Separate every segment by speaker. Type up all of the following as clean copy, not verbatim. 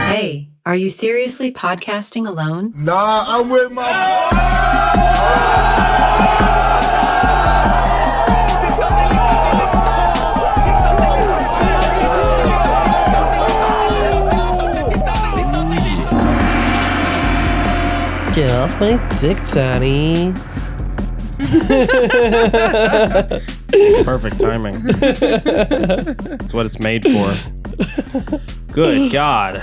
Speaker 1: Hey, are you seriously podcasting alone?
Speaker 2: Nah, I'm with my
Speaker 3: Get off my dick, Daddy.
Speaker 4: It's perfect timing. It's what it's made for. Good God.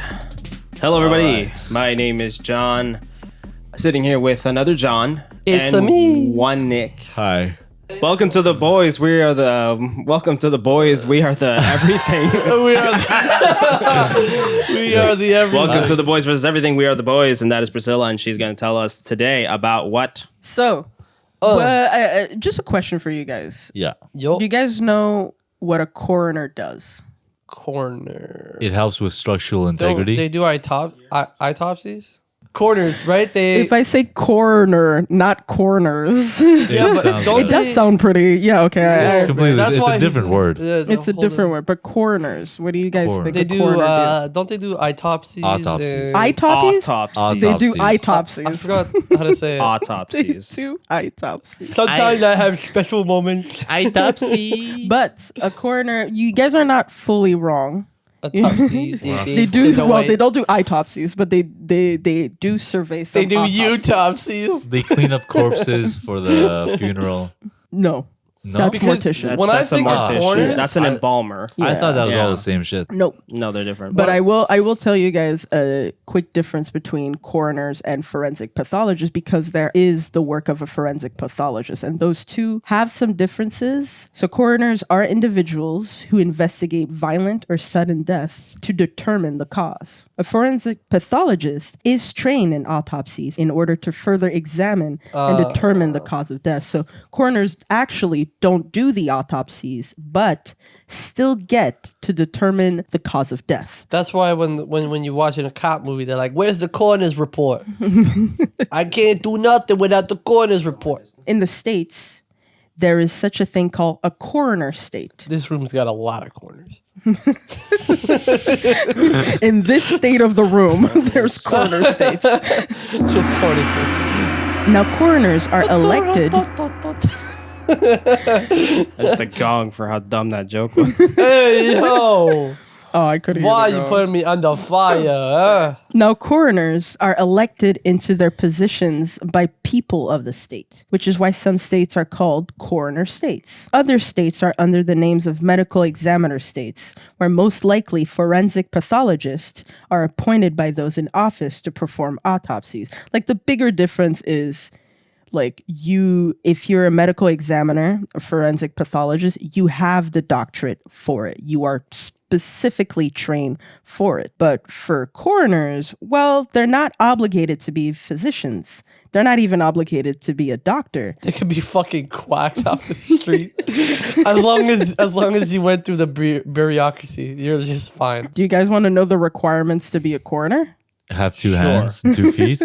Speaker 4: Hello, everybody.
Speaker 3: Right.
Speaker 4: My name is John. Sitting here with another John.
Speaker 3: It's
Speaker 4: and
Speaker 3: me.
Speaker 4: one Nick.
Speaker 5: Hi.
Speaker 4: Welcome to the boys. We are the. Welcome to the boys. We are the everything.
Speaker 3: We are the everything.
Speaker 4: Welcome to the boys versus everything. We are the boys, and that is Priscilla, and she's going to tell us today about what.
Speaker 6: So, just a question for you guys.
Speaker 5: Yeah.
Speaker 3: Yo,
Speaker 6: Do you guys know what a coroner does?
Speaker 3: corner.
Speaker 5: It helps with structural integrity.
Speaker 3: They do autopsies? Corners, right?
Speaker 6: If I say coroner, not coroners,
Speaker 3: Yeah, but
Speaker 5: sounds
Speaker 3: don't
Speaker 6: it does sound pretty. Yeah, okay.
Speaker 5: It's completely.
Speaker 3: That's
Speaker 5: It's
Speaker 3: why
Speaker 5: a different word.
Speaker 6: It's a different word, but coroners. What do you guys
Speaker 5: Coroner.
Speaker 6: think
Speaker 3: They
Speaker 6: a
Speaker 3: do.
Speaker 6: coroner
Speaker 3: Don't they do autopsies?
Speaker 5: Autopsies.
Speaker 6: Autopsies?
Speaker 4: Autopsies.
Speaker 6: They do
Speaker 5: Autopsies.
Speaker 6: autopsies.
Speaker 3: I forgot how to say it.
Speaker 6: They
Speaker 4: Autopsies.
Speaker 6: do autopsies.
Speaker 3: Sometimes I have special moments.
Speaker 5: Autopsy.
Speaker 6: But a coroner, you guys are not fully wrong.
Speaker 3: Autopsy.
Speaker 6: They do well. They don't do autopsies, but they do survey some.
Speaker 3: They do
Speaker 6: autopsies.
Speaker 3: autopsies.
Speaker 5: They clean up corpses for the funeral.
Speaker 6: No,
Speaker 5: No,
Speaker 6: that's
Speaker 3: Because
Speaker 6: mortician.
Speaker 3: when I
Speaker 4: That's a
Speaker 3: think of
Speaker 4: mortician.
Speaker 3: coroners,
Speaker 4: That's an embalmer.
Speaker 5: I thought that was all
Speaker 4: Yeah.
Speaker 5: the same shit.
Speaker 6: Nope.
Speaker 4: No, they're different.
Speaker 6: But I will tell you guys a quick difference between coroners and forensic pathologists, because there is the work of a forensic pathologist, and those two have some differences. So coroners are individuals who investigate violent or sudden deaths to determine the cause. A forensic pathologist is trained in autopsies in order to further examine and determine the cause of death. So coroners actually don't do the autopsies, but still get to determine the cause of death.
Speaker 3: that's why when you're watching a cop movie, they're like, "Where's the coroner's report?" I can't do nothing without the coroner's report.
Speaker 6: In the States, there is such a thing called a coroner state.
Speaker 3: This room's got a lot of corners.
Speaker 6: In this state of the room, there's coroner states.
Speaker 3: Just corner states.
Speaker 6: Now, coroners are elected.
Speaker 4: That's just a gong for how dumb that joke was.
Speaker 3: Hey, yo.
Speaker 6: Oh, I couldn't.
Speaker 3: Why you putting me under fire?
Speaker 6: Now, coroners are elected into their positions by people of the state, which is why some states are called coroner states. Other states are under the names of medical examiner states, where most likely forensic pathologists are appointed by those in office to perform autopsies. Like, the bigger difference is, like, if you're a medical examiner, a forensic pathologist, you have the doctorate for it. You are specifically trained for it. But for coroners, well, they're not obligated to be physicians. They're not even obligated to be a doctor.
Speaker 3: They could be fucking quacks off the street. as long as you went through the bureaucracy, you're just fine.
Speaker 6: Do you guys want to know the requirements to be a coroner?
Speaker 5: Have two hands and 2 feet.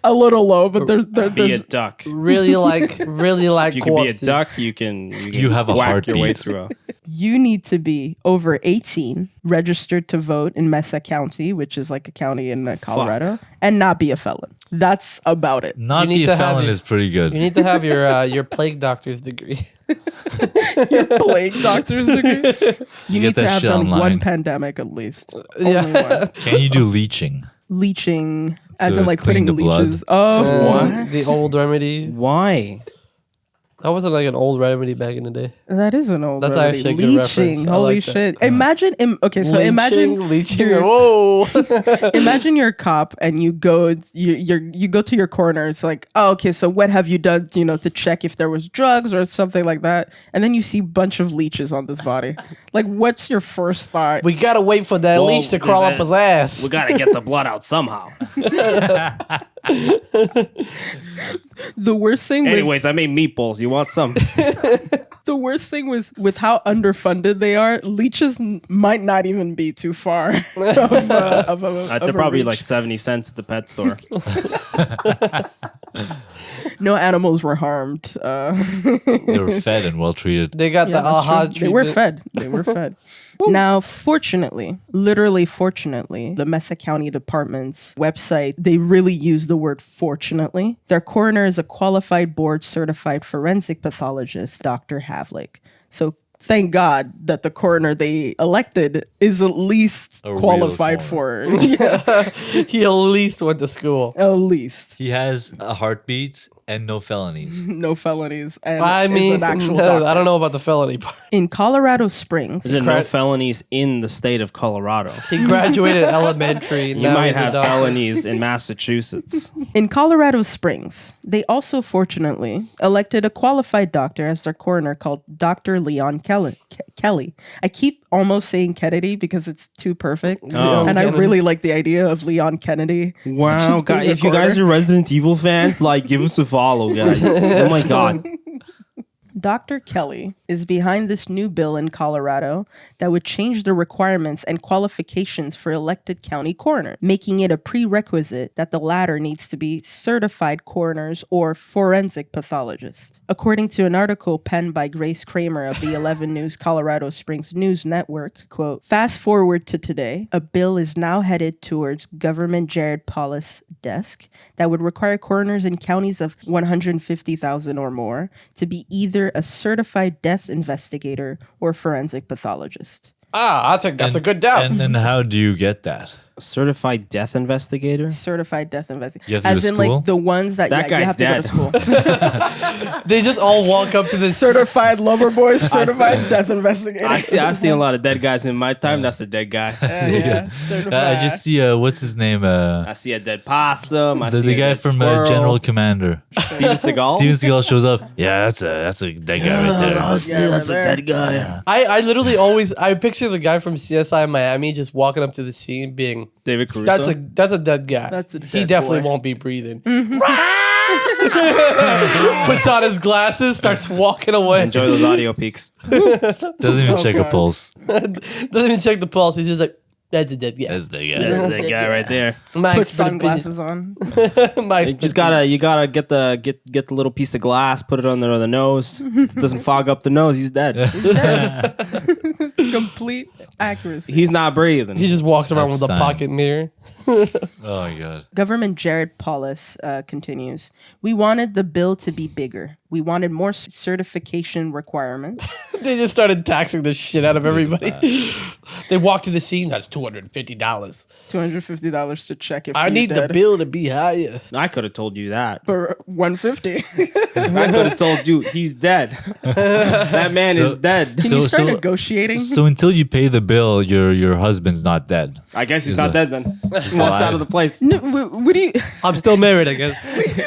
Speaker 6: A little low, but there's
Speaker 4: Be a duck.
Speaker 3: Really like
Speaker 4: If you can be a
Speaker 3: corpses.
Speaker 4: duck, you can
Speaker 5: You have a
Speaker 4: whack your way
Speaker 5: heartbeat.
Speaker 4: through.
Speaker 6: You need to be over 18, registered to vote in Mesa County, which is like a county in Colorado, and not be a felon. That's about it.
Speaker 5: Not
Speaker 3: You need
Speaker 5: be
Speaker 3: to
Speaker 5: a
Speaker 3: have
Speaker 5: felon
Speaker 3: it-
Speaker 5: is pretty good.
Speaker 3: You need to have your plague doctor's degree.
Speaker 6: Plague doctor's degree. You need
Speaker 5: get
Speaker 6: to
Speaker 5: that
Speaker 6: have
Speaker 5: shit
Speaker 6: done one
Speaker 5: online.
Speaker 6: pandemic at least.
Speaker 3: Yeah.
Speaker 6: Only one.
Speaker 5: Can you do leeching?
Speaker 6: Leeching, as
Speaker 5: To
Speaker 6: in like
Speaker 5: clean
Speaker 6: putting
Speaker 5: the blood?
Speaker 6: leeches. Oh,
Speaker 4: What?
Speaker 3: The old remedy.
Speaker 4: Why?
Speaker 3: That wasn't like an old remedy back in the day.
Speaker 6: that is an old.
Speaker 3: That's
Speaker 6: remedy.
Speaker 3: actually a good reference.
Speaker 6: Leeching.
Speaker 3: I
Speaker 6: Holy
Speaker 3: like that.
Speaker 6: shit! Imagine. Imagine.
Speaker 3: Leeching.
Speaker 6: you're-
Speaker 3: Whoa.
Speaker 6: Imagine you're a cop and you go to your coroner. It's like, oh, okay, so what have you done, to check if there was drugs or something like that? And then you see a bunch of leeches on this body. Like, what's your first thought?
Speaker 3: We gotta wait for that
Speaker 4: Well,
Speaker 3: leech to crawl up
Speaker 4: there's
Speaker 3: his ass.
Speaker 4: We gotta get the blood out somehow.
Speaker 6: The worst thing was
Speaker 4: Anyways, I made meatballs. You want some?
Speaker 6: the worst thing was with how underfunded they are. Leeches might not even be too far.
Speaker 4: They're probably like 70 cents at the pet store.
Speaker 6: No animals were harmed.
Speaker 5: They were fed and well treated.
Speaker 3: They got
Speaker 6: Yeah,
Speaker 3: the
Speaker 6: that's
Speaker 3: aha
Speaker 6: true. They were
Speaker 3: treatment.
Speaker 6: fed. They were fed. Now, fortunately, literally fortunately, the Mesa County Department's website, they really use the word fortunately. Their coroner is a qualified board-certified forensic pathologist, Dr. Havlik. So thank God that the coroner they elected is at least
Speaker 5: A real
Speaker 6: qualified for
Speaker 5: coroner.
Speaker 6: it. Yeah,
Speaker 3: He at least went to school.
Speaker 6: at least.
Speaker 5: He has a heartbeat and no felonies.
Speaker 6: No felonies. And
Speaker 3: I
Speaker 6: is
Speaker 3: mean,
Speaker 6: an actual
Speaker 3: I
Speaker 6: doctor.
Speaker 3: don't know about the felony part.
Speaker 6: In Colorado Springs,
Speaker 4: There's no felonies in the state of Colorado.
Speaker 3: He graduated elementary.
Speaker 4: You
Speaker 3: now
Speaker 4: might
Speaker 3: he's a
Speaker 4: have
Speaker 3: doctor.
Speaker 4: felonies in Massachusetts.
Speaker 6: In Colorado Springs, they also fortunately elected a qualified doctor as their coroner called Dr. Leon Kelly. I keep almost saying Kennedy because it's too perfect.
Speaker 4: Oh.
Speaker 6: And I
Speaker 3: Kennedy.
Speaker 6: really like the idea of Leon Kennedy.
Speaker 4: Wow,
Speaker 6: Just being
Speaker 4: guys,
Speaker 6: a
Speaker 4: if you guys
Speaker 6: coroner.
Speaker 4: are Resident Evil fans, like, give us a follow, guys. Oh my God.
Speaker 6: Dr. Kelly is behind this new bill in Colorado that would change the requirements and qualifications for elected county coroner, making it a prerequisite that the latter needs to be certified coroners or forensic pathologists. According to an article penned by Grace Kramer of the 11 News Colorado Springs News Network, quote, fast forward to today, a bill is now headed towards Governor Jared Polis' desk that would require coroners in counties of 150,000 or more to be either a certified death investigator or forensic pathologist.
Speaker 3: I think that's a good death.
Speaker 5: And then how do you get that?
Speaker 4: Certified death investigator?
Speaker 6: Certified death investigator.
Speaker 5: You have to go
Speaker 6: As
Speaker 5: to
Speaker 6: in,
Speaker 5: school?
Speaker 6: like, the ones that,
Speaker 4: That
Speaker 6: yeah, you
Speaker 4: guy's
Speaker 6: have to go
Speaker 4: dead.
Speaker 6: to school.
Speaker 3: They just all walk up to this.
Speaker 6: Certified lover boy, certified death investigator.
Speaker 4: I see a lot of dead guys in my time. That's a dead guy.
Speaker 6: Yeah, certified.
Speaker 5: I just see, what's his name?
Speaker 4: I see a dead possum. I
Speaker 5: The
Speaker 4: see a
Speaker 5: guy
Speaker 4: dead
Speaker 5: from
Speaker 4: squirrel.
Speaker 5: General Commander.
Speaker 4: Steven Seagal.
Speaker 5: Steven Seagal shows up. Yeah, that's a dead guy right there.
Speaker 4: That's a dead guy.
Speaker 3: I literally always I picture the guy from CSI Miami just walking up to the scene being
Speaker 4: David Caruso.
Speaker 3: that's a dead guy.
Speaker 6: That's a
Speaker 3: he
Speaker 6: dead
Speaker 3: definitely
Speaker 6: boy.
Speaker 3: won't be breathing. Puts on his glasses, starts walking away.
Speaker 4: Enjoy those audio peaks.
Speaker 5: Doesn't even check a
Speaker 6: God.
Speaker 5: pulse.
Speaker 3: Doesn't even check the pulse. He's just like, that's a dead guy.
Speaker 5: That's the guy.
Speaker 4: That's the guy right there.
Speaker 3: My
Speaker 6: Put
Speaker 3: expert opinion.
Speaker 6: sunglasses on.
Speaker 3: My
Speaker 4: You just gotta get the little piece of glass, put it under the nose. If it doesn't fog up the nose, he's dead.
Speaker 6: It's complete accuracy.
Speaker 4: He's not breathing.
Speaker 3: He just walks around
Speaker 5: That's
Speaker 3: with a
Speaker 5: science.
Speaker 3: pocket mirror.
Speaker 5: Oh my god.
Speaker 6: Government Jared Polis continues. We wanted the bill to be bigger. We wanted more certification requirements.
Speaker 3: They just started taxing the shit out of everybody. They walk to the scene. That's $250.
Speaker 6: $250 to check if
Speaker 3: I
Speaker 6: you're
Speaker 3: need the
Speaker 6: dead.
Speaker 3: bill to be higher.
Speaker 4: I could have told you that.
Speaker 6: For $150.
Speaker 4: I could have told you he's dead. That man is dead.
Speaker 6: Can you start negotiating?
Speaker 5: So until you pay the bill, your husband's not dead.
Speaker 4: I guess he's
Speaker 5: He's
Speaker 4: not
Speaker 5: a-
Speaker 4: dead then. He walks
Speaker 5: alive.
Speaker 4: out of the place.
Speaker 6: No, what do you?
Speaker 3: I'm still married, I guess.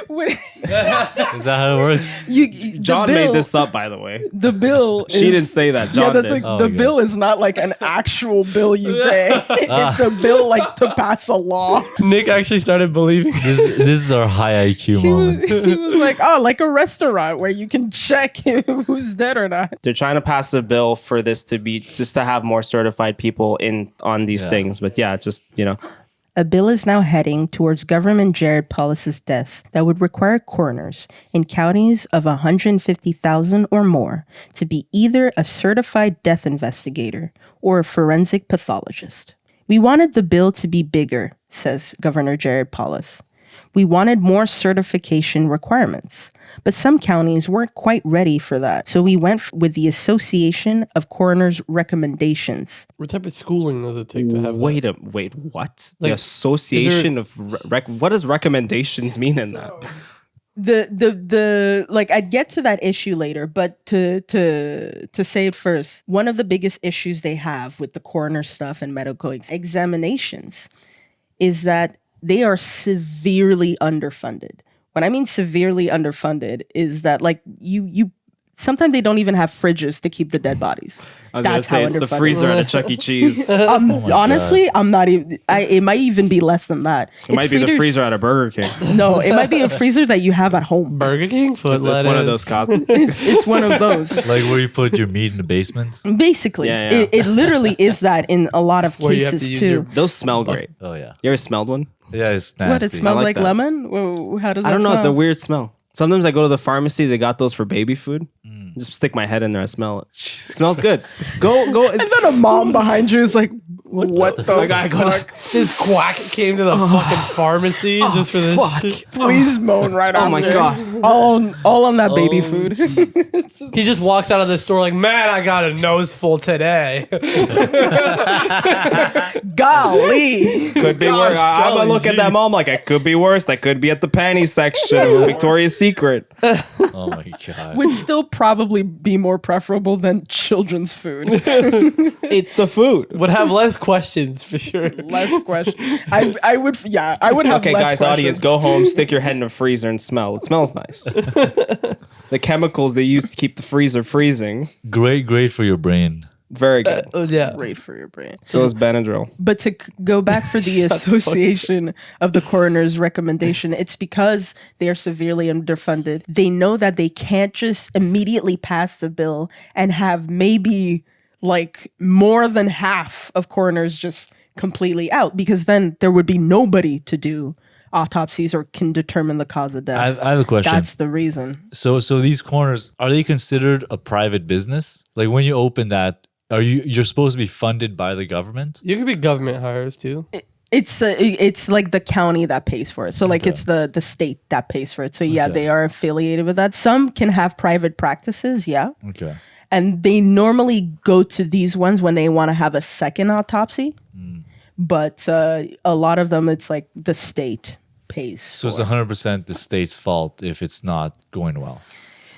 Speaker 6: What,
Speaker 5: Is that how it works?
Speaker 6: the
Speaker 4: John
Speaker 6: bill,
Speaker 4: made this up, by the way.
Speaker 6: The bill.
Speaker 4: She
Speaker 6: is-
Speaker 4: didn't say that.
Speaker 6: Yeah,
Speaker 4: John
Speaker 6: that's
Speaker 4: did.
Speaker 6: like
Speaker 5: Oh
Speaker 6: the
Speaker 5: my God.
Speaker 6: bill is not like an actual bill you pay. It's a bill like to pass a law.
Speaker 3: Nick actually started believing.
Speaker 5: This is our high IQ
Speaker 6: He
Speaker 5: moment.
Speaker 6: was like, oh, like a restaurant where you can check who's dead or not.
Speaker 4: They're trying to pass a bill for this to be just to have more certified people in on these
Speaker 5: Yeah.
Speaker 4: things. But yeah, just
Speaker 6: A bill is now heading towards Governor Jared Polis' desk that would require coroners in counties of 150,000 or more to be either a certified death investigator or a forensic pathologist. We wanted the bill to be bigger, says Governor Jared Polis. We wanted more certification requirements, but some counties weren't quite ready for that. So we went with the Association of Coroners Recommendations.
Speaker 3: What type of schooling does it take to have
Speaker 4: wait, what?
Speaker 3: Like,
Speaker 4: The Association of what does recommendations mean in that?
Speaker 6: The like I'd get to that issue later, but to say it first, one of the biggest issues they have with the coroner stuff and medical examinations is that they are severely underfunded. When I mean severely underfunded is that like you sometimes they don't even have fridges to keep the dead bodies.
Speaker 4: I was gonna
Speaker 6: That's
Speaker 4: say
Speaker 6: how
Speaker 4: it's the
Speaker 6: underfunded.
Speaker 4: freezer at a Chuck E. Cheese. It
Speaker 6: Honestly, I'm not even. It might even be less than that.
Speaker 4: might be the freezer at a Burger King.
Speaker 6: No, it might be a freezer that you have at home.
Speaker 3: Burger King? Foot
Speaker 4: It's one of those costs.
Speaker 6: It's one of those.
Speaker 5: Like where you put your meat in the basement.
Speaker 6: Basically,
Speaker 4: Yeah, yeah.
Speaker 6: It literally is that in a lot of
Speaker 3: Where you have to
Speaker 6: cases
Speaker 3: use
Speaker 6: too.
Speaker 3: your-
Speaker 4: Those smell great.
Speaker 5: Oh yeah.
Speaker 4: You ever smelled one?
Speaker 5: Yeah, it's nasty.
Speaker 6: What, it smells
Speaker 4: I like
Speaker 6: like
Speaker 4: that.
Speaker 6: lemon? Whoa, how does that
Speaker 4: I don't know. It's a
Speaker 6: smell?
Speaker 4: weird smell. Sometimes I go to the pharmacy. They got those for baby food. Just stick my head in there. I smell it. Smells good. Go.
Speaker 6: And then a mom behind you is like, what the fuck?
Speaker 3: This quack came to the fucking pharmacy just for this shit.
Speaker 6: Please moan right
Speaker 4: Oh
Speaker 6: after.
Speaker 4: my God.
Speaker 6: All on that baby food.
Speaker 3: He just walks out of the store like, man, I got a nose full today.
Speaker 6: Golly.
Speaker 4: Could be worse. I'm gonna look at that mom like it could be worse. That could be at the panty section of Victoria's Secret.
Speaker 5: Oh my god.
Speaker 6: Would still probably be more preferable than children's food.
Speaker 4: It's the food.
Speaker 3: Would have less questions for sure.
Speaker 6: Less question. I would have
Speaker 4: Okay,
Speaker 6: less
Speaker 4: guys,
Speaker 6: questions.
Speaker 4: audience, go home, stick your head in a freezer and smell. It smells nice. The chemicals they use to keep the freezer freezing,
Speaker 5: Great for your brain.
Speaker 4: very good.
Speaker 3: Yeah.
Speaker 6: Great for your brain.
Speaker 4: So is Benadryl.
Speaker 6: But to go back for the association of the coroner's recommendation, it's because they are severely underfunded. They know that they can't just immediately pass the bill and have maybe like more than half of coroners just completely out, because then there would be nobody to do autopsies or can determine the cause of death.
Speaker 5: I have a question.
Speaker 6: That's the reason.
Speaker 5: So these corners, are they considered a private business? Like when you open that, you're supposed to be funded by the government?
Speaker 3: You could be government hires too.
Speaker 6: It's like the county that pays for it. So like it's the state that pays for it. So yeah,
Speaker 5: Okay.
Speaker 6: they are affiliated with that. Some can have private practices, yeah.
Speaker 5: Okay.
Speaker 6: And they normally go to these ones when they want to have a second autopsy. But a lot of them, it's like the state pays.
Speaker 5: So it's
Speaker 6: for.
Speaker 5: 100% the state's fault if it's not going well.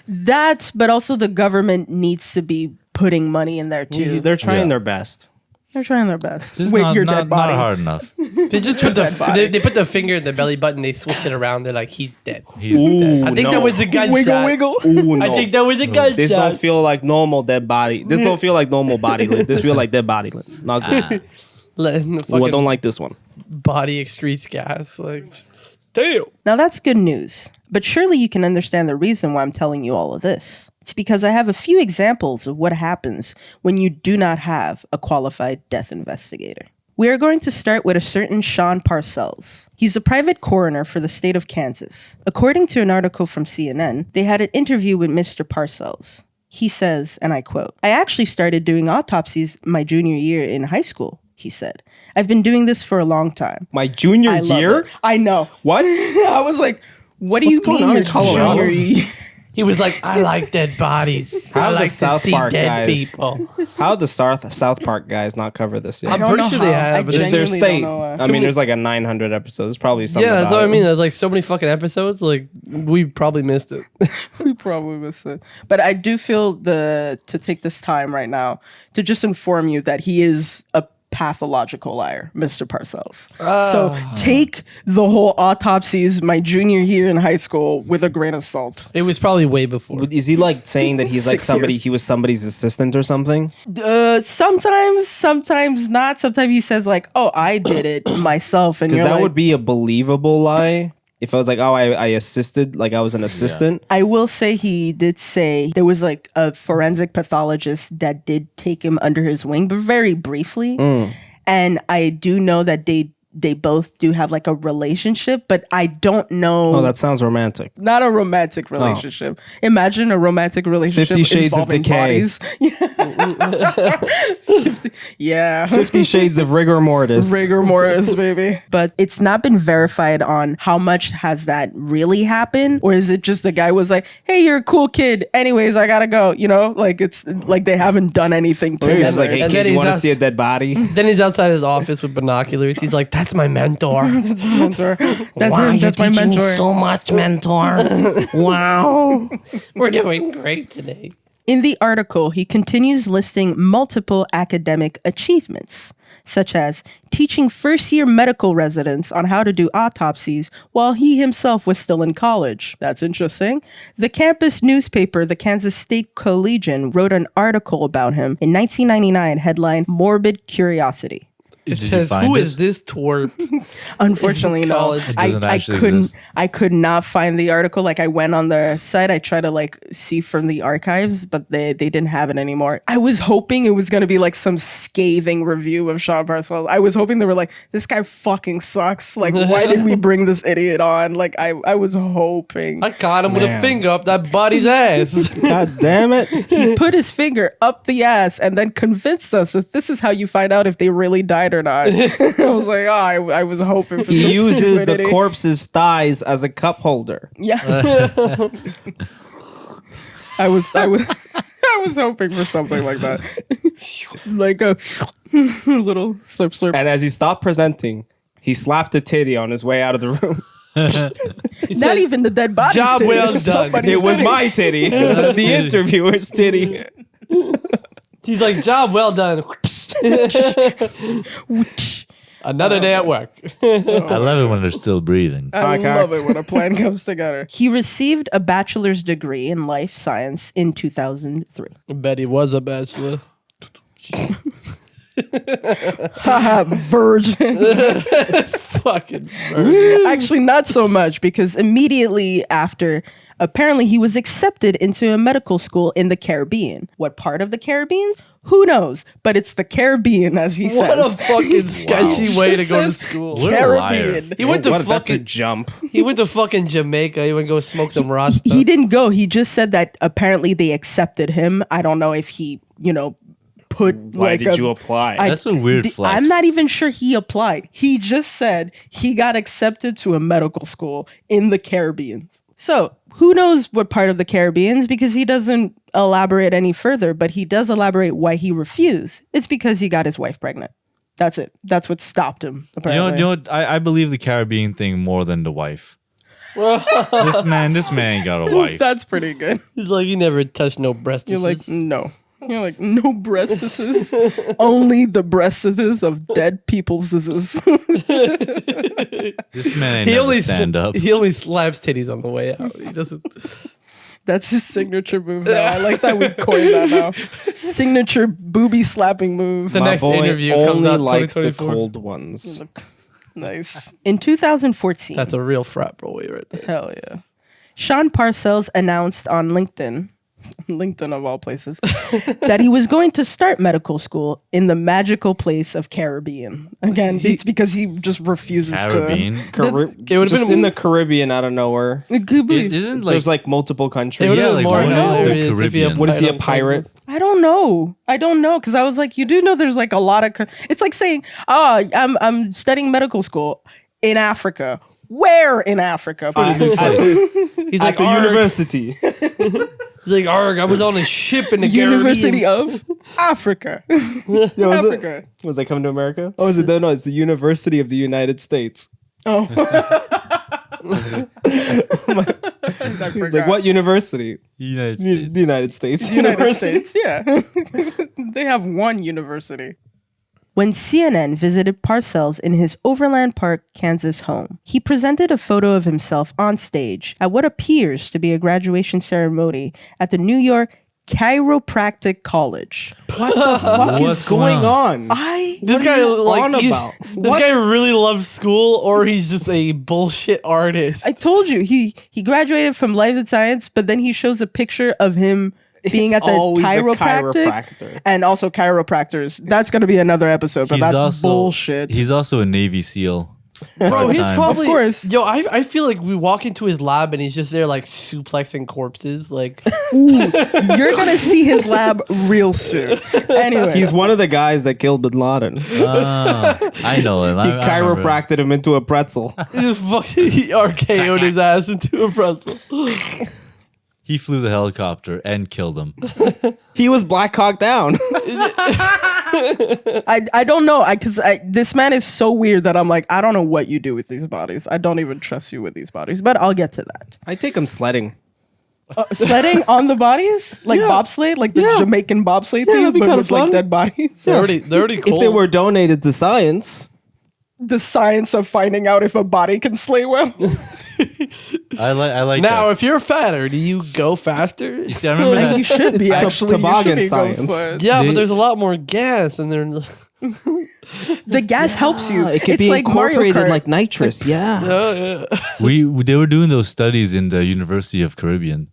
Speaker 6: That, but also the government needs to be putting money in there too.
Speaker 4: They're trying
Speaker 5: Yeah.
Speaker 4: their best.
Speaker 6: They're trying their best.
Speaker 5: Just
Speaker 6: with
Speaker 5: not,
Speaker 6: your
Speaker 5: not,
Speaker 6: dead body.
Speaker 5: not hard enough.
Speaker 3: They just put they put the finger in the belly button, they switch it around, they're like, he's dead.
Speaker 5: He's
Speaker 4: Ooh,
Speaker 5: dead.
Speaker 3: I think
Speaker 4: no.
Speaker 3: that was a gunshot.
Speaker 6: Wiggle.
Speaker 4: Ooh, no.
Speaker 3: I think that was a gunshot.
Speaker 4: This don't feel like normal dead body. This don't feel like normal body lint. This feel like dead body lint. Not good.
Speaker 3: The
Speaker 4: Ooh, I
Speaker 3: fucking
Speaker 4: don't like this one.
Speaker 3: body excretes gas. Like, just, damn.
Speaker 6: Now that's good news. But surely you can understand the reason why I'm telling you all of this. It's because I have a few examples of what happens when you do not have a qualified death investigator. We are going to start with a certain Sean Parcells. He's a private coroner for the state of Kansas. According to an article from CNN, they had an interview with Mr. Parcells. He says, and I quote, "I actually started doing autopsies my junior year in high school," he said. "I've been doing this for a long time."
Speaker 4: My junior
Speaker 6: I love
Speaker 4: year?
Speaker 6: it. I know.
Speaker 4: What?
Speaker 6: I was like, what do you
Speaker 4: going
Speaker 6: mean
Speaker 4: on
Speaker 6: your
Speaker 4: in Colorado?
Speaker 6: junior year?
Speaker 3: He was like, I like dead bodies.
Speaker 4: How
Speaker 3: I
Speaker 4: the
Speaker 3: like to
Speaker 4: South
Speaker 3: see
Speaker 4: Park
Speaker 3: dead
Speaker 4: guys-
Speaker 3: people.
Speaker 4: How the South Park guys not cover this yet?
Speaker 3: I'm
Speaker 6: don't
Speaker 3: pretty
Speaker 6: know
Speaker 3: sure they
Speaker 6: how.
Speaker 3: have,
Speaker 6: I
Speaker 3: but
Speaker 4: It's their
Speaker 6: genuinely don't
Speaker 4: state.
Speaker 6: know,
Speaker 4: I mean, there's like a 900 episodes. There's probably something.
Speaker 3: yeah, that's
Speaker 4: about
Speaker 3: what I
Speaker 4: it.
Speaker 3: mean. There's like so many fucking episodes. Like, we probably missed it.
Speaker 6: We probably missed it. But I do feel to take this time right now to just inform you that he is a pathological liar, Mr. Parcells. So take the whole autopsies my junior year in high school with a grain of salt.
Speaker 3: It was probably way before.
Speaker 4: Is he like saying that he's like
Speaker 6: 6
Speaker 4: somebody?
Speaker 6: years.
Speaker 4: He was somebody's assistant or something?
Speaker 6: Sometimes not. Sometimes he says like, "Oh, I did it myself," and
Speaker 4: Because
Speaker 6: you're
Speaker 4: that
Speaker 6: like,
Speaker 4: would be a believable lie. If I was like, oh, I assisted, like I was an assistant.
Speaker 6: I will say he did say there was like a forensic pathologist that did take him under his wing, but very briefly. And I do know that they both do have like a relationship, but I don't know.
Speaker 4: Oh, that sounds romantic.
Speaker 6: Not a romantic relationship. Imagine a romantic relationship
Speaker 4: 50 Shades of
Speaker 6: involving
Speaker 4: Decay.
Speaker 6: bodies. Yeah.
Speaker 4: 50 Shades of Rigor Mortis.
Speaker 6: Rigor mortis, baby. But it's not been verified on how much has that really happened, or is it just the guy was like, "Hey, you're a cool kid. Anyways, I gotta go." You know, like it's like they haven't done anything
Speaker 4: He's
Speaker 6: together.
Speaker 4: like, hey,
Speaker 3: And
Speaker 4: kid,
Speaker 3: then
Speaker 4: you
Speaker 3: he's
Speaker 4: want to
Speaker 3: us.
Speaker 4: see a dead body?
Speaker 3: Then he's outside his office with binoculars. He's like, that's my mentor.
Speaker 6: That's my mentor. That's my mentor.
Speaker 3: so much, mentor. Wow. We're doing great today.
Speaker 6: In the article, he continues listing multiple academic achievements, such as teaching first-year medical residents on how to do autopsies while he himself was still in college. That's interesting. The campus newspaper, the Kansas State Collegian, wrote an article about him in 1999 headlined "Morbid Curiosity."
Speaker 3: It
Speaker 5: Did you
Speaker 3: says,
Speaker 5: find
Speaker 3: "Who
Speaker 5: it?
Speaker 3: is this twerp?"
Speaker 6: Unfortunately, no.
Speaker 3: College. It
Speaker 5: doesn't
Speaker 6: I
Speaker 5: actually
Speaker 6: couldn't.
Speaker 5: exist.
Speaker 6: I could not find the article. Like I went on the site. I tried to like see from the archives, but they didn't have it anymore. I was hoping it was gonna be like some scathing review of Sean Parcells. I was hoping they were like, this guy fucking sucks. Like, why did we bring this idiot on? Like, I was hoping.
Speaker 3: I caught him with a
Speaker 4: Man.
Speaker 3: finger up that body's ass.
Speaker 4: God damn it.
Speaker 6: He put his finger up the ass and then convinced us that this is how you find out if they really died or not. I was like, oh, I was hoping for
Speaker 4: He
Speaker 6: some
Speaker 4: uses the
Speaker 6: stupidity.
Speaker 4: corpse's thighs as a cup holder.
Speaker 6: Yeah. I was I was hoping for something like that. Like a little slurp slurp.
Speaker 4: And as he stopped presenting, he slapped a titty on his way out of the room.
Speaker 6: Not even the dead body.
Speaker 3: "Job well done."
Speaker 4: It was my titty. The interviewer's titty.
Speaker 3: He's like, "Job well done." Another day at work.
Speaker 5: I love it when they're still breathing.
Speaker 6: I
Speaker 4: Okay.
Speaker 6: love it when a plan comes together. He received a bachelor's degree in life science in 2003.
Speaker 3: I bet he was a bachelor.
Speaker 6: Haha, virgin.
Speaker 3: Fucking virgin.
Speaker 6: Actually, not so much because immediately after, apparently he was accepted into a medical school in the Caribbean. What part of the Caribbean? Who knows? But it's the Caribbean, as he
Speaker 3: What a
Speaker 6: says.
Speaker 3: fucking sketchy way to
Speaker 6: It
Speaker 3: go to
Speaker 6: says
Speaker 3: school.
Speaker 5: What a liar.
Speaker 6: Caribbean.
Speaker 3: He went to
Speaker 4: What, that's a
Speaker 3: fucking.
Speaker 4: jump.
Speaker 3: He went to fucking Jamaica. He went to go smoke some Rasta.
Speaker 6: He didn't go. He just said that apparently they accepted him. I don't know if he, put
Speaker 4: Why
Speaker 6: like
Speaker 4: did you apply?
Speaker 5: That's a weird flex.
Speaker 6: I'm not even sure he applied. He just said he got accepted to a medical school in the Caribbean. So who knows what part of the Caribbean, because he doesn't elaborate any further, but he does elaborate why he refused. It's because he got his wife pregnant. That's it. That's what stopped him,
Speaker 5: You
Speaker 6: apparently.
Speaker 5: know what? I believe the Caribbean thing more than the wife. This man got a wife.
Speaker 6: That's pretty good.
Speaker 3: He's like, he never touched no breasts.
Speaker 6: You're like, no. You're like, no breastises. Only the breastises of dead people's.
Speaker 5: This man ain't
Speaker 3: he
Speaker 5: never
Speaker 3: only
Speaker 5: stand up.
Speaker 3: He only slaps titties on the way out. He doesn't.
Speaker 6: That's his signature move now. I like that we coined that now. Signature booby slapping move.
Speaker 3: The
Speaker 4: My
Speaker 3: next
Speaker 4: boy
Speaker 3: interview comes
Speaker 4: only
Speaker 3: out
Speaker 4: likes the
Speaker 3: 2024.
Speaker 4: cold ones.
Speaker 6: Nice. In 2014.
Speaker 3: That's a real frat boy right there.
Speaker 6: Hell yeah. Sean Parcells announced on LinkedIn of all places, that he was going to start medical school in the magical place of Caribbean. Again, it's because he just refuses
Speaker 5: Caribbean.
Speaker 3: It would've
Speaker 4: Just
Speaker 3: been-
Speaker 4: in the Caribbean out of nowhere.
Speaker 6: to. It could be.
Speaker 5: Isn't like
Speaker 4: There's like multiple
Speaker 3: It
Speaker 4: countries.
Speaker 3: would
Speaker 5: Yeah,
Speaker 3: have been
Speaker 5: like,
Speaker 3: more
Speaker 5: what is the
Speaker 3: hilarious if he
Speaker 5: Caribbean?
Speaker 4: What is he, a
Speaker 3: applied on
Speaker 4: pirate?
Speaker 3: Craigslist.
Speaker 6: I don't know because I was like, you do know there's like a lot of. It's like saying, I'm studying medical school in Africa. Where in Africa?
Speaker 3: He's
Speaker 4: At
Speaker 3: like,
Speaker 4: the
Speaker 3: "Arg."
Speaker 4: university.
Speaker 3: He's like, "Arg, I was on a ship in the
Speaker 6: University
Speaker 3: Caribbean."
Speaker 6: of Africa.
Speaker 4: Yeah,
Speaker 6: Africa.
Speaker 4: Was they coming to America? Oh, is it? No, it's the University of the United States.
Speaker 6: Oh.
Speaker 4: He's like, what university?
Speaker 5: United
Speaker 4: The
Speaker 5: States.
Speaker 4: United States.
Speaker 6: United
Speaker 4: University.
Speaker 6: States, yeah. They have one university. When CNN visited Parcells in his Overland Park, Kansas home, he presented a photo of himself on stage at what appears to be a graduation ceremony at the New York Chiropractic College.
Speaker 4: What the fuck
Speaker 5: What's
Speaker 4: is going
Speaker 5: going
Speaker 4: on?
Speaker 3: This guy, like,
Speaker 4: on
Speaker 3: he's-
Speaker 4: about?
Speaker 3: this
Speaker 4: What?
Speaker 3: guy really loves school, or he's just a bullshit artist.
Speaker 6: I told you, he graduated from Life and Science, but then he shows a picture of him being
Speaker 4: It's
Speaker 6: at the
Speaker 4: always a
Speaker 6: chiropractic
Speaker 4: chiropractor.
Speaker 6: and also chiropractors. That's going to be another episode, but
Speaker 5: He's
Speaker 6: that's
Speaker 5: also
Speaker 6: bullshit.
Speaker 5: He's also a Navy SEAL.
Speaker 3: Bro, he's
Speaker 5: Part-time.
Speaker 3: probably.
Speaker 6: Of course.
Speaker 3: Yo, I feel like we walk into his lab and he's just there, like, suplexing corpses. Like,
Speaker 6: Ooh, you're going to see his lab real soon. Anyway.
Speaker 4: He's one of the guys that killed Bin Laden. He
Speaker 5: I know him. I remember.
Speaker 4: chiropracted him into a pretzel.
Speaker 3: he just fucking he RKO'd his ass into a pretzel.
Speaker 5: He flew the helicopter and killed him.
Speaker 4: He was Black Hawk down.
Speaker 6: I don't know because this man is so weird that I'm like, I don't know what you do with these bodies. I don't even trust you with these bodies, but I'll get to that.
Speaker 4: I take him sledding.
Speaker 6: Sledding on the bodies? Like
Speaker 4: Yeah.
Speaker 6: bobsleigh? Like the
Speaker 4: Yeah.
Speaker 6: Jamaican bobsleigh
Speaker 4: Yeah,
Speaker 6: team,
Speaker 4: that'd be
Speaker 6: but
Speaker 4: kinda
Speaker 6: with like
Speaker 4: fun.
Speaker 6: dead bodies?
Speaker 3: They're already cold.
Speaker 4: If they were donated to science,
Speaker 6: The science of finding out if a body can slay well.
Speaker 5: I like
Speaker 3: now,
Speaker 5: that.
Speaker 3: if you're fatter, do you go faster?
Speaker 5: You see, I remember
Speaker 6: Like,
Speaker 5: that.
Speaker 6: you should be
Speaker 4: It's
Speaker 6: actually.
Speaker 4: toboggan
Speaker 6: you should be
Speaker 4: science.
Speaker 6: going for it.
Speaker 3: Yeah,
Speaker 5: They-
Speaker 3: but there's a lot more gas, and they're
Speaker 6: The gas helps you.
Speaker 4: It could
Speaker 6: It's
Speaker 4: be
Speaker 6: like Mario
Speaker 4: incorporated
Speaker 6: Kart.
Speaker 4: like nitrous. Yeah.
Speaker 5: They were doing those studies in the University of Caribbean.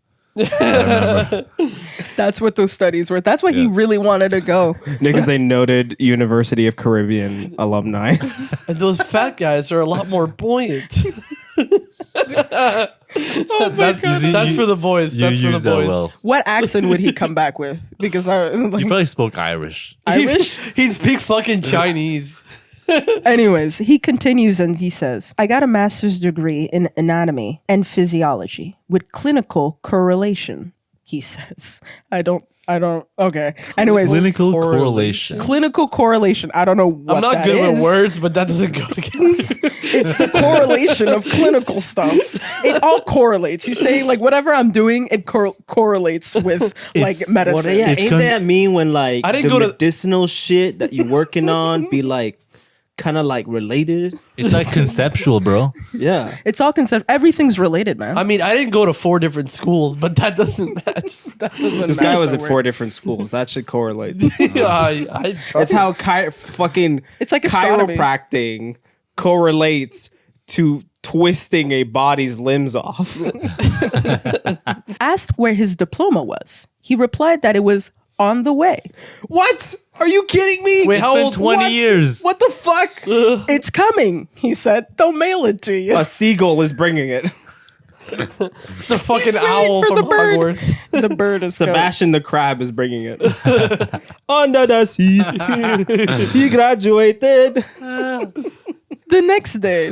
Speaker 6: That's what those studies were. That's why he really wanted to go.
Speaker 4: Niggas, a noted University of Caribbean alumni.
Speaker 3: And those fat guys are a lot more buoyant. That's for the boys.
Speaker 5: You
Speaker 3: That's for
Speaker 5: used
Speaker 3: the
Speaker 5: that
Speaker 3: boys.
Speaker 5: well.
Speaker 6: What accent would he come back with? Because I
Speaker 5: You
Speaker 6: like,
Speaker 5: probably spoke Irish.
Speaker 6: Irish.
Speaker 3: He'd speak fucking Chinese.
Speaker 6: Anyways, he continues and he says, I got a master's degree in anatomy and physiology with clinical correlation, he says. I don't, okay. Anyways,
Speaker 5: Clinical correlation.
Speaker 6: clinical correlation. I don't know what
Speaker 3: I'm not
Speaker 6: that
Speaker 3: good
Speaker 6: is.
Speaker 3: with words, but that doesn't go together.
Speaker 6: It's the correlation of clinical stuff. It all correlates. He's saying like whatever I'm doing, it correlates with like medicine.
Speaker 4: Well, yeah,
Speaker 5: It's
Speaker 4: ain't
Speaker 5: con-
Speaker 4: that mean when like
Speaker 3: I didn't
Speaker 4: the
Speaker 3: go to-
Speaker 4: medicinal shit that you're working on be like kind of like related?
Speaker 5: It's like conceptual, bro.
Speaker 4: Yeah.
Speaker 6: It's all concept. Everything's related, man.
Speaker 3: I mean, I didn't go to 4 different schools, but that doesn't match.
Speaker 4: This guy was at 4 different schools. That shit correlates.
Speaker 3: I
Speaker 4: That's how fucking
Speaker 6: It's like astronomy.
Speaker 4: chiropractic correlates to twisting a body's limbs off.
Speaker 6: Asked where his diploma was, he replied that it was on the way.
Speaker 4: What? Are you kidding me?
Speaker 3: Wait,
Speaker 5: It's
Speaker 3: how
Speaker 5: been
Speaker 3: old?
Speaker 5: 20
Speaker 4: What?
Speaker 5: years.
Speaker 4: What the fuck?
Speaker 6: It's coming, he said. They'll mail it to you.
Speaker 4: A seagull is bringing it.
Speaker 3: It's the fucking
Speaker 6: waiting
Speaker 3: owl
Speaker 6: for
Speaker 3: from
Speaker 6: the bird.
Speaker 3: Hogwarts.
Speaker 6: The bird is coming.
Speaker 4: Sebastian the crab is bringing it. Under the sea, he graduated.
Speaker 6: The next day,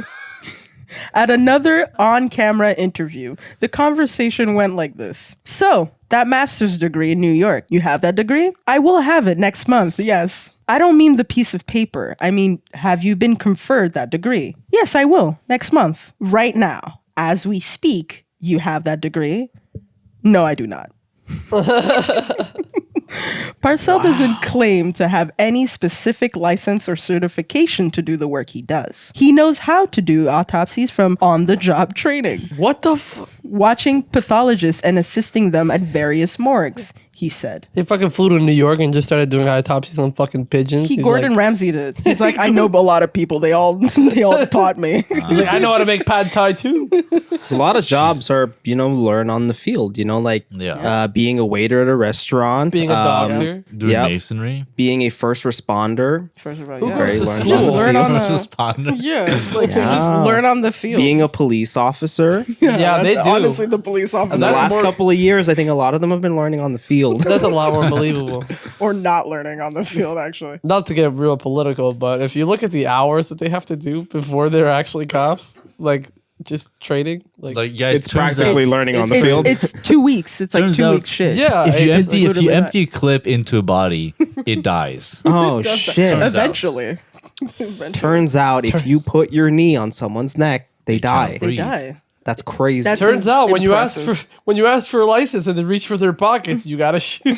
Speaker 6: at another on-camera interview, the conversation went like this. So, that master's degree in New York, you have that degree? I will have it next month, yes. I don't mean the piece of paper. I mean, have you been conferred that degree? Yes, I will, next month. Right now, as we speak, you have that degree? No, I do not. Parcell doesn't claim to have any specific license or certification to do the work he does. He knows how to do autopsies from on-the-job training,
Speaker 3: What the fuck?
Speaker 6: watching pathologists and assisting them at various morgues, he said.
Speaker 3: He fucking flew to New York and just started doing autopsies on fucking pigeons.
Speaker 6: He
Speaker 3: He's
Speaker 6: Gordon
Speaker 3: like,
Speaker 6: Ramsay did. He's like, I know a lot of people. They all taught me.
Speaker 3: He's like, I know how to make pad thai too.
Speaker 4: So a lot of jobs are, learn on the field. Like
Speaker 5: Yeah.
Speaker 4: being a waiter at a restaurant,
Speaker 3: Being a doctor.
Speaker 5: Doing
Speaker 4: Yep.
Speaker 5: masonry.
Speaker 4: being a first responder,
Speaker 6: First of all,
Speaker 3: Who
Speaker 6: yeah.
Speaker 4: very
Speaker 3: goes to
Speaker 4: learned
Speaker 3: school?
Speaker 4: on the
Speaker 6: Learn
Speaker 4: field.
Speaker 6: on the-
Speaker 5: First responder.
Speaker 6: Yeah, like they just learn on the field.
Speaker 4: Being a police officer.
Speaker 3: Yeah, they
Speaker 6: that's
Speaker 3: do.
Speaker 6: Honestly, the police officer.
Speaker 4: In the
Speaker 3: That's
Speaker 4: last
Speaker 3: more-
Speaker 4: couple of years, I think a lot of them have been learning on the field.
Speaker 3: That's a lot more believable.
Speaker 6: Or not learning on the field, actually.
Speaker 3: Not to get real political, but if you look at the hours that they have to do before they're actually cops, like just training, like
Speaker 5: Like, yeah,
Speaker 4: It's practically learning on the
Speaker 6: It's-
Speaker 4: field.
Speaker 6: It's 2 weeks. It's like
Speaker 5: Turns
Speaker 6: 2
Speaker 5: out-
Speaker 6: week shit.
Speaker 3: yeah,
Speaker 5: If you
Speaker 3: it's-
Speaker 5: empty
Speaker 6: literally not.
Speaker 5: a clip into a body, it dies.
Speaker 4: Oh shit!
Speaker 5: Turns out.
Speaker 6: Eventually.
Speaker 4: Turns out, if you put your knee on someone's neck, they die.
Speaker 5: cannot breathe.
Speaker 6: They die.
Speaker 4: That's crazy.
Speaker 6: That's
Speaker 3: turns out when
Speaker 6: impressive.
Speaker 3: you ask for a license and they reach for their pockets, you gotta shoot.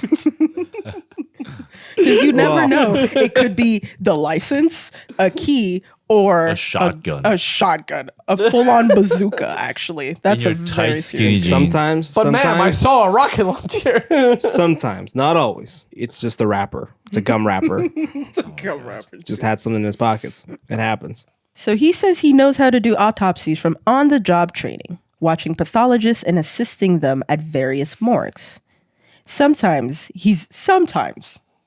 Speaker 6: Because you never
Speaker 4: Wow.
Speaker 6: know. It could be the license, a key, or
Speaker 5: A shotgun.
Speaker 6: A shotgun. A full-on bazooka, actually. That's
Speaker 5: your
Speaker 6: a
Speaker 5: tight,
Speaker 6: very
Speaker 5: skinny
Speaker 6: serious.
Speaker 5: jeans.
Speaker 4: sometimes,
Speaker 3: But ma'am, I
Speaker 4: sometimes,
Speaker 3: saw a rocket launcher.
Speaker 4: sometimes, not always. It's just a wrapper. It's a gum wrapper. Just had something in his pockets. It happens.
Speaker 6: So he says he knows how to do autopsies from on-the-job training, watching pathologists and assisting them at various morgues. Sometimes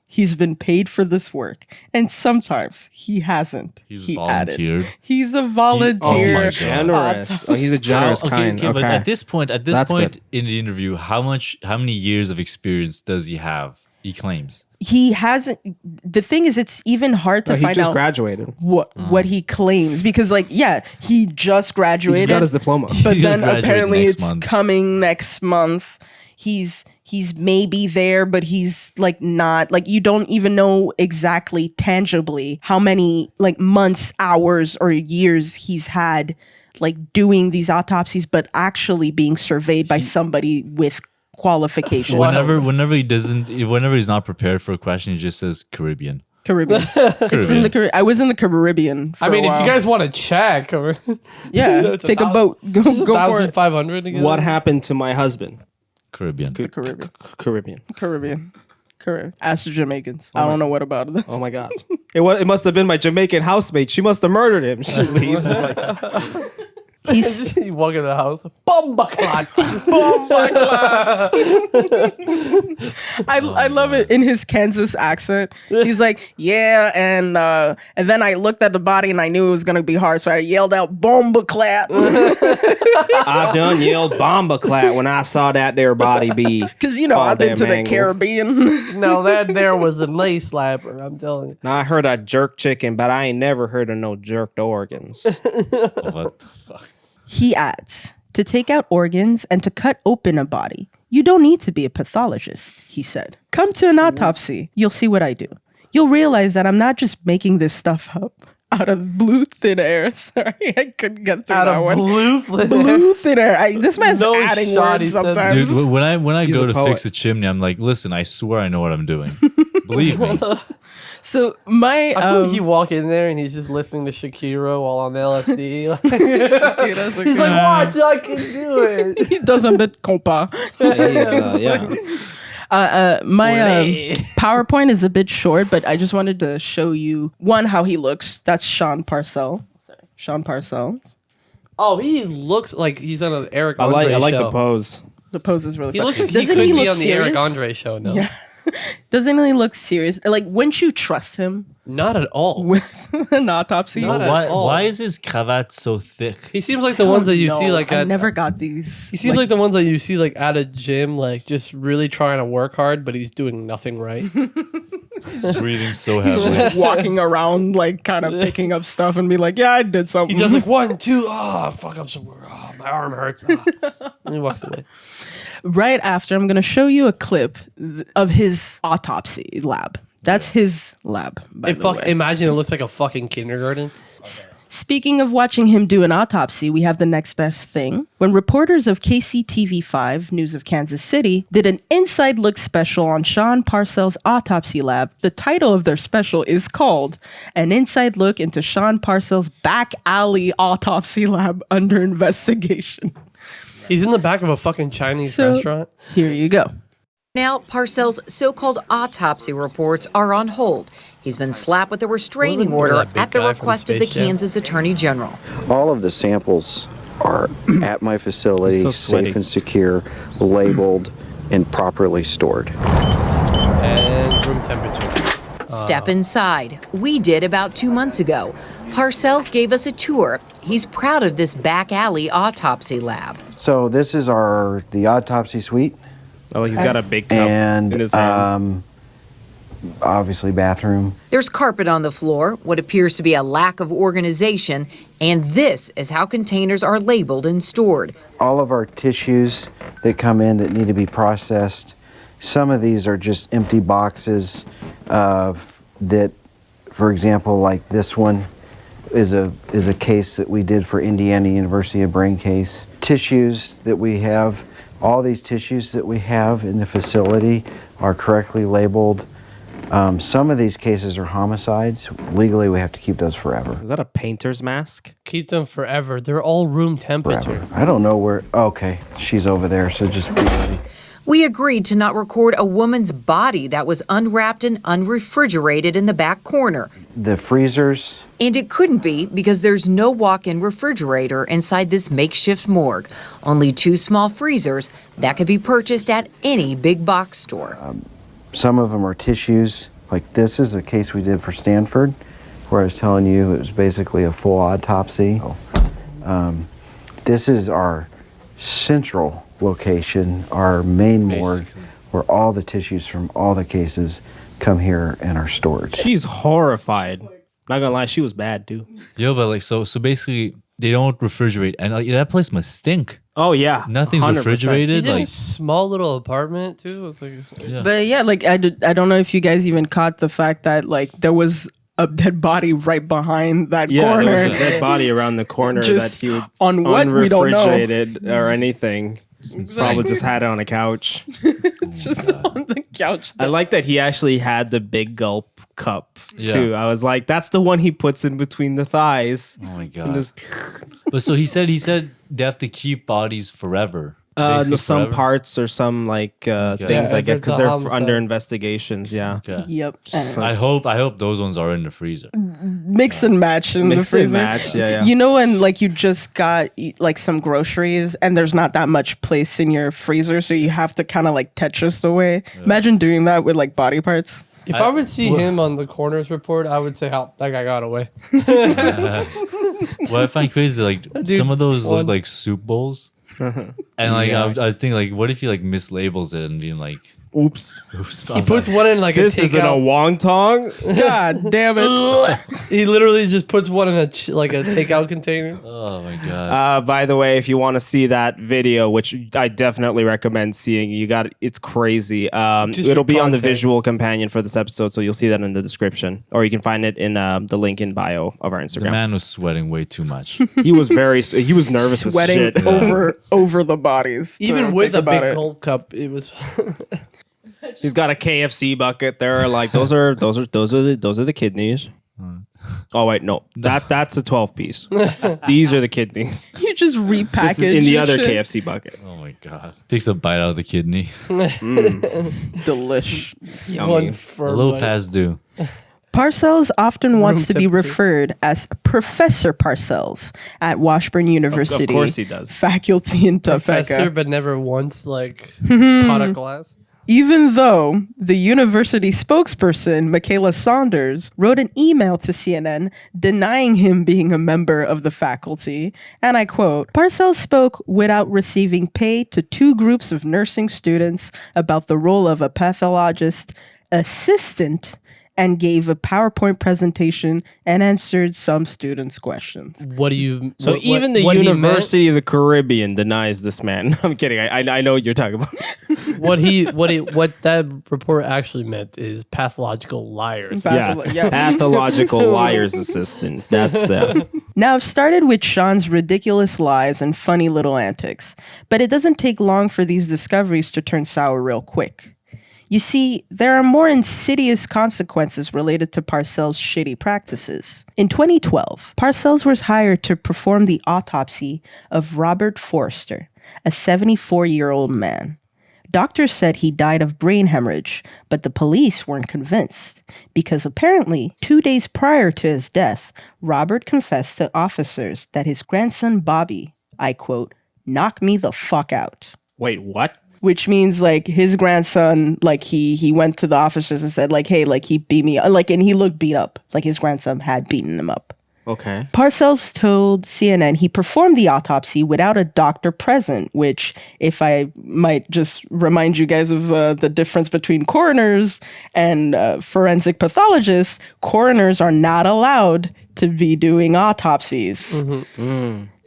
Speaker 6: he's been paid for this work, and sometimes he hasn't.
Speaker 5: He's
Speaker 6: he
Speaker 5: volunteered.
Speaker 6: Added. He's a
Speaker 5: Oh
Speaker 6: volunteer.
Speaker 5: my God.
Speaker 4: Generous. Oh, he's a generous kind.
Speaker 5: But at this point
Speaker 4: That's good.
Speaker 5: in the interview, how many years of experience does he have? He claims.
Speaker 6: He hasn't. The thing is, it's even hard to
Speaker 4: he
Speaker 6: find
Speaker 4: just
Speaker 6: out
Speaker 4: graduated.
Speaker 6: what he claims because, like, yeah, he just
Speaker 4: He
Speaker 6: graduated.
Speaker 4: just got his diploma.
Speaker 6: but
Speaker 5: He's gonna
Speaker 6: then
Speaker 5: graduate
Speaker 6: apparently
Speaker 5: next
Speaker 6: it's
Speaker 5: month.
Speaker 6: coming next month. He's maybe there, but he's like not. Like, you don't even know exactly tangibly how many like months, hours, or years he's had like doing these autopsies, but actually being surveyed by somebody with qualifications.
Speaker 5: Whenever he's not prepared for a question, he just says Caribbean.
Speaker 6: Caribbean. It's in the Caribbean. I was in the Caribbean. For
Speaker 3: I mean,
Speaker 6: a
Speaker 3: if you
Speaker 6: while.
Speaker 3: guys want to check,
Speaker 6: yeah,
Speaker 3: it's
Speaker 6: take a
Speaker 3: $1,000
Speaker 6: boat, go for it.
Speaker 3: 1,500 again.
Speaker 4: What happened to my husband?
Speaker 5: Caribbean.
Speaker 6: Caribbean.
Speaker 4: Caribbean.
Speaker 6: Caribbean. Correct. Ask the Jamaicans. I don't know what about this.
Speaker 4: Oh my god. It must have been my Jamaican housemate. She must have murdered him. She leaves. I'm like,
Speaker 3: You walk in the house, bomba clots.
Speaker 6: I love it in his Kansas accent. He's like, yeah, and then I looked at the body and I knew it was gonna be hard, so I yelled out "bomba clap"
Speaker 4: I done yelled bomba clat when I saw that there body be.
Speaker 6: because I've been to the Caribbean.
Speaker 3: No, that there was a nice slapper. I'm telling you.
Speaker 4: Now I heard I jerked chicken, but I ain't never heard of no jerked organs.
Speaker 5: What the fuck?
Speaker 6: He adds, to take out organs and to cut open a body, you don't need to be a pathologist, he said. Come to an autopsy. You'll see what I do. You'll realize that I'm not just making this stuff up out of blue thin air. Sorry, I couldn't get through that one.
Speaker 3: Blue
Speaker 6: Thin air. This man's
Speaker 3: No
Speaker 6: adding
Speaker 3: shot, he
Speaker 6: words
Speaker 3: said.
Speaker 6: sometimes.
Speaker 5: Dude, when I
Speaker 4: He's
Speaker 5: go
Speaker 4: a
Speaker 5: to
Speaker 4: poet.
Speaker 5: fix a chimney, I'm like, listen, I swear I know what I'm doing. Believe me.
Speaker 6: So my
Speaker 3: I feel like you walk in there and he's just listening to Shakira while on LSD. He's like, watch, I can do it.
Speaker 6: he does a bit compa. My PowerPoint is a bit short, but I just wanted to show you one how he looks. That's Sean Parcell. Sean Parcell.
Speaker 3: Oh, he looks like he's on an Eric
Speaker 4: I
Speaker 3: Andre
Speaker 4: like
Speaker 3: show.
Speaker 4: the pose.
Speaker 6: The pose is really
Speaker 3: He
Speaker 6: fun.
Speaker 3: looks like
Speaker 6: Doesn't
Speaker 3: he could be
Speaker 6: look
Speaker 3: on the Eric
Speaker 6: serious?
Speaker 3: Andre show. No,
Speaker 6: Yeah. Doesn't he look serious? Like, wouldn't you trust him
Speaker 3: not at all.
Speaker 6: with an autopsy?
Speaker 3: Not at
Speaker 5: Why,
Speaker 3: all.
Speaker 5: why is his cravat so thick?
Speaker 3: He seems like the ones that you see like
Speaker 6: I
Speaker 3: at.
Speaker 6: never got these.
Speaker 3: He seems like the ones that you see like at a gym, like just really trying to work hard, but he's doing nothing right.
Speaker 5: He's breathing so
Speaker 6: He's
Speaker 5: heavily.
Speaker 6: just walking around, like, kind of picking up stuff and be like, yeah, I did something.
Speaker 3: He does like 1, 2, fuck up some. Oh, my arm hurts. And he walks away.
Speaker 6: Right after, I'm going to show you a clip of his autopsy lab. That's his lab, by the way.
Speaker 3: Imagine it looks like a fucking kindergarten.
Speaker 6: Speaking of watching him do an autopsy, we have the next best thing. When reporters of KCTV5, News of Kansas City, did an inside look special on Sean Parcell's autopsy lab, the title of their special is called An Inside Look into Sean Parcell's Back Alley Autopsy Lab Under Investigation.
Speaker 3: He's in the back of a fucking Chinese
Speaker 6: So-
Speaker 3: restaurant.
Speaker 6: Here you go.
Speaker 2: Now, Parcell's so-called autopsy reports are on hold. He's been slapped with a restraining
Speaker 3: Wasn't there
Speaker 2: order
Speaker 3: that big
Speaker 2: at the
Speaker 3: guy from
Speaker 2: request of the
Speaker 3: Space Jam?
Speaker 2: Kansas Attorney General.
Speaker 7: All of the samples are at my facility,
Speaker 4: So sweaty.
Speaker 7: safe and secure, labeled, and properly stored.
Speaker 3: And room temperature.
Speaker 2: Step inside. We did about 2 months ago. Parcells gave us a tour. He's proud of this back alley autopsy lab.
Speaker 7: So this is the autopsy suite,
Speaker 4: Oh, he's got a big cup
Speaker 7: and
Speaker 4: in his hands.
Speaker 7: obviously bathroom.
Speaker 2: There's carpet on the floor, what appears to be a lack of organization, and this is how containers are labeled and stored.
Speaker 7: All of our tissues that come in that need to be processed, some of these are just empty boxes that, for example, like this one is a case that we did for Indiana University, a brain case. Tissues that we have, all these tissues that we have in the facility are correctly labeled. Some of these cases are homicides. Legally, we have to keep those forever.
Speaker 4: Is that a painter's mask?
Speaker 3: Keep them forever. They're all room temperature.
Speaker 7: Forever. I don't know where. Okay, she's over there, so just be ready.
Speaker 2: We agreed to not record a woman's body that was unwrapped and unrefrigerated in the back corner.
Speaker 7: The freezers.
Speaker 2: And it couldn't be because there's no walk-in refrigerator inside this makeshift morgue. Only 2 small freezers that could be purchased at any big box store.
Speaker 7: Some of them are tissues. Like this is a case we did for Stanford, where I was telling you it was basically a full autopsy. This is our central location, our main morgue, where all the tissues from all the cases come here and are stored.
Speaker 4: She's horrified. Not gonna lie, she was bad, dude.
Speaker 5: Yo, but like, so basically, they don't refrigerate, and like, that place must stink.
Speaker 4: Oh yeah,
Speaker 5: Nothing's
Speaker 4: 100%.
Speaker 5: refrigerated.
Speaker 3: He's in a
Speaker 5: Like,
Speaker 3: small little apartment too. It's like
Speaker 6: But yeah, like I don't know if you guys even caught the fact that like there was a dead body right behind that
Speaker 4: Yeah,
Speaker 6: corner.
Speaker 4: there was a dead body around the corner
Speaker 6: Just
Speaker 4: that he would
Speaker 6: on what we don't know.
Speaker 4: unrefrigerated or anying. Probably just had it on a couch.
Speaker 6: Just on the couch.
Speaker 4: I like that he actually had the big gulp cup
Speaker 5: Yeah.
Speaker 4: too. I was like, that's the one he puts in between the thighs.
Speaker 5: oh my
Speaker 4: And
Speaker 5: god.
Speaker 4: just-
Speaker 5: But so he said they have to keep bodies forever. basically
Speaker 4: some
Speaker 5: forever?
Speaker 4: parts or some like things,
Speaker 3: Yeah,
Speaker 4: I
Speaker 3: if
Speaker 4: guess,
Speaker 3: it's
Speaker 4: because
Speaker 3: a
Speaker 4: they're
Speaker 3: homicide.
Speaker 4: under investigations. Yeah.
Speaker 5: Okay.
Speaker 6: Yep.
Speaker 5: I hope those ones are in the freezer.
Speaker 6: Mix and match in the
Speaker 4: Mix
Speaker 6: freezer.
Speaker 4: and match. Yeah.
Speaker 6: You know when like you just got like some groceries and there's not that much place in your freezer, so you have to kind of like Tetris away. Imagine doing that with like body parts.
Speaker 3: If I would see him on the coroner's report, I would say, "How that guy got away."
Speaker 5: What I find crazy, like some of those look
Speaker 3: one-
Speaker 5: like soup bowls, and like I think like, what if he like mislabels it and being like,
Speaker 4: Oops.
Speaker 5: "Oops."
Speaker 3: He puts one in like
Speaker 4: This
Speaker 3: a
Speaker 4: isn't a
Speaker 3: takeout.
Speaker 4: wonton.
Speaker 6: God damn it.
Speaker 3: He literally just puts one in a like a takeout container.
Speaker 5: Oh my god.
Speaker 4: By the way, if you want to see that video, which I definitely recommend seeing, it's crazy.
Speaker 3: Just
Speaker 4: It'll
Speaker 3: for
Speaker 4: be on the
Speaker 3: context.
Speaker 4: visual companion for this episode, so you'll see that in the description, or you can find it in the link in bio of our
Speaker 5: The
Speaker 4: Instagram.
Speaker 5: man was sweating way too much.
Speaker 4: He was nervous as
Speaker 6: Sweating
Speaker 4: shit.
Speaker 6: over the bodies.
Speaker 3: Even
Speaker 6: So
Speaker 3: with
Speaker 6: think
Speaker 3: a
Speaker 6: about
Speaker 3: big
Speaker 6: it.
Speaker 3: gulp cup, it was.
Speaker 4: He's got a KFC bucket there. Like those are the kidneys. Oh wait, no, that's a 12 piece. These are the kidneys.
Speaker 6: You just repackage
Speaker 4: This is in the
Speaker 6: your
Speaker 4: other
Speaker 6: shit.
Speaker 4: KFC bucket.
Speaker 5: Oh my god. Takes a bite out of the kidney.
Speaker 6: Delish.
Speaker 4: Yummy.
Speaker 3: One
Speaker 5: A
Speaker 3: firm
Speaker 5: little
Speaker 3: bite.
Speaker 5: past due.
Speaker 6: Parcells often wants to be
Speaker 3: temperature.
Speaker 6: referred as Professor Parcells at Washburn University.
Speaker 4: Of course he does.
Speaker 6: Faculty in
Speaker 3: Professor,
Speaker 6: Topeka.
Speaker 3: but never once like taught a class.
Speaker 6: Even though the university spokesperson, Michaela Saunders, wrote an email to CNN denying him being a member of the faculty, and I quote, Parcells spoke without receiving pay to two groups of nursing students about the role of a pathologist assistant and gave a PowerPoint presentation and answered some students' questions.
Speaker 3: What do you?
Speaker 4: So
Speaker 3: what-
Speaker 4: even the
Speaker 3: what he meant-
Speaker 4: University of the Caribbean denies this man. I'm kidding. I know what you're talking about.
Speaker 3: what that report actually meant is pathological liars.
Speaker 6: Yeah.
Speaker 4: Pathological liar's assistant. That's
Speaker 6: Now, I've started with Sean's ridiculous lies and funny little antics, but it doesn't take long for these discoveries to turn sour real quick. You see, there are more insidious consequences related to Parcells' shitty practices. In 2012, Parcells was hired to perform the autopsy of Robert Forrester, a 74-year-old man. Doctors said he died of brain hemorrhage, but the police weren't convinced, because apparently 2 days prior to his death, Robert confessed to officers that his grandson Bobby, I quote, knocked me the fuck out.
Speaker 4: wait, what?
Speaker 6: Which means like his grandson, like he went to the officers and said like, hey, like he beat me, like, and he looked beat up, like his grandson had beaten him up.
Speaker 4: Okay.
Speaker 6: Parcells told CNN he performed the autopsy without a doctor present, which, if I might just remind you guys of the difference between coroners and forensic pathologists, coroners are not allowed to be doing autopsies.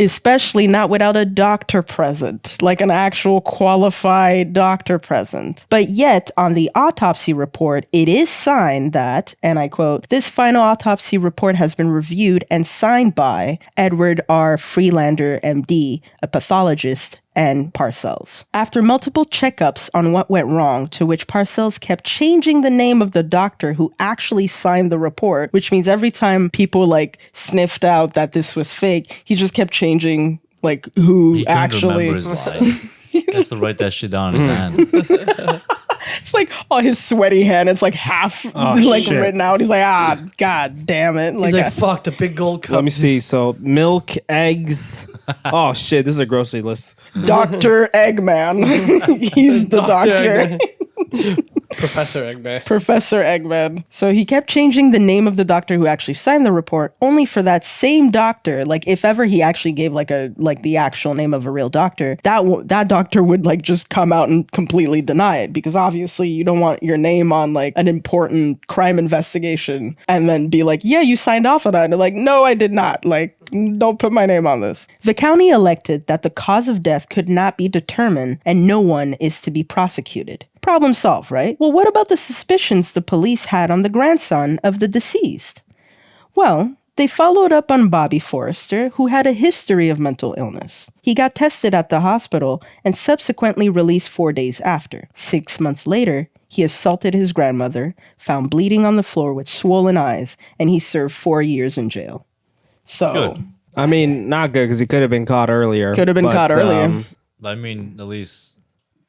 Speaker 6: Especially not without a doctor present, like an actual qualified doctor present. But yet, on the autopsy report, it is signed that, and I quote, this final autopsy report has been reviewed and signed by Edward R. Freelander, MD, a pathologist, and Parcells. After multiple checkups on what went wrong, to which Parcells kept changing the name of the doctor who actually signed the report, which means every time people like sniffed out that this was fake, he just kept changing like who
Speaker 5: He couldn't
Speaker 6: actually.
Speaker 5: remember his life. He has to write that shit down in his hand.
Speaker 6: It's like on his sweaty hand, it's like half like
Speaker 4: shit.
Speaker 6: written out. He's like, god damn it.
Speaker 3: He's like, fuck the big gold cup.
Speaker 4: Let me see. So milk, eggs. Oh shit, this is a grocery list.
Speaker 6: Dr. Eggman. He's the doctor.
Speaker 3: Professor Eggman.
Speaker 6: Professor Eggman. So he kept changing the name of the doctor who actually signed the report, only for that same doctor, like if ever he actually gave like the actual name of a real doctor, that doctor would like just come out and completely deny it, because obviously you don't want your name on like an important crime investigation and then be like, yeah, you signed off on that. And they're like, no, I did not. Like, don't put my name on this. The county elected that the cause of death could not be determined and no one is to be prosecuted. Problem solved, right? Well, what about the suspicions the police had on the grandson of the deceased? Well, they followed up on Bobby Forrester, who had a history of mental illness. He got tested at the hospital and subsequently released 4 days after. 6 months later, he assaulted his grandmother, found bleeding on the floor with swollen eyes, and he served 4 years in jail. So,
Speaker 5: Good.
Speaker 4: I mean, not good because he could have been caught earlier.
Speaker 6: Could have been
Speaker 4: but,
Speaker 6: caught earlier.
Speaker 5: I mean, at least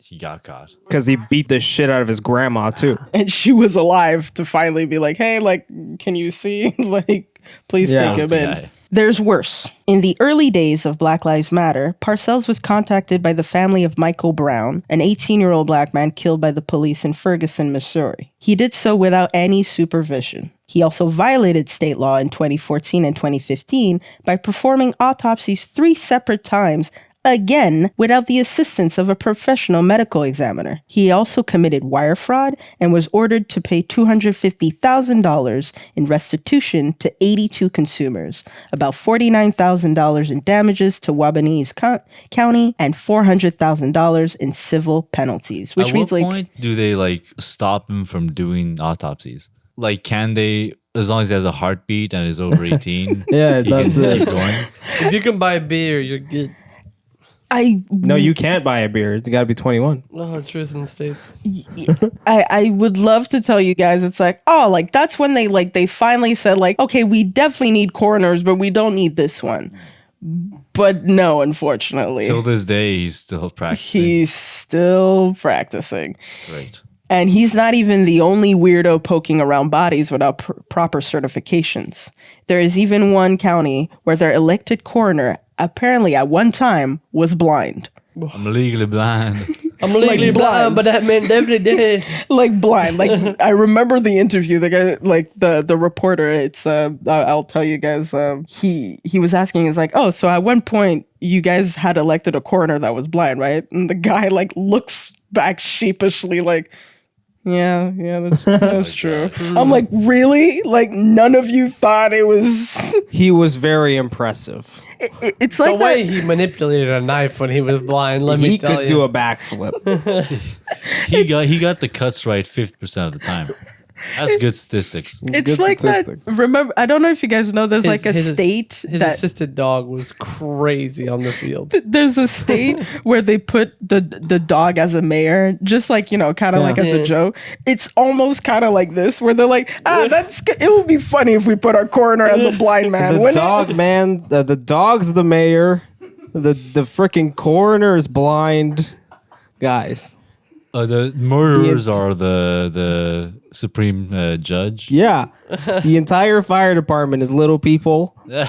Speaker 5: he got caught.
Speaker 4: Because he beat the shit out of his grandma too.
Speaker 6: And she was alive to finally be like, hey, like, can you see? Like, please
Speaker 4: Yeah.
Speaker 6: take him
Speaker 5: The
Speaker 6: in.
Speaker 5: guy.
Speaker 6: There's worse. In the early days of Black Lives Matter, Parcells was contacted by the family of Michael Brown, an 18-year-old black man killed by the police in Ferguson, Missouri. He did so without any supervision. He also violated state law in 2014 and 2015 by performing autopsies 3 separate times, again without the assistance of a professional medical examiner. He also committed wire fraud and was ordered to pay $250,000 in restitution to 82 consumers, about $49,000 in damages to Wabanese County, and $400,000 in civil penalties. Which
Speaker 5: At
Speaker 6: means
Speaker 5: what
Speaker 6: like
Speaker 5: point do they like stop him from doing autopsies? Like, can they, as long as he has a heartbeat and is over 18,
Speaker 4: Yeah,
Speaker 5: he
Speaker 4: that's
Speaker 5: can
Speaker 4: it.
Speaker 5: keep going?
Speaker 3: If you can buy beer, you're good.
Speaker 4: No, you can't buy a beer. You got to be 21.
Speaker 3: No, it's true in the States.
Speaker 6: I would love to tell you guys it's like, oh, like that's when they finally said like, okay, we definitely need coroners, but we don't need this one. But no, unfortunately.
Speaker 5: Till this day, he's still practicing.
Speaker 6: He's still practicing.
Speaker 5: Right.
Speaker 6: And he's not even the only weirdo poking around bodies without proper certifications. There is even one county where their elected coroner apparently at one time was blind.
Speaker 5: I'm legally blind.
Speaker 3: I'm legally
Speaker 6: blind.
Speaker 3: blind, but that man definitely did.
Speaker 6: Like blind. Like I remember the interview. The guy, like the reporter. It's I'll tell you guys. He was asking. He's like, oh, so at one point you guys had elected a coroner that was blind, right? And the guy like looks back sheepishly, like, yeah, that's true. I'm like, really? Like none of you thought it was?
Speaker 4: He was very impressive.
Speaker 6: It's
Speaker 3: The
Speaker 6: like
Speaker 3: way
Speaker 6: that.
Speaker 3: he manipulated a knife when he was blind, let me
Speaker 4: He
Speaker 3: tell
Speaker 4: could
Speaker 3: you.
Speaker 4: do a backflip.
Speaker 5: He got the cuts right 50% of the time. That's good statistics.
Speaker 6: It's
Speaker 4: Good
Speaker 6: like
Speaker 4: statistics.
Speaker 6: that. Remember, I don't know if you guys know. There's like a state
Speaker 3: His
Speaker 6: that
Speaker 3: assisted dog was crazy on the field.
Speaker 6: there's a state where they put the dog as a mayor, just like, you know, kind of like as a
Speaker 3: Yeah.
Speaker 6: joke. It's almost kind of like this, where they're like, it would be funny if we put our coroner as a blind man.
Speaker 4: The
Speaker 6: wouldn't it?
Speaker 4: dog, man. The dog's the mayor. The freaking coroner is blind. Guys.
Speaker 5: The murderers
Speaker 4: The int-
Speaker 5: are the supreme judge.
Speaker 4: Yeah. The entire fire department is little people. We're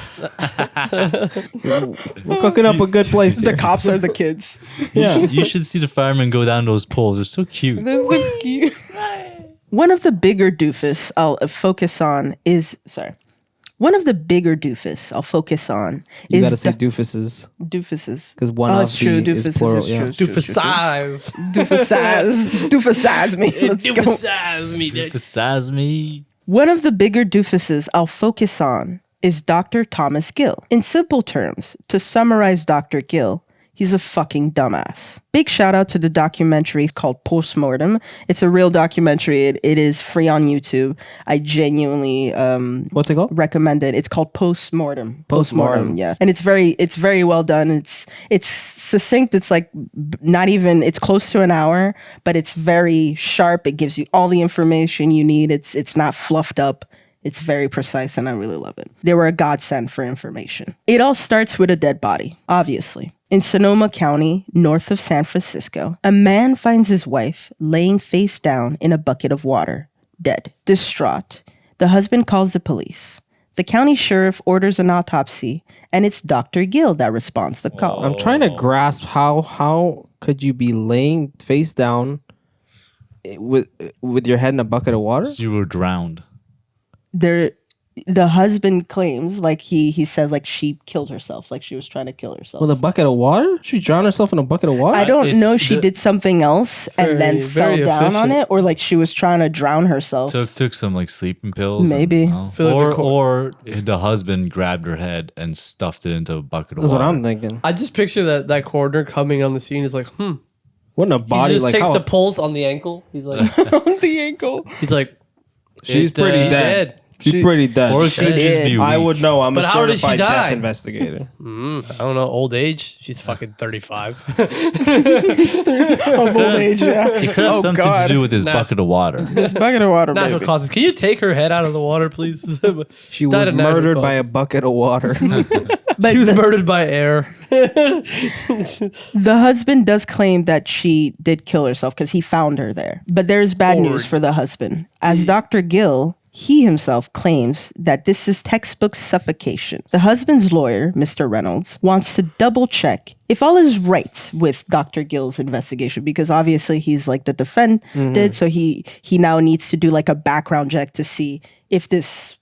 Speaker 4: cooking up a good place
Speaker 6: The
Speaker 4: here.
Speaker 6: cops are the kids.
Speaker 4: Yeah.
Speaker 5: You should see the firemen go down those poles. They're so cute.
Speaker 6: One of the bigger doofus I'll focus on is One of the bigger doofus I'll focus on
Speaker 4: You
Speaker 6: is
Speaker 4: gotta say doofuses.
Speaker 6: doofuses.
Speaker 4: Because one
Speaker 6: Oh,
Speaker 4: of
Speaker 6: it's true.
Speaker 4: the
Speaker 6: Doofuses
Speaker 4: is plural.
Speaker 6: is
Speaker 4: Yeah.
Speaker 6: true. It's true,
Speaker 3: Do for
Speaker 6: it's true, it's true.
Speaker 3: size.
Speaker 6: Doofus-size me. Let's
Speaker 3: Do
Speaker 6: go.
Speaker 3: for size me.
Speaker 5: Emphasize me.
Speaker 6: One of the bigger doofuses I'll focus on is Dr. Thomas Gill. In simple terms, to summarize Dr. Gill, he's a fucking dumbass. Big shout out to the documentary called Postmortem. It's a real documentary. It is free on YouTube. I genuinely
Speaker 4: What's it called?
Speaker 6: recommend it. It's called Postmortem.
Speaker 4: Postmortem.
Speaker 6: Yeah. And it's very well done. It's succinct. It's like not even, it's close to an hour, but it's very sharp. It gives you all the information you need. It's not fluffed up. It's very precise and I really love it. They were a godsend for information. It all starts with a dead body, obviously. In Sonoma County, north of San Francisco, a man finds his wife laying face down in a bucket of water, dead. Distraught, the husband calls the police. The county sheriff orders an autopsy, and it's Dr. Gill that responds to the call.
Speaker 4: I'm trying to grasp how could you be laying face down with your head in a bucket of water?
Speaker 5: You were drowned.
Speaker 6: The husband claims, like he says, like she killed herself, like she was trying to kill herself.
Speaker 4: With a bucket of water? She drowned herself in a bucket of water?
Speaker 6: I don't
Speaker 5: It's
Speaker 6: know if she
Speaker 5: the-
Speaker 6: did something else and then
Speaker 3: Very
Speaker 6: fell down on
Speaker 3: efficient.
Speaker 6: it, or like she was trying to drown herself.
Speaker 5: Took some like sleeping pills.
Speaker 6: Maybe.
Speaker 3: Feel like the
Speaker 5: Or the husband grabbed her head and stuffed it into a bucket of
Speaker 4: That's what
Speaker 5: water.
Speaker 4: I'm thinking.
Speaker 3: I just picture that coroner coming on the scene is like,
Speaker 4: Wouldn't a
Speaker 3: He
Speaker 4: body
Speaker 3: just
Speaker 4: like
Speaker 3: takes
Speaker 4: how
Speaker 3: the pulse on the ankle. He's like,
Speaker 6: on the ankle.
Speaker 3: he's like,
Speaker 4: she's
Speaker 3: It,
Speaker 4: pretty
Speaker 3: uh,
Speaker 4: dead.
Speaker 3: dead.
Speaker 4: She's pretty dead.
Speaker 5: Or it could just be
Speaker 4: I
Speaker 5: weak.
Speaker 4: would know. I'm
Speaker 3: But
Speaker 4: a
Speaker 3: how did she
Speaker 4: certified
Speaker 3: die?
Speaker 4: death investigator.
Speaker 3: I don't know, old age. She's fucking 35.
Speaker 6: Of old age, yeah.
Speaker 5: It could have
Speaker 6: Oh,
Speaker 5: something
Speaker 6: God.
Speaker 5: to do with this
Speaker 3: Nah.
Speaker 5: bucket of water.
Speaker 6: This bucket of water,
Speaker 3: Natural
Speaker 6: baby.
Speaker 3: causes. Can you take her head out of the water, please?
Speaker 4: She
Speaker 3: Died
Speaker 4: was
Speaker 3: of natural
Speaker 4: murdered by a
Speaker 3: causes.
Speaker 4: bucket of water.
Speaker 3: She was murdered by air.
Speaker 6: The husband does claim that she did kill herself because he found her there. But there's bad news for the husband. As Dr. Gill, he himself claims that this is textbook suffocation. The husband's lawyer, Mr. Reynolds, wants to double check if all is right with Dr. Gill's investigation, because obviously he's like the defendant, so he now needs to do like a background check to see if this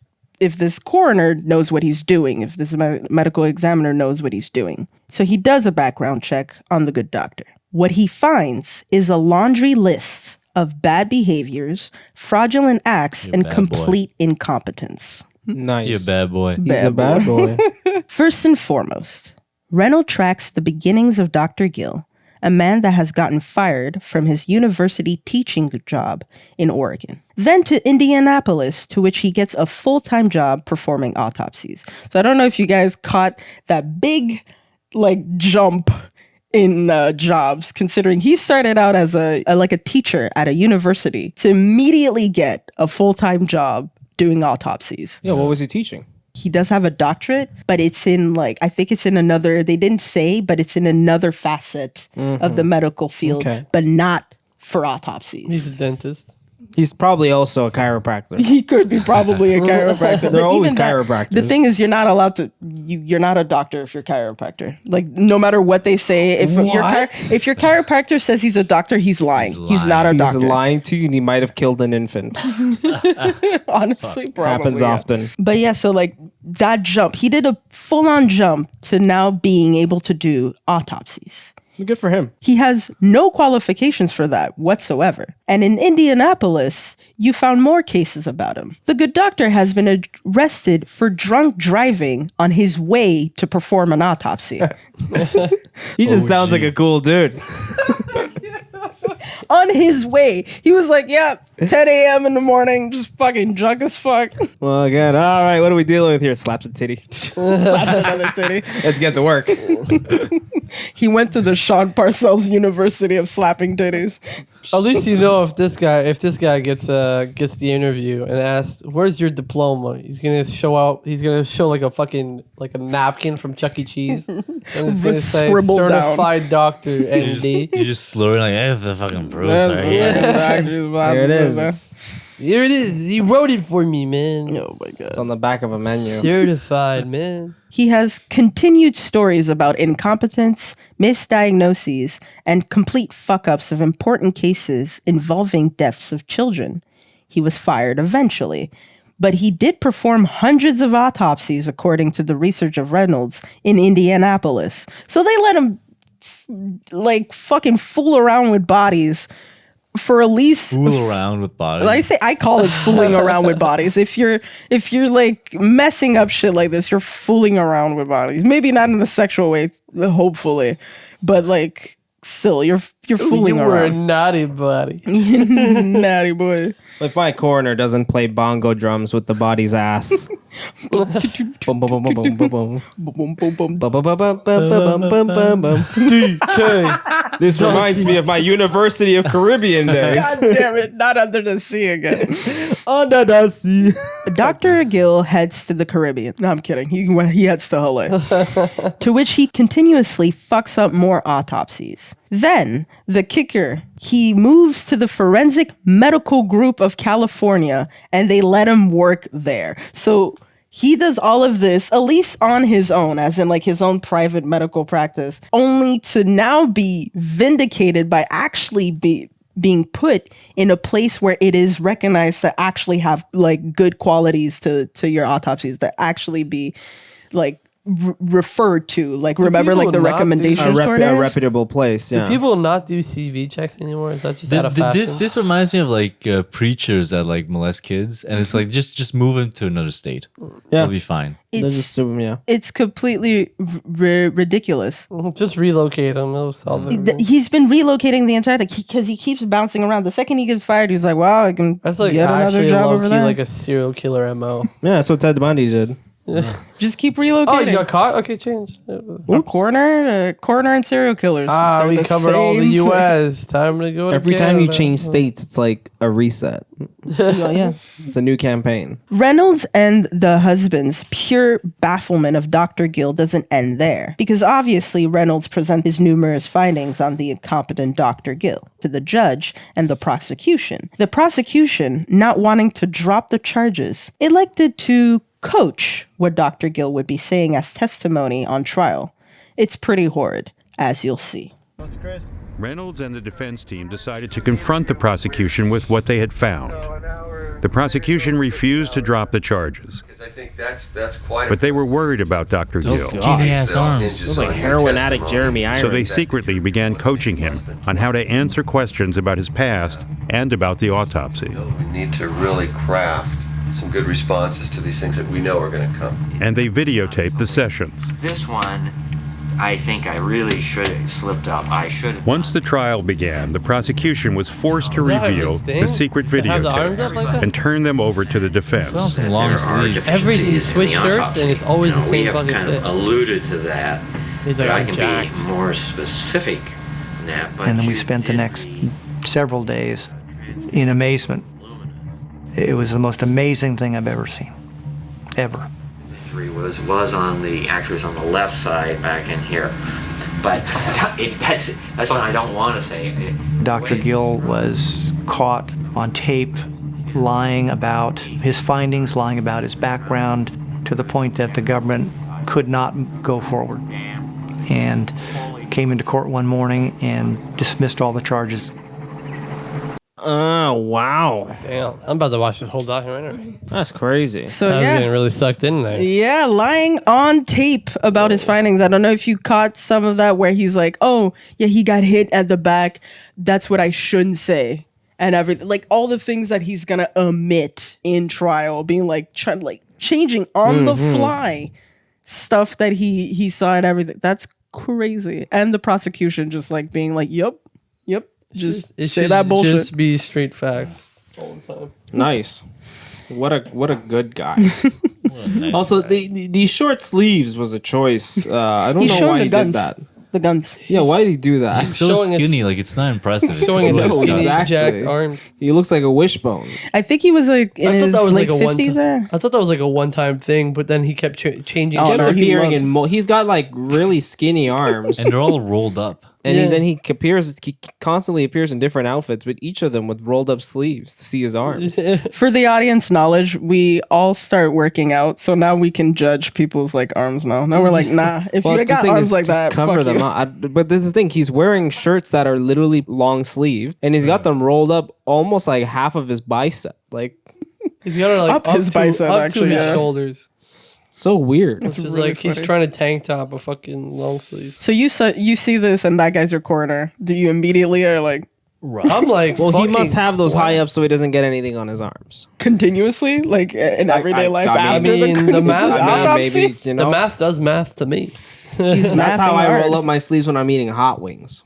Speaker 6: coroner knows what he's doing, if this medical examiner knows what he's doing. So he does a background check on the good doctor. What he finds is a laundry list of bad behaviors, fraudulent acts, and complete incompetence.
Speaker 4: Nice.
Speaker 5: You're a bad boy.
Speaker 4: He's a bad boy.
Speaker 6: First and foremost, Reynolds tracks the beginnings of Dr. Gill, a man that has gotten fired from his university teaching job in Oregon. Then to Indianapolis, to which he gets a full-time job performing autopsies. So I don't know if you guys caught that big jump in jobs, considering he started out as a teacher at a university to immediately get a full-time job doing autopsies.
Speaker 4: Yeah, what was he teaching?
Speaker 6: He does have a doctorate, but it's in I think it's in another, they didn't say, but it's in another facet of the medical field, but not for autopsies.
Speaker 3: He's a dentist.
Speaker 4: He's probably also a chiropractor.
Speaker 6: He could be probably a chiropractor.
Speaker 4: They're always
Speaker 6: even
Speaker 4: chiropractors.
Speaker 6: The thing is, you're not allowed to. You're not a doctor if you're a chiropractor. No matter what they say, if your chiropractor says he's a doctor, he's lying. He's not a doctor.
Speaker 4: He's lying to you, and he might have killed an infant.
Speaker 6: Honestly, probably
Speaker 4: Happens often.
Speaker 6: But yeah, so that jump, he did a full-on jump to now being able to do autopsies.
Speaker 4: Good for him.
Speaker 6: He has no qualifications for that whatsoever. And in Indianapolis, you found more cases about him. The good doctor has been arrested for drunk driving on his way to perform an autopsy.
Speaker 4: He just sounds like a cool dude.
Speaker 6: On his way. He was like, yeah, 10 a.m. in the morning, just fucking drunk as fuck.
Speaker 4: Well, again, all right, what are we dealing with here? Slaps a titty.
Speaker 6: Slaps another titty.
Speaker 4: Let's get to work.
Speaker 6: He went to the Sean Parcells University of Slapping Titties.
Speaker 3: At least you know if this guy gets the interview and asked, "Where's your diploma?" He's gonna show a napkin from Chuck E. Cheese, and it's gonna say
Speaker 6: scribbled
Speaker 3: certified doctor ND.
Speaker 5: You just slurring like, "Hey, the fucking proof right
Speaker 4: Here it is.
Speaker 3: Here it is. He wrote it for me, man.
Speaker 6: Oh my God.
Speaker 4: It's on the back of a menu.
Speaker 3: Certified, man.
Speaker 6: He has continued stories about incompetence, misdiagnoses, and complete fuck-ups of important cases involving deaths of children. He was fired eventually, but he did perform hundreds of autopsies according to the research of Reynolds in Indianapolis. So they let him fucking fool around with bodies for at least
Speaker 5: fool around with bodies.
Speaker 6: I call it fooling around with bodies. If you're messing up shit like this, you're fooling around with bodies. Maybe not in a sexual way, hopefully, but still, you're fooling
Speaker 3: You were a
Speaker 6: around.
Speaker 3: naughty buddy.
Speaker 6: Naughty boy.
Speaker 4: If my coroner doesn't play bongo drums with the body's ass. Boom, boom, boom, boom, boom, boom, boom.
Speaker 6: Boom, boom, boom.
Speaker 4: Bum, bum, bum, bum, bum, bum, bum, bum, bum.
Speaker 3: DK.
Speaker 4: This reminds me of my University of Caribbean days.
Speaker 6: God damn it, not under the sea again.
Speaker 4: Under the sea.
Speaker 6: Dr. Gill heads to the Caribbean. No, I'm kidding. He heads to Hawaii. To which he continuously fucks up more autopsies. Then, the kicker, he moves to the Forensic Medical Group of California, and they let him work there. So he does all of this, at least on his own, as in his own private medical practice, only to now be vindicated by actually being put in a place where it is recognized to actually have good qualities to your autopsies, that actually be referred to, remember
Speaker 3: people
Speaker 6: the
Speaker 3: not do
Speaker 6: recommendations
Speaker 4: A
Speaker 6: orders?
Speaker 4: reputable place, yeah.
Speaker 3: Do people not do CV checks anymore? Is that just out of fashion?
Speaker 5: This reminds me of preachers that molest kids, and it's just move them to another state.
Speaker 4: Yeah.
Speaker 5: It'll be fine.
Speaker 4: They're just, yeah.
Speaker 6: It's completely ridiculous.
Speaker 3: Just relocate them. It'll solve it.
Speaker 6: He's been relocating the entire thing because he keeps bouncing around. The second he gets fired, he's like, "Wow, I can
Speaker 3: That's
Speaker 6: get another
Speaker 3: actually
Speaker 6: job over
Speaker 3: low-key
Speaker 6: there."
Speaker 3: a serial killer MO.
Speaker 4: Yeah, that's what Ted Bundy did.
Speaker 6: Just keep
Speaker 3: Oh,
Speaker 6: relocating.
Speaker 3: you got caught? Okay, change.
Speaker 6: A coroner and serial killers. They're
Speaker 3: We
Speaker 6: the
Speaker 3: covered all the
Speaker 6: same thing.
Speaker 3: U.S. Time to go to
Speaker 4: Every time you
Speaker 3: Canada.
Speaker 4: change states, it's like a reset.
Speaker 6: Yeah.
Speaker 4: It's a new campaign.
Speaker 6: Reynolds and the husband's pure bafflement of Dr. Gill doesn't end there, because obviously Reynolds presents his numerous findings on the incompetent Dr. Gill to the judge and the prosecution. The prosecution, not wanting to drop the charges, elected to coach what Dr. Gill would be saying as testimony on trial. It's pretty horrid, as you'll see.
Speaker 8: Reynolds and the defense team decided to confront the prosecution with what they had found. The prosecution refused to drop the charges,
Speaker 9: I think that's quite
Speaker 8: but they were worried about Dr.
Speaker 5: Those
Speaker 8: Gill.
Speaker 5: skinny ass arms.
Speaker 4: It was like heroin addict Jeremy Irons.
Speaker 8: So they secretly began coaching him on how to answer questions about his past and about the autopsy.
Speaker 9: We need to really craft some good responses to these things that we know are going to come.
Speaker 8: And they videotaped the sessions.
Speaker 10: This one, I think I really should have slipped up. I should have.
Speaker 8: Once the trial began, the prosecution was forced to reveal the secret
Speaker 3: To have the arms up like
Speaker 8: videotapes
Speaker 3: that?
Speaker 8: and turn them over to the
Speaker 5: Put on
Speaker 8: defense.
Speaker 5: some long sleeves.
Speaker 3: Every he switch
Speaker 10: in the
Speaker 3: shirts
Speaker 10: autopsy.
Speaker 3: and it's always the
Speaker 10: We
Speaker 3: same
Speaker 10: have
Speaker 3: fucking
Speaker 10: kind
Speaker 3: shit.
Speaker 10: of alluded to that.
Speaker 3: He's like,
Speaker 10: but I
Speaker 3: I'm
Speaker 10: can
Speaker 3: jacked.
Speaker 10: be more specific than that. But
Speaker 11: And then we
Speaker 10: you
Speaker 11: spent the
Speaker 10: did
Speaker 11: next several days in amazement. It was the most amazing thing I've ever seen. Ever.
Speaker 10: Three was on the actually was on the left side back in here, but that's what I don't want to say.
Speaker 11: Dr. Gill was caught on tape lying about his findings, lying about his background, to the point that the government could not go forward. And came into court one morning and dismissed all the charges.
Speaker 4: Oh, wow.
Speaker 3: Damn. I'm about to watch this whole documentary.
Speaker 4: That's crazy.
Speaker 6: So
Speaker 3: I was
Speaker 6: yeah.
Speaker 3: getting really sucked in there.
Speaker 6: Yeah, lying on tape about his findings. I don't know if you caught some of that where he's like, oh, yeah, he got hit at the back. That's what I shouldn't say. And everything. Like all the things that he's going to omit in trial, being like, changing on the fly stuff that he saw and everything. That's crazy. And the prosecution just like being like, yep. Just
Speaker 3: It
Speaker 6: say
Speaker 3: should
Speaker 6: that bullshit.
Speaker 3: just be straight facts all the time.
Speaker 4: Nice. What a good guy. Also, the short sleeves was a choice. I don't
Speaker 6: He's
Speaker 4: know
Speaker 6: showing
Speaker 4: why
Speaker 6: the
Speaker 4: he
Speaker 6: guns.
Speaker 4: did that.
Speaker 6: The guns.
Speaker 4: Yeah, why did he do that?
Speaker 5: He's so
Speaker 3: showing us-
Speaker 5: skinny, like it's not impressive. It's
Speaker 3: Showing his
Speaker 5: really
Speaker 4: No,
Speaker 3: skinny,
Speaker 5: disgusting.
Speaker 4: exactly.
Speaker 3: jacked arms.
Speaker 4: He looks like a wishbone.
Speaker 6: I think he was like in his late 50s there.
Speaker 3: I thought that was like a one-time thing, but then he kept changing.
Speaker 6: Oh,
Speaker 3: shit.
Speaker 6: no,
Speaker 4: Kept
Speaker 6: he
Speaker 4: appearing
Speaker 6: loves-
Speaker 4: in he's got like really skinny arms.
Speaker 5: And they're all rolled up.
Speaker 4: And
Speaker 3: Yeah.
Speaker 4: then he constantly appears in different outfits, but each of them with rolled up sleeves to see his arms.
Speaker 6: For the audience knowledge, we all start working out, so now we can judge people's like arms now. Now we're like, nah, if you
Speaker 4: the
Speaker 6: got
Speaker 4: thing
Speaker 6: arms
Speaker 4: is,
Speaker 6: like
Speaker 4: just
Speaker 6: that,
Speaker 4: cover
Speaker 6: fuck
Speaker 4: them
Speaker 6: you.
Speaker 4: up. But this is the thing: he's wearing shirts that are literally long sleeved, and he's got them rolled up almost like half of his bicep. Like
Speaker 3: He's got it like
Speaker 6: Up his bicep,
Speaker 3: up
Speaker 6: actually,
Speaker 3: to his
Speaker 6: yeah.
Speaker 3: shoulders.
Speaker 4: so weird.
Speaker 3: It's just
Speaker 6: really
Speaker 3: like he's
Speaker 6: funny.
Speaker 3: trying to tank top a fucking long sleeve.
Speaker 6: So you see this, and that guy's your coroner. Do you immediately are like
Speaker 3: I'm like,
Speaker 4: Well, he
Speaker 3: fucking-
Speaker 4: must have those high ups so he doesn't get anything on his arms.
Speaker 6: continuously, like in everyday life
Speaker 4: I
Speaker 6: after
Speaker 3: mean,
Speaker 6: the
Speaker 3: the math-
Speaker 6: autopsy?
Speaker 4: maybe you know
Speaker 3: The math does math to me.
Speaker 4: that's how
Speaker 6: mathing
Speaker 4: I
Speaker 6: hard.
Speaker 4: roll up my sleeves when I'm eating hot wings.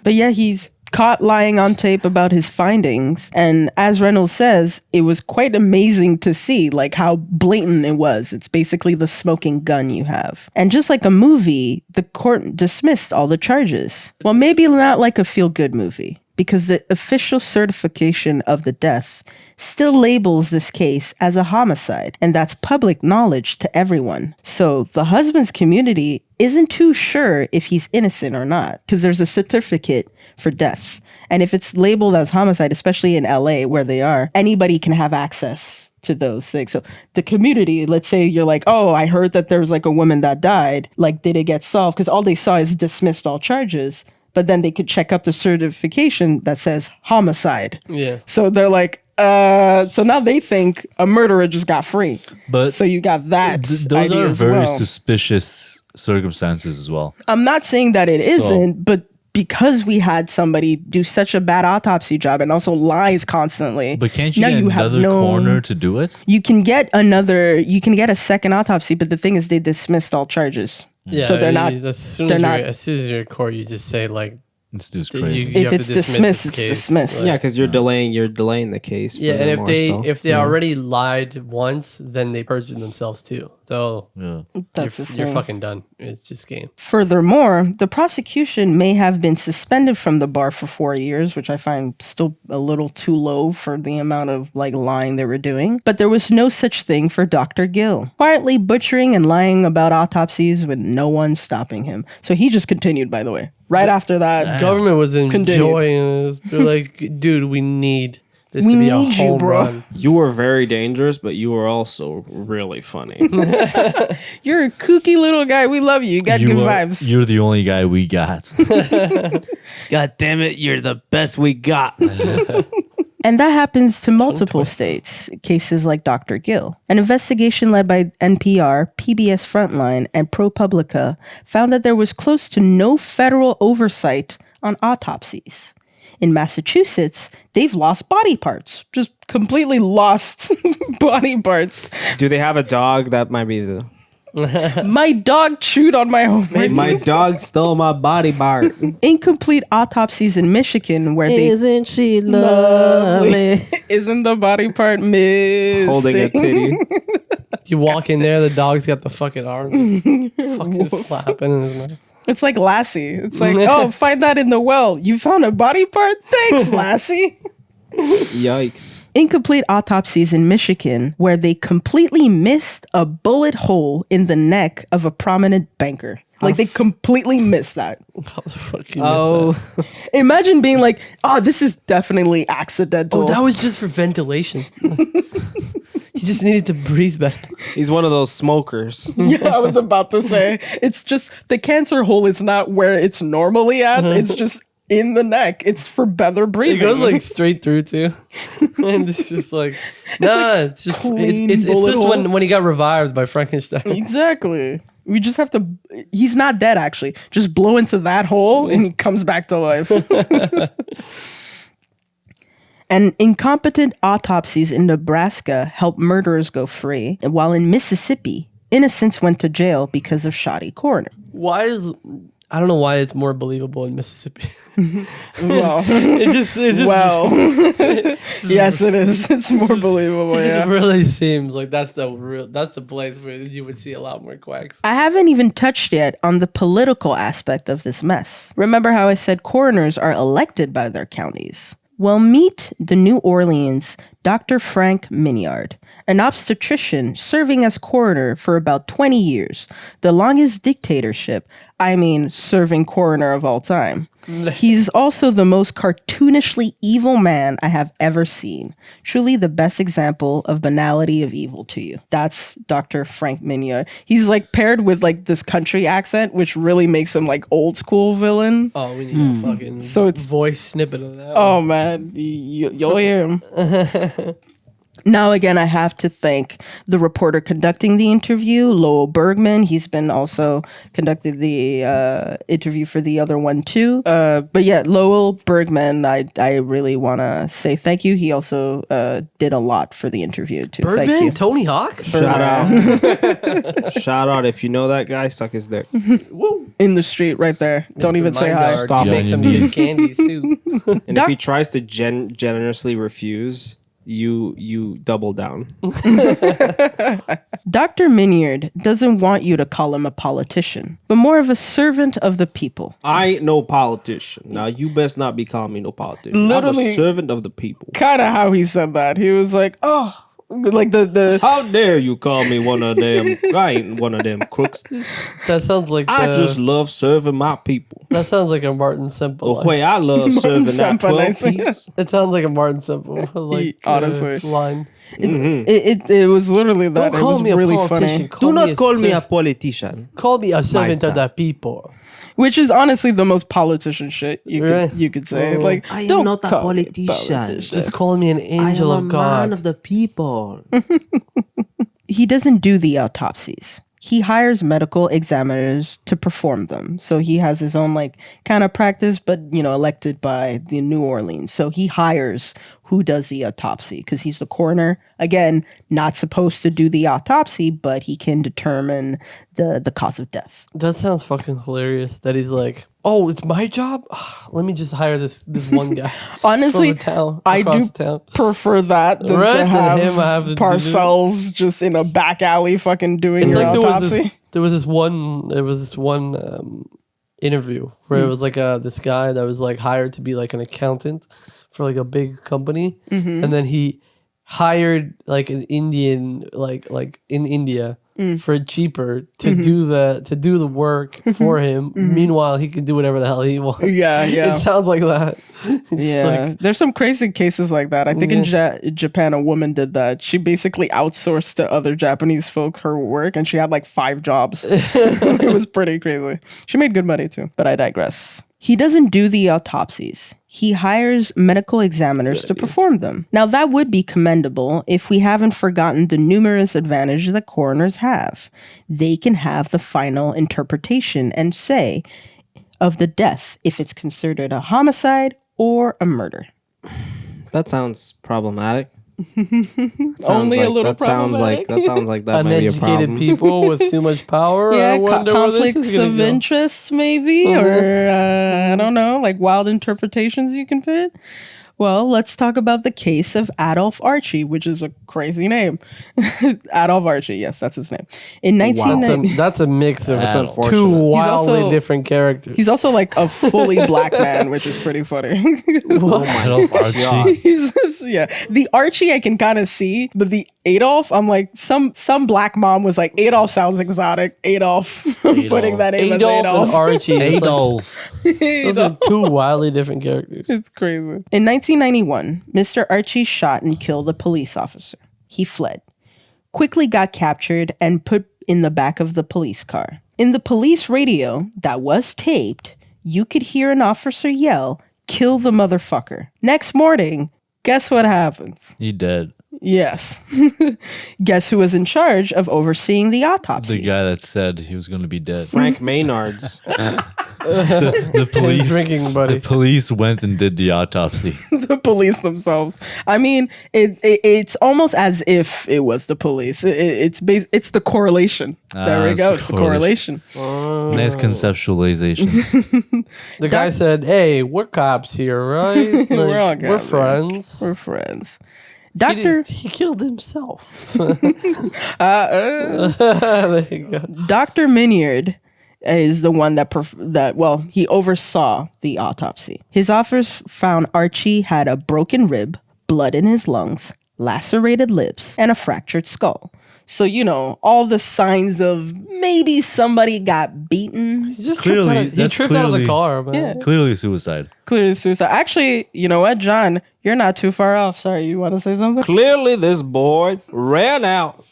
Speaker 6: But yeah, he's caught lying on tape about his findings. And as Reynolds says, it was quite amazing to see like how blatant it was. It's basically the smoking gun you have. And just like a movie, the court dismissed all the charges. Well, maybe not like a feel-good movie, because the official certification of the death still labels this case as a homicide, and that's public knowledge to everyone. So the husband's community isn't too sure if he's innocent or not, because there's a certificate for deaths. And if it's labeled as homicide, especially in LA where they are, anybody can have access to those things. So the community, let's say you're like, oh, I heard that there was like a woman that died. Like, did it get solved? Because all they saw is dismissed all charges. But then they could check up the certification that says homicide.
Speaker 3: Yeah.
Speaker 6: So they're like, so now they think a murderer just got free.
Speaker 5: But
Speaker 6: So you got that.
Speaker 5: those
Speaker 6: idea
Speaker 5: are
Speaker 6: as
Speaker 5: very
Speaker 6: well.
Speaker 5: suspicious circumstances as well.
Speaker 6: I'm not saying that it isn't, but because we had somebody do such a bad autopsy job and also lies constantly.
Speaker 5: But can't you
Speaker 6: now
Speaker 5: get
Speaker 6: have
Speaker 5: another coroner to do it?
Speaker 6: You can get a second autopsy, but the thing is they dismissed all charges.
Speaker 3: Yeah,
Speaker 6: So they're not-
Speaker 3: As soon
Speaker 6: they're
Speaker 3: as
Speaker 6: not-
Speaker 3: as soon as you're in court, you just say like
Speaker 5: This dude's
Speaker 3: You-
Speaker 5: crazy.
Speaker 3: you
Speaker 6: If
Speaker 3: have
Speaker 6: it's
Speaker 3: to dismiss
Speaker 6: dismissed,
Speaker 3: this
Speaker 6: it's
Speaker 3: case.
Speaker 6: dismissed.
Speaker 3: Like-
Speaker 4: Yeah, because you're delaying the case.
Speaker 3: Yeah, and
Speaker 4: furthermore,
Speaker 3: if they
Speaker 4: yeah.
Speaker 3: already lied once, then they perjured themselves too. So
Speaker 5: Yeah.
Speaker 6: That's
Speaker 3: you're,
Speaker 6: the
Speaker 3: you're
Speaker 6: thing.
Speaker 3: fucking done. It's just game.
Speaker 6: Furthermore, the prosecution may have been suspended from the bar for 4 years, which I find still a little too low for the amount of like lying they were doing. But there was no such thing for Dr. Gill, quietly butchering and lying about autopsies with no one stopping him. So he just continued, by the way. Right after that,
Speaker 3: Government was
Speaker 6: Continued.
Speaker 3: enjoying this. They're like, dude, we need this
Speaker 6: We
Speaker 3: to be a
Speaker 6: need you,
Speaker 3: home
Speaker 6: bro.
Speaker 3: run.
Speaker 4: You were very dangerous, but you were also really funny.
Speaker 6: you're a kooky little guy. We love you. You got good vibes.
Speaker 5: You're the only guy we got.
Speaker 4: God damn it, you're the best we got.
Speaker 6: And that happens to multiple states, cases like Dr. Gill. An investigation led by NPR, PBS Frontline, and ProPublica found that there was close to no federal oversight on autopsies. In Massachusetts, they've lost body parts, just completely lost body parts.
Speaker 4: Do they have a dog? That might be the...
Speaker 6: My dog chewed on my home.
Speaker 4: My dog stole my body part.
Speaker 6: Incomplete autopsies in Michigan where they...
Speaker 4: Isn't she lovely?
Speaker 6: Isn't the body part missing?
Speaker 4: Holding a titty.
Speaker 3: You walk in there, the dog's got the fucking arm fucking flapping in his mouth.
Speaker 6: It's like Lassie. It's like, oh, find that in the well. You found a body part? Thanks, Lassie.
Speaker 4: Yikes.
Speaker 6: Incomplete autopsies in Michigan where they completely missed a bullet hole in the neck of a prominent banker. Like they completely missed that.
Speaker 3: How the fuck you
Speaker 4: Oh,
Speaker 3: miss that?
Speaker 6: Imagine being like, oh, this is definitely accidental.
Speaker 3: Oh, that was just for ventilation. He just needed to breathe better.
Speaker 4: he's one of those smokers.
Speaker 6: Yeah, I was about to say. It's just the cancer hole is not where it's normally at. It's just in the neck. It's for better breathing.
Speaker 3: It goes like straight through too, and it's just like it's just
Speaker 6: clean
Speaker 3: it's
Speaker 6: bullet
Speaker 3: just
Speaker 6: hole.
Speaker 3: when he got revived by Frankenstein.
Speaker 6: Exactly. We just have to. He's not dead, actually. Just blow into that hole and he comes back to life. And incompetent autopsies in Nebraska help murderers go free, while in Mississippi, innocents went to jail because of shoddy coroner.
Speaker 3: Why is I don't know why it's more believable in Mississippi.
Speaker 6: Well,
Speaker 3: It's just
Speaker 6: well, yes, it is. It's more believable.
Speaker 3: It just
Speaker 6: Yeah.
Speaker 3: really seems like that's the place where you would see a lot more quacks.
Speaker 6: I haven't even touched yet on the political aspect of this mess. Remember how I said coroners are elected by their counties? Well, meet the New Orleans Dr. Frank Mignard, an obstetrician serving as coroner for about 20 years, the longest dictatorship, serving coroner of all time. He's also the most cartoonishly evil man I have ever seen. Truly the best example of banality of evil to you. That's Dr. Frank Mignard. He's like paired with like this country accent, which really makes him like old school villain.
Speaker 3: Oh, we need a fucking
Speaker 6: So it's-
Speaker 3: voice snippet of that.
Speaker 6: Oh man, you'll hear him. Now again, I have to thank the reporter conducting the interview, Lowell Bergman. He's been also conducted the interview for the other one too. But yeah, Lowell Bergman, I really want to say thank you. He also did a lot for the interview too. Thank you.
Speaker 3: Birdman, Tony Hawk.
Speaker 4: Shout out. Shout out. If you know that guy, suck his dick.
Speaker 6: In the street right there. Don't even say hi.
Speaker 4: Stop
Speaker 3: Make some good candies too.
Speaker 4: And if he tries to generously refuse, you double down.
Speaker 6: Dr. Mignard doesn't want you to call him a politician, but more of a servant of the people.
Speaker 4: I ain't no politician. Now you best not be calling me no politician. I'm
Speaker 6: Literally-
Speaker 4: a servant of the people.
Speaker 6: Kind of how he said that. He was like, oh, like the
Speaker 4: How dare you call me one of them? I ain't one of them crooks.
Speaker 3: That sounds like
Speaker 4: I just love serving my people.
Speaker 3: that sounds like a Martin Simple.
Speaker 4: The way I love serving that
Speaker 6: Semper,
Speaker 4: 12
Speaker 6: nice.
Speaker 4: piece.
Speaker 3: It sounds like a Martin Simple
Speaker 6: Honestly.
Speaker 3: line.
Speaker 6: it was literally that. It was really funny.
Speaker 4: Do not call me a politician.
Speaker 3: Call me a servant
Speaker 4: son.
Speaker 3: of the people.
Speaker 6: Which is honestly the most politician shit
Speaker 3: Right.
Speaker 6: you could say.
Speaker 3: Oh.
Speaker 6: Like,
Speaker 4: I am
Speaker 6: don't
Speaker 4: not a
Speaker 6: call me
Speaker 4: politician.
Speaker 3: Just call me an angel of God.
Speaker 4: of the people.
Speaker 6: He doesn't do the autopsies. He hires medical examiners to perform them. So he has his own like kind of practice, but elected by the New Orleans. So he hires who does the autopsy, because he's the coroner. Again, not supposed to do the autopsy, but he can determine the cause of death.
Speaker 3: That sounds fucking hilarious. That he's like, oh, it's my job. Let me just hire this one guy.
Speaker 6: Honestly,
Speaker 3: from the town,
Speaker 6: I
Speaker 3: across
Speaker 6: do
Speaker 3: the town.
Speaker 6: prefer that than
Speaker 3: Right,
Speaker 6: to
Speaker 3: than
Speaker 6: have,
Speaker 3: him have to do-
Speaker 6: Parcells just in a back alley fucking doing
Speaker 3: It's
Speaker 6: your
Speaker 3: like
Speaker 6: autopsy.
Speaker 3: there was this one interview where it was like this guy that was like hired to be like an accountant for like a big company, and then he hired like an Indian like in India for cheaper to do the work for him. Meanwhile, he can do whatever the hell he wants.
Speaker 6: Yeah.
Speaker 3: It sounds like that. It's
Speaker 6: Yeah,
Speaker 3: like,
Speaker 6: there's some crazy cases like that. I think in Japan, a woman did that. She basically outsourced to other Japanese folk her work, and she had like 5 jobs. It was pretty crazy. She made good money too, but I digress. He doesn't do the autopsies. He hires medical examiners to perform them. Now, that would be commendable if we haven't forgotten the numerous advantages that coroners have. They can have the final interpretation and say of the death if it's considered a homicide or a murder.
Speaker 4: That sounds problematic.
Speaker 6: Only a little
Speaker 4: that sounds like that might be a
Speaker 3: uneducated
Speaker 4: problem.
Speaker 3: people with too much power.
Speaker 6: Yeah,
Speaker 3: I wonder where this
Speaker 6: conflicts
Speaker 3: is gonna
Speaker 6: of
Speaker 3: go.
Speaker 6: interest, maybe, or I don't know, like wild interpretations you can fit. Well, let's talk about the case of Adolf Archie, which is a crazy name. Adolf Archie, yes, that's his name. In 1990,
Speaker 3: That's a mix of
Speaker 4: That's
Speaker 3: two
Speaker 4: unfortunate.
Speaker 3: wildly
Speaker 6: also-
Speaker 3: different characters.
Speaker 6: he's also like a fully black man, which is pretty funny.
Speaker 5: Adolf Archie.
Speaker 6: Yeah, the Archie I can kind of see, but the Adolf, I'm like, some black mom was like, Adolf sounds exotic. Adolf, putting that name as
Speaker 3: Adolf
Speaker 6: Adolf.
Speaker 3: and Archie. it's like-
Speaker 5: Adolf.
Speaker 3: those are two wildly different characters.
Speaker 6: It's crazy. In 1991, Mr. Archie shot and killed a police officer. He fled, quickly got captured, and put in the back of the police car. In the police radio that was taped, you could hear an officer yell, "Kill the motherfucker." Next morning, guess what happens?
Speaker 5: He dead.
Speaker 6: Yes. Guess who was in charge of overseeing the autopsy?
Speaker 5: The guy that said he was going to be dead.
Speaker 4: Frank Maynard's.
Speaker 5: The police.
Speaker 3: drinking buddy.
Speaker 5: The police went and did the autopsy.
Speaker 6: The police themselves. I mean, it's almost as if it was the police. It's the correlation. There we
Speaker 5: it's
Speaker 6: go.
Speaker 5: the
Speaker 6: It's the correlation.
Speaker 5: Nice conceptualization.
Speaker 3: The guy said, "Hey, we're cops here, right? Like,
Speaker 6: We're all
Speaker 3: we're
Speaker 6: cops,
Speaker 3: friends."
Speaker 6: We're friends.
Speaker 3: He killed himself.
Speaker 6: There
Speaker 3: you go.
Speaker 6: Dr. Minyard is the one that he oversaw the autopsy. His officers found Archie had a broken rib, blood in his lungs, lacerated lips, and a fractured skull. So, all the signs of maybe somebody got beaten.
Speaker 3: He just
Speaker 5: Clearly,
Speaker 3: tripped out of the car, man.
Speaker 6: Yeah.
Speaker 5: Clearly suicide.
Speaker 6: Clearly suicide. Actually, you know what, John? You're not too far off. Sorry, you want to say something?
Speaker 4: Clearly, this boy ran out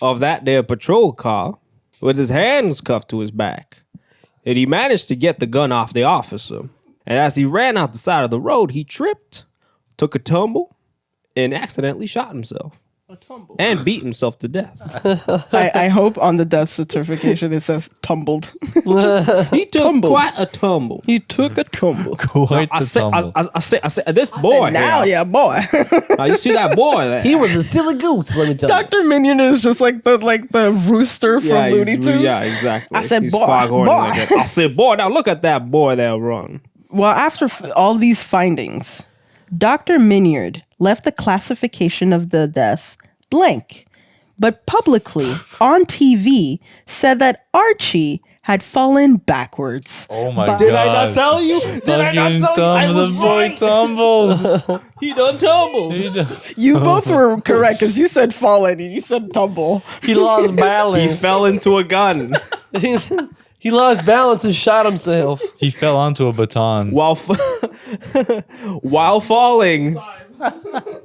Speaker 4: of that there patrol car with his hands cuffed to his back. And he managed to get the gun off the officer. And as he ran out the side of the road, he tripped, took a tumble, and accidentally shot himself. And beat himself to death.
Speaker 6: I hope on the death certification it says tumbled.
Speaker 4: He took
Speaker 6: Tumbled.
Speaker 4: quite a tumble.
Speaker 6: He took a tumble.
Speaker 5: Quite
Speaker 4: I
Speaker 5: the
Speaker 4: say,
Speaker 5: tumble.
Speaker 4: I say, this boy.
Speaker 6: Now,
Speaker 4: here,
Speaker 6: yeah, boy.
Speaker 4: now you see that boy there?
Speaker 3: He was a silly goose, let me tell you.
Speaker 6: Dr. Minion is just like the rooster from Looney Tunes.
Speaker 4: Yeah, exactly.
Speaker 6: I said,
Speaker 4: He's
Speaker 6: boy,
Speaker 4: foghorn
Speaker 6: boy.
Speaker 4: legged. I said, boy, now look at that boy there run.
Speaker 6: Well, after all these findings, Dr. Minyard left the classification of the death blank, but publicly on TV said that Archie had fallen backwards.
Speaker 5: Oh my god.
Speaker 4: Did I not tell you? Did I not tell you? I was
Speaker 5: The boy
Speaker 4: right.
Speaker 5: tumbled.
Speaker 4: He done tumbled.
Speaker 6: You both were correct because you said fallen and you said tumble.
Speaker 3: He lost
Speaker 4: He
Speaker 3: balance.
Speaker 4: fell into a gun
Speaker 3: He lost balance and shot himself.
Speaker 5: He fell onto a baton.
Speaker 4: while falling.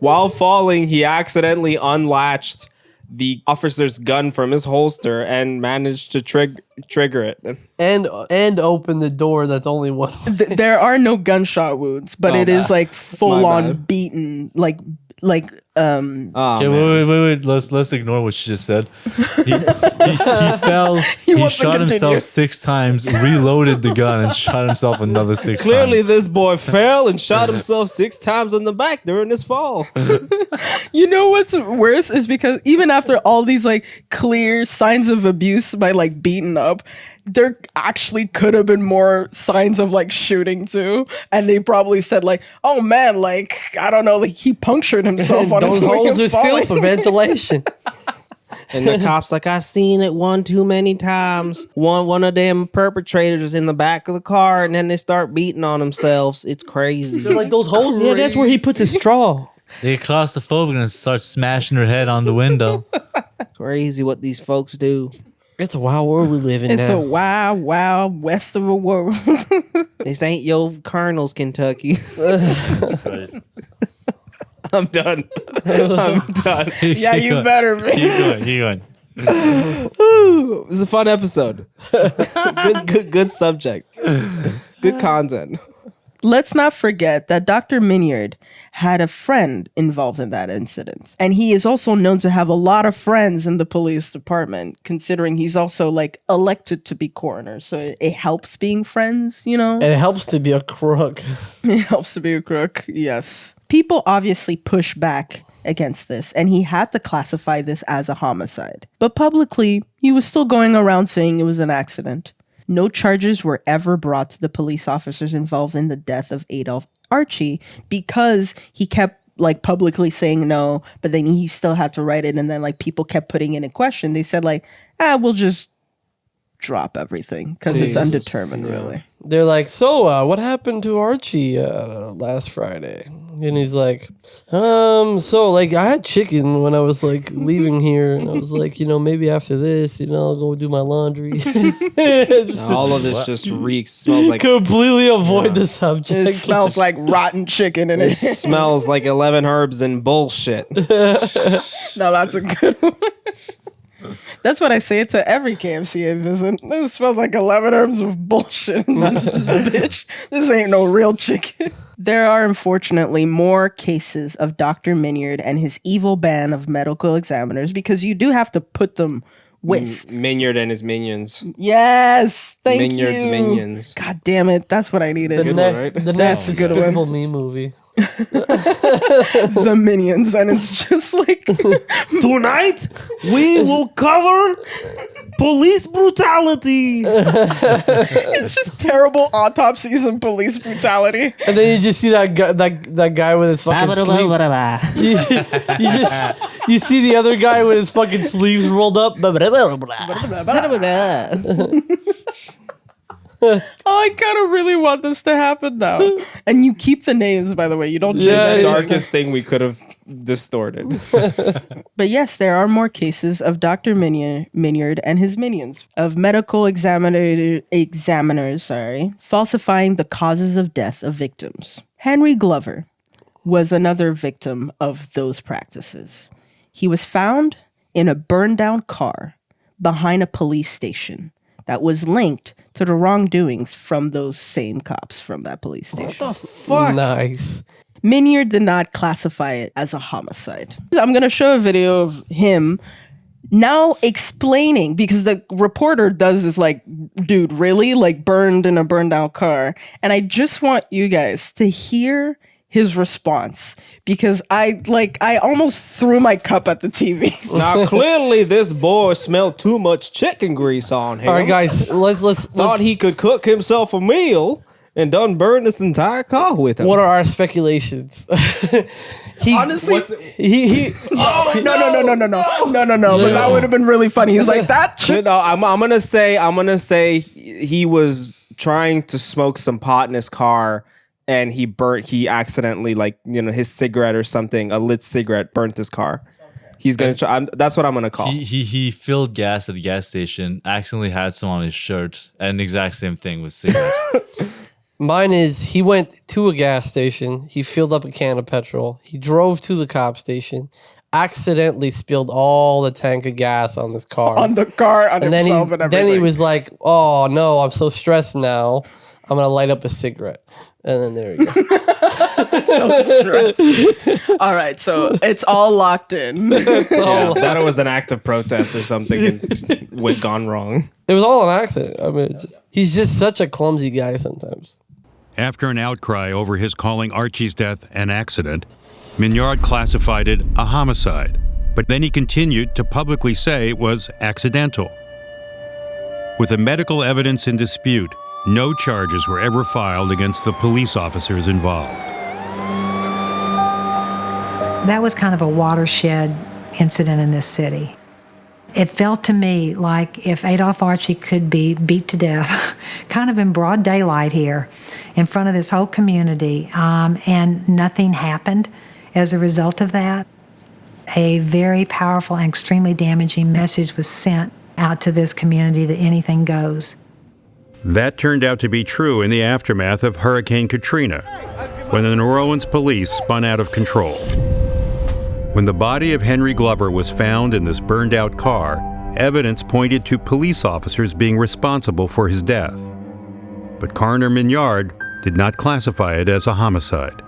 Speaker 4: While falling, he accidentally unlatched the officer's gun from his holster and managed to trigger it.
Speaker 3: And open the door that's only one.
Speaker 6: There are no gunshot wounds, but it is like full
Speaker 4: My
Speaker 6: on
Speaker 4: bad.
Speaker 6: beaten, like
Speaker 5: Okay, wait. Let's ignore what you just said. he fell. He
Speaker 6: wants to
Speaker 5: shot himself
Speaker 6: continue.
Speaker 5: 6 times, reloaded the gun, and shot himself another 6
Speaker 4: Clearly,
Speaker 5: times.
Speaker 4: this boy fell and shot himself 6 times in the back during his fall.
Speaker 6: You know what's worse is because even after all these like clear signs of abuse by like beaten up, there actually could have been more signs of like shooting too. And they probably said like, oh man, like, I don't know, like he punctured himself on
Speaker 3: Those
Speaker 6: his way
Speaker 3: holes
Speaker 6: of
Speaker 3: are still
Speaker 6: falling.
Speaker 3: for ventilation.
Speaker 4: And the cops like, I seen it one too many times. One of them perpetrators was in the back of the car, and then they start beating on themselves. It's crazy.
Speaker 3: They're like those holes. Yeah, that's where he puts his straw.
Speaker 5: They get claustrophobic and start smashing their head on the window.
Speaker 4: Crazy what these folks do.
Speaker 3: It's a wild world we live in
Speaker 6: It's
Speaker 3: now.
Speaker 6: a wild, wild west of a world.
Speaker 4: This ain't your Colonel's Kentucky. I'm done. I'm done.
Speaker 6: Yeah, you better be.
Speaker 5: Keep going.
Speaker 4: Ooh, it was a fun episode. Good subject. Good content.
Speaker 6: Let's not forget that Dr. Minyard had a friend involved in that incident. And he is also known to have a lot of friends in the police department, considering he's also like elected to be coroner. So it helps being friends, you know?
Speaker 3: And it helps to be a crook.
Speaker 6: It helps to be a crook, yes. People obviously push back against this, and he had to classify this as a homicide. But publicly, he was still going around saying it was an accident. No charges were ever brought to the police officers involved in the death of Adolf Archie because he kept like publicly saying no, but then he still had to write it, and then like people kept putting it in question. They said like, we'll just drop everything because it's undetermined, really.
Speaker 3: They're like, so what happened to Archie last Friday? And he's like, so like I had chicken when I was like leaving here, and I was like, maybe after this, I'll go do my laundry.
Speaker 4: All of this just reeks. Smells like
Speaker 3: completely avoid the subject.
Speaker 6: It smells like rotten chicken in
Speaker 4: it
Speaker 6: it.
Speaker 4: smells like 11 herbs and bullshit.
Speaker 6: No, that's a good one. That's what I say to every KFC I visit. This smells like 11 herbs of bullshit. Bitch, this ain't no real chicken. There are unfortunately more cases of Dr. Minyard and his evil band of medical examiners because you do have to put them with.
Speaker 4: Minyard and his minions.
Speaker 6: Yes, thank
Speaker 4: Minyard's
Speaker 6: you.
Speaker 4: minions.
Speaker 6: God damn it, that's what I needed.
Speaker 3: The next
Speaker 6: That's a good one.
Speaker 3: Despicable Me movie.
Speaker 6: The Minions, and it's just like
Speaker 4: Tonight we will cover police brutality.
Speaker 6: it's just terrible autopsies and police brutality.
Speaker 3: And then you just see that guy with his fucking sleeve. you see the other guy with his fucking sleeves rolled up.
Speaker 6: Oh, I kind of really want this to happen now. And you keep the names, by the way. You don't change
Speaker 4: The
Speaker 6: that.
Speaker 4: darkest thing we could have distorted.
Speaker 6: But yes, there are more cases of Dr. Minyard and his minions, of medical examiners, falsifying the causes of death of victims. Henry Glover was another victim of those practices. He was found in a burned down car behind a police station that was linked to the wrongdoings from those same cops from that police station.
Speaker 4: What the fuck?
Speaker 3: Nice.
Speaker 6: Minyard did not classify it as a homicide. I'm going to show a video of him now explaining, because the reporter does this like, dude, really? Like burned in a burned down car. And I just want you guys to hear his response, because I almost threw my cup at the TV.
Speaker 4: Now clearly this boy smelled too much chicken grease on him.
Speaker 3: All right, guys, let's
Speaker 4: Thought he could cook himself a meal and done burn this entire car with him.
Speaker 3: What are our speculations?
Speaker 6: Honestly,
Speaker 3: he
Speaker 6: no. But that would have been really funny. He's like that.
Speaker 4: No, I'm gonna say he was trying to smoke some pot in his car, and he accidentally, like, his cigarette or something, a lit cigarette burnt his car. He's gonna try. That's what I'm gonna call.
Speaker 5: He filled gas at a gas station, accidentally had some on his shirt, and the exact same thing with cigarette.
Speaker 3: Mine is he went to a gas station, he filled up a can of petrol, he drove to the cop station, accidentally spilled all the tank of gas on this car.
Speaker 6: On the car, on
Speaker 3: and
Speaker 6: himself,
Speaker 3: then
Speaker 6: and everything.
Speaker 3: he was like, oh no, I'm so stressed now. I'm gonna light up a cigarette, and then there we go.
Speaker 6: So stressed. All right, so it's all locked in.
Speaker 4: That it was an act of protest or something and went gone wrong.
Speaker 3: It was all an accident. I mean, he's just such a clumsy guy sometimes.
Speaker 8: After an outcry over his calling Archie's death an accident, Mignard classified it a homicide, but then he continued to publicly say it was accidental. With the medical evidence in dispute, no charges were ever filed against the police officers involved.
Speaker 12: That was kind of a watershed incident in this city. It felt to me like if Adolph Archie could be beat to death, kind of in broad daylight here, in front of this whole community, and nothing happened as a result of that, a very powerful and extremely damaging message was sent out to this community that anything goes.
Speaker 8: That turned out to be true in the aftermath of Hurricane Katrina, when the New Orleans police spun out of control. When the body of Henry Glover was found in this burned-out car, evidence pointed to police officers being responsible for his death. But Coroner Mignard did not classify it as a homicide,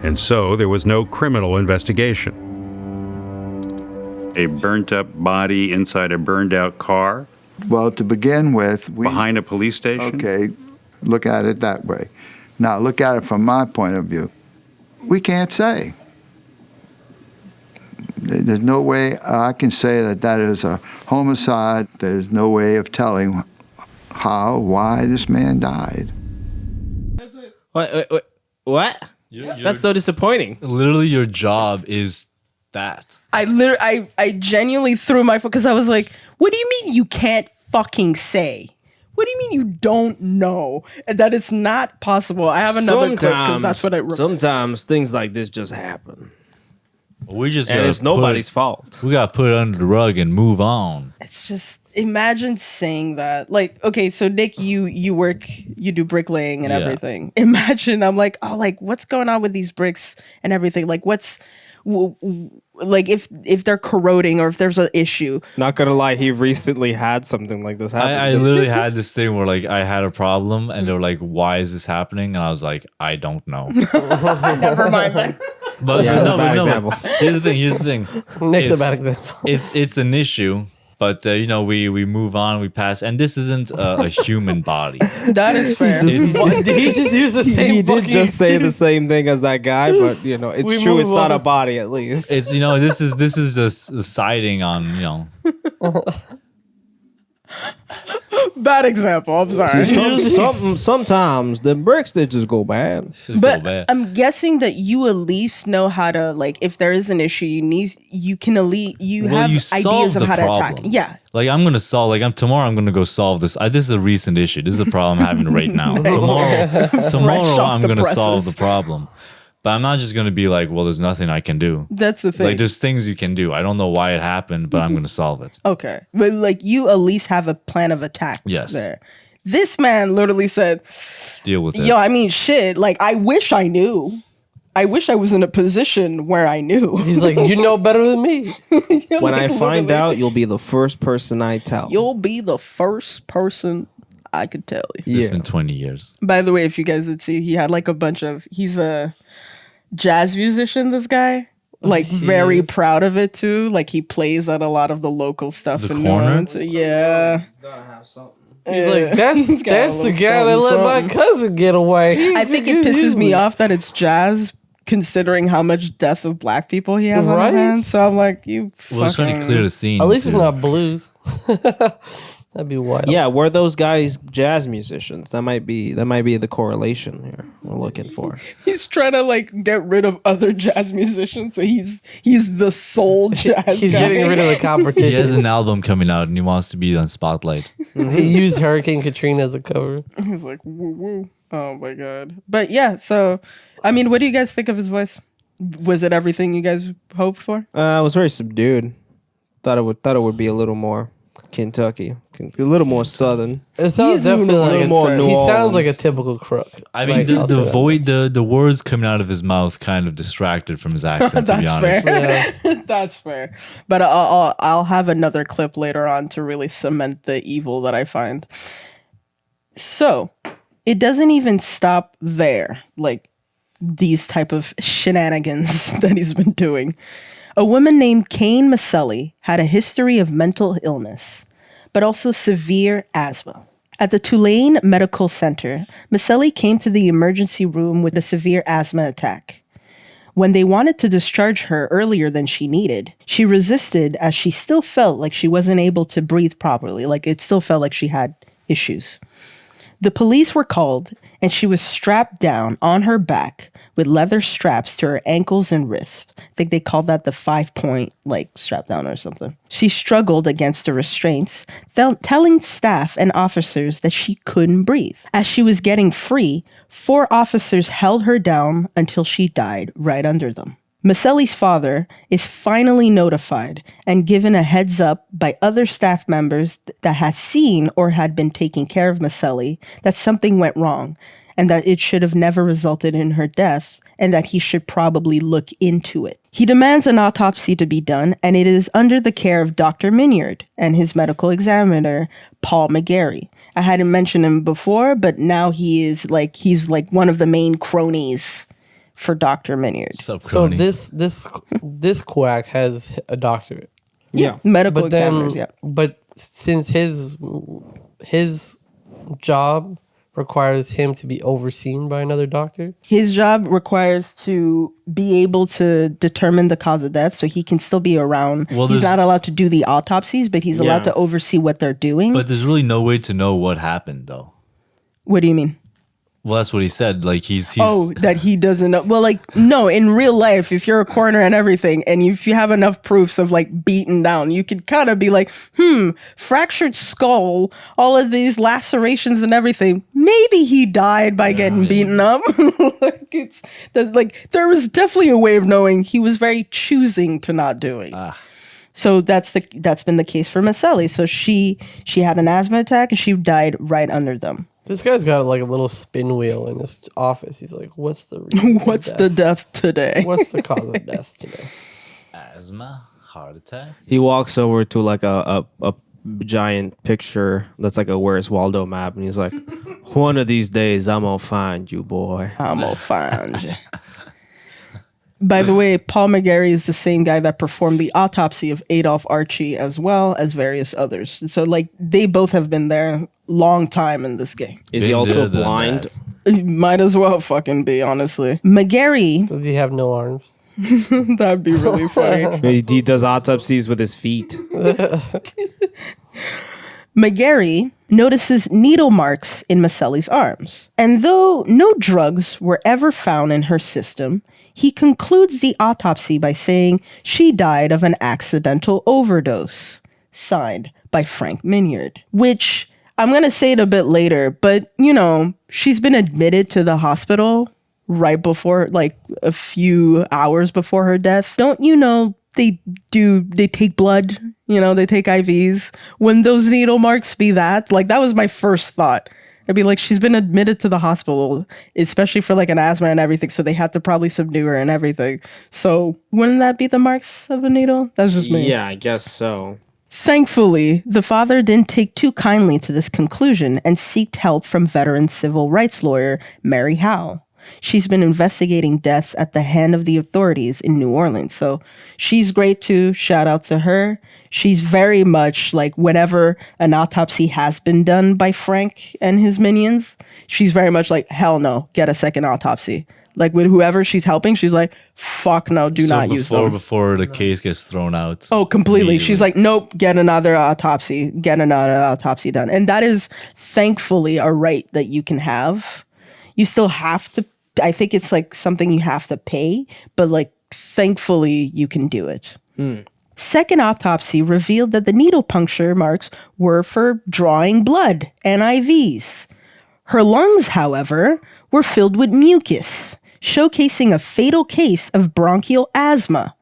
Speaker 8: and so there was no criminal investigation. A burnt-up body inside a burned-out car?
Speaker 13: Well, to begin with,
Speaker 8: behind a police station?
Speaker 13: Okay, look at it that way. Now, look at it from my point of view. We can't say. There's no way I can say that that is a homicide. There's no way of telling why this man died.
Speaker 4: What? That's so disappointing.
Speaker 5: Literally, your job is that.
Speaker 6: I genuinely threw my phone because I was like, what do you mean you can't fucking say? What do you mean you don't know? And that it's not possible. I have another clip because that's what I wrote.
Speaker 4: Sometimes things like this just happen.
Speaker 5: We just
Speaker 4: and it's nobody's fault.
Speaker 5: We got to put it under the rug and move on.
Speaker 6: It's just, imagine saying that. Like, okay, so Nick, you do bricklaying and everything. Imagine I'm like, oh, like what's going on with these bricks and everything? Like like if they're corroding or if there's an issue.
Speaker 4: Not gonna lie, he recently had something like this happen.
Speaker 5: I literally had this thing where like I had a problem and they were like, why is this happening? And I was like, I don't know.
Speaker 6: Never mind that.
Speaker 5: But here's the thing.
Speaker 3: Nick's a bad example.
Speaker 5: It's an issue, but we move on, we pass, and this isn't a human body.
Speaker 6: That is fair.
Speaker 3: Did he just use the same?
Speaker 4: He did just say the same thing as that guy, but it's true. It's not a body, at least.
Speaker 5: It's this is just a siding on
Speaker 6: Bad example. I'm sorry.
Speaker 4: Sometimes the bricks they just go bad.
Speaker 6: But I'm guessing that you at least know how to, like, if there is an issue, you have ideas of how to attack. Yeah.
Speaker 5: Like tomorrow I'm gonna go solve this. This is a recent issue. This is a problem I'm having right now. Tomorrow I'm gonna solve the problem. But I'm not just going to be like, well, there's nothing I can do.
Speaker 6: That's the thing.
Speaker 5: Like, there's things you can do. I don't know why it happened, but I'm going to solve it.
Speaker 6: Okay. But, like, you at least have a plan of attack there. This man literally said,
Speaker 5: deal with it.
Speaker 6: Yo, I mean, shit. Like, I wish I knew. I wish I was in a position where I knew.
Speaker 3: He's like, you know better than me.
Speaker 4: When I find out, you'll be the first person I tell.
Speaker 6: You'll be the first person I could tell you.
Speaker 5: It's been 20 years.
Speaker 6: By the way, if you guys would see, he had like a bunch of, he's a jazz musician, this guy. Like very proud of it too. Like he plays at a lot of the local stuff.
Speaker 5: The Corner?
Speaker 6: Yeah.
Speaker 3: He's like, that's the guy that let my cousin get away.
Speaker 6: I think it pisses me off that it's jazz, considering how much death of black people he has on his hands. So I'm like,
Speaker 5: well, it's trying to clear the scene.
Speaker 3: At least it's not blues. That'd be wild.
Speaker 4: Yeah, were those guys jazz musicians? That might be the correlation here we're looking for.
Speaker 6: He's trying to like get rid of other jazz musicians, so he's the sole jazz
Speaker 3: He's
Speaker 6: guy.
Speaker 3: getting rid of the competition.
Speaker 5: He has an album coming out and he wants to be on Spotlight.
Speaker 3: He used Hurricane Katrina as a cover.
Speaker 6: He's like, woo woo. Oh my god. But yeah, so I mean, what do you guys think of his voice? Was it everything you guys hoped for?
Speaker 4: It was very subdued. Thought it would be a little more Kentucky, a little more southern.
Speaker 3: It sounds definitely like he sounds like a typical crook.
Speaker 5: I mean, the words coming out of his mouth kind of distracted from his accent. To be honest,
Speaker 6: fair. Yeah. That's fair. But I'll have another clip later on to really cement the evil that I find. So, It doesn't even stop there, like these type of shenanigans that he's been doing. A woman named Kane Maselli had a history of mental illness, but also severe asthma. At the Tulane Medical Center, Maselli came to the emergency room with a severe asthma attack. When they wanted to discharge her earlier than she needed, she resisted as she still felt like she wasn't able to breathe properly, like it still felt like she had issues. The police were called, and she was strapped down on her back with leather straps to her ankles and wrists. I think they called that the 5-point, like, strap down or something. She struggled against the restraints, telling staff and officers that she couldn't breathe. As she was getting free, 4 officers held her down until she died right under them. Maselli's father is finally notified and given a heads up by other staff members that had seen or had been taking care of Maselli that something went wrong and that it should have never resulted in her death and that he should probably look into it. He demands an autopsy to be done, and it is under the care of Dr. Minyard and his medical examiner, Paul McGarry. I hadn't mentioned him before, but now he's like one of the main cronies for Dr. Minyard.
Speaker 3: So this quack has a doctorate.
Speaker 6: Yeah, medical examiners.
Speaker 3: But since his job requires him to be overseen by another doctor,
Speaker 6: his job requires to be able to determine the cause of death, so he can still be around. He's not allowed to do the autopsies, but he's allowed to oversee what they're doing.
Speaker 5: But there's really no way to know what happened, though.
Speaker 6: What do you mean?
Speaker 5: Well, that's what he said. Like he's
Speaker 6: that he doesn't know. Well, like, no, in real life, if you're a coroner and everything, and if you have enough proofs of like beaten down, you could kind of be like, fractured skull, all of these lacerations and everything. Maybe he died by getting beaten up. There was definitely a way of knowing. He was very choosing to not doing. So that's been the case for Maselli. So she had an asthma attack and she died right under them.
Speaker 3: This guy's got like a little spin wheel in his office. He's like, what's the reason
Speaker 6: What's the death today?
Speaker 3: What's the cause of death today?
Speaker 5: Asthma, heart attack.
Speaker 4: He walks over to like a giant picture that's like a Where's Waldo map, and he's like, one of these days I'm gonna find you, boy.
Speaker 6: I'm gonna find you. By the way, Paul McGarry is the same guy that performed the autopsy of Adolph Archie as well as various others. So like they both have been there long time in this game.
Speaker 4: Is he also blind?
Speaker 6: He might as well fucking be, honestly. McGarry.
Speaker 3: Does he have no arms?
Speaker 6: That'd be really funny.
Speaker 4: He does autopsies with his feet.
Speaker 6: McGarry notices needle marks in Maselli's arms. And though no drugs were ever found in her system, he concludes the autopsy by saying she died of an accidental overdose. Signed by Frank Minyard. Which, I'm going to say it a bit later, but, you know, she's been admitted to the hospital right before, like, a few hours before her death. Don't you know they take blood, you know, they take IVs. When those needle marks be that, like, that was my first thought. I'd be like, she's been admitted to the hospital, especially for like an asthma and everything, so they had to probably subdue her and everything. So wouldn't that be the marks of a needle? That's just me.
Speaker 4: Yeah, I guess so.
Speaker 6: Thankfully, the father didn't take too kindly to this conclusion and sought help from veteran civil rights lawyer Mary Howe. She's been investigating deaths at the hand of the authorities in New Orleans. So she's great too. Shout out to her. She's very much like whenever an autopsy has been done by Frank and his minions, she's very much like, hell no, get a second autopsy. Like with whoever she's helping, she's like, fuck no, do not use them.
Speaker 5: Before the case gets thrown out.
Speaker 6: Oh, completely. She's like, nope, get another autopsy done. And that is thankfully a right that you can have. You still have to, I think it's like something you have to pay, but like thankfully you can do it. Second autopsy revealed that the needle puncture marks were for drawing blood and IVs. Her lungs, however, were filled with mucus, showcasing a fatal case of bronchial asthma.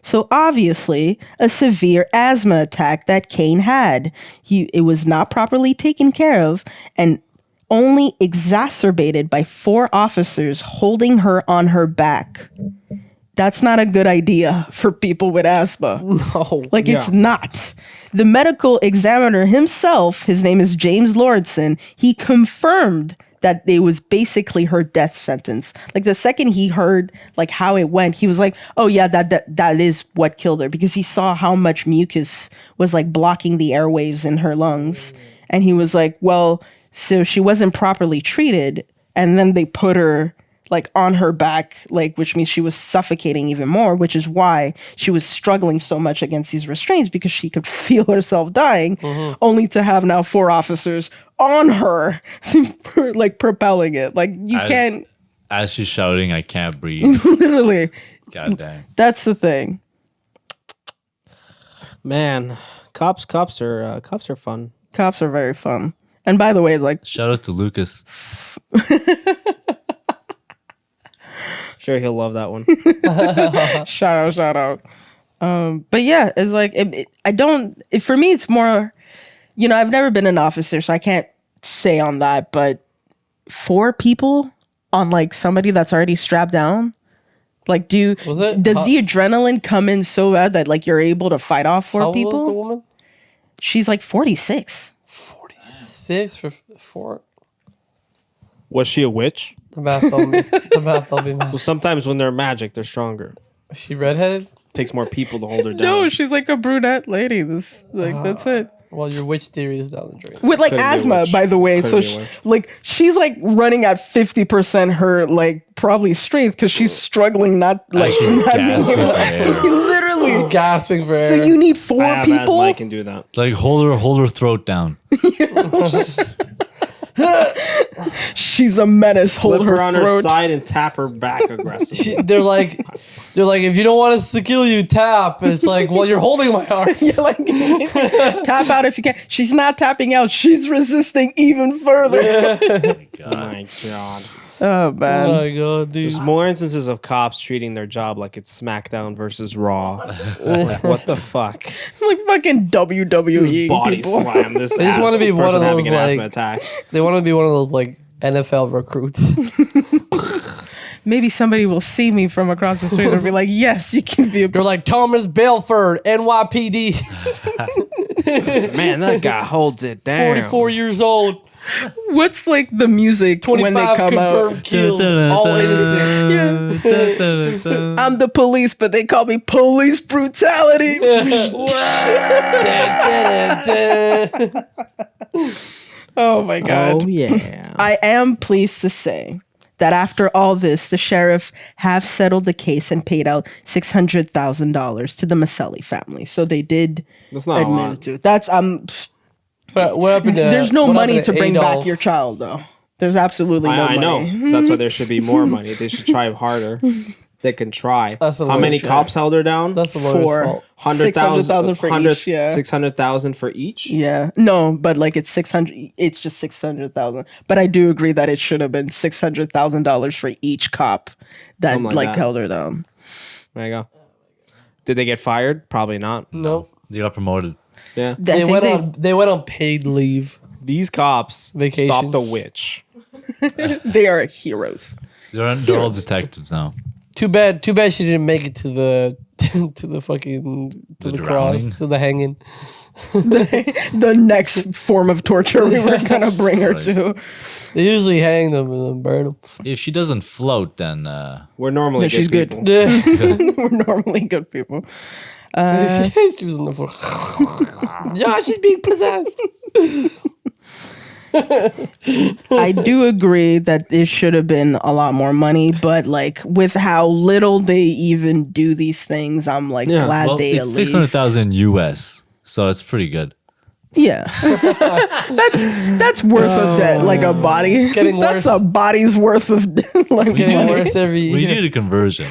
Speaker 6: So obviously, a severe asthma attack that Kane had. It was not properly taken care of and only exacerbated by 4 officers holding her on her back. That's not a good idea for people with asthma.
Speaker 3: No.
Speaker 6: It's not. The medical examiner himself, his name is James Lauritsen, he confirmed that it was basically her death sentence. Like the second he heard like how it went, he was like, oh yeah, that is what killed her, because he saw how much mucus was like blocking the airwaves in her lungs. And he was like, well, so she wasn't properly treated, and then they put her like on her back, like, which means she was suffocating even more, which is why she was struggling so much against these restraints, because she could feel herself dying, only to have now 4 officers on her, like propelling it. Like you can't.
Speaker 5: As she's shouting, I can't breathe.
Speaker 6: Literally.
Speaker 5: God dang.
Speaker 6: That's the thing.
Speaker 4: Man, cops are fun.
Speaker 6: Cops are very fun. And by the way, like,
Speaker 5: shout out to Lucas.
Speaker 4: Sure, he'll love that one.
Speaker 6: shout out. But yeah, it's like for me, it's more. I've never been an officer, so I can't say on that. But 4 people on like somebody that's already strapped down, like, does the adrenaline come in so bad that like you're able to fight off 4 people? How old was the woman? She's like 46.
Speaker 3: 46 for 4.
Speaker 4: Was she a witch?
Speaker 3: The math don't be math.
Speaker 4: Well, sometimes when they're magic, they're stronger.
Speaker 3: Is she redheaded?
Speaker 4: Takes more people to hold her down.
Speaker 6: No, she's like a brunette lady. That's it.
Speaker 3: Well, your witch theory is down the drain.
Speaker 6: With like asthma, by the way. So she's like running at 50% her like probably strength, because she's struggling not like
Speaker 5: she's gasping for air.
Speaker 6: Literally
Speaker 3: gasping for air.
Speaker 6: So you need 4
Speaker 4: I have
Speaker 6: people.
Speaker 4: asthma, I can do that.
Speaker 5: Like hold her throat down.
Speaker 6: She's a menace.
Speaker 4: Flip
Speaker 6: Hold
Speaker 4: her
Speaker 6: her
Speaker 4: on
Speaker 6: throat.
Speaker 4: her side and tap her back aggressively.
Speaker 3: They're like, if you don't want us to kill you, tap. It's like, well, you're holding my arms.
Speaker 6: Tap out if you can. She's not tapping out. She's resisting even further.
Speaker 4: Oh my god.
Speaker 6: Oh man.
Speaker 3: Oh my god, dude.
Speaker 4: There's more instances of cops treating their job like it's SmackDown versus Raw. Like, what the fuck?
Speaker 6: It's like fucking WWE.
Speaker 4: Body
Speaker 6: people.
Speaker 4: slam this.
Speaker 3: They just want to be one of those
Speaker 4: having an asthma
Speaker 3: like.
Speaker 4: attack.
Speaker 3: They want to be one of those like NFL recruits.
Speaker 6: Maybe somebody will see me from across the street and be like, yes, you can be a...
Speaker 3: They're like, Thomas Belford, NYPD.
Speaker 4: Man, that guy holds it down.
Speaker 3: 44 years old.
Speaker 6: What's like the music when they come out?
Speaker 3: Kills, all innocent.
Speaker 6: Yeah. I'm the police, but they call me police brutality. Oh my god.
Speaker 4: Oh yeah.
Speaker 6: I am pleased to say that after all this, the sheriff have settled the case and paid out $600,000 to the Maselli family. So they did
Speaker 4: That's not a
Speaker 6: admit
Speaker 4: lot.
Speaker 6: to. That's
Speaker 3: What happened to,
Speaker 6: there's no
Speaker 3: what
Speaker 6: money
Speaker 3: happened
Speaker 6: to bring
Speaker 3: Adolf?
Speaker 6: back your child, though. There's absolutely no
Speaker 4: I
Speaker 6: money.
Speaker 4: know. That's why there should be more money. They should try harder. They can try.
Speaker 3: That's the
Speaker 4: How many
Speaker 3: lawyer's
Speaker 4: cops held her down?
Speaker 3: That's the lawyer's
Speaker 6: 4.
Speaker 3: fault.
Speaker 6: 600,000 for each, yeah.
Speaker 4: 600,000 for each?
Speaker 6: Yeah. No, but like it's 600. It's just 600,000. But I do agree that it should have been $600,000 for each cop that
Speaker 4: Something like that.
Speaker 6: held her down.
Speaker 4: There you go. Did they get fired? Probably not.
Speaker 3: Nope.
Speaker 5: They got promoted.
Speaker 4: Yeah.
Speaker 3: They went on paid leave.
Speaker 4: These cops
Speaker 3: Vacation.
Speaker 4: stopped the witch.
Speaker 6: They are heroes.
Speaker 5: They're all detectives now.
Speaker 3: Too bad she didn't make it to the
Speaker 5: The
Speaker 3: cross,
Speaker 5: drowning.
Speaker 3: to the hanging.
Speaker 6: The next form of torture we were gonna bring her to.
Speaker 3: They usually hang them and then burn them.
Speaker 5: If she doesn't float, then
Speaker 4: We're normally
Speaker 6: No, she's good.
Speaker 4: people.
Speaker 6: We're normally good people.
Speaker 3: She was on the floor. Yeah, she's being possessed.
Speaker 6: I do agree that there should have been a lot more money, but like with how little they even do these things, I'm like glad
Speaker 5: well,
Speaker 6: they
Speaker 5: it's
Speaker 6: at least
Speaker 5: 600,000 US, so it's pretty good.
Speaker 6: Yeah, that's worth of debt, like a body.
Speaker 3: It's getting
Speaker 6: that's
Speaker 3: worse.
Speaker 6: a body's worth of like
Speaker 3: It's getting
Speaker 6: money.
Speaker 3: worse every
Speaker 5: We
Speaker 3: year.
Speaker 5: need a conversion.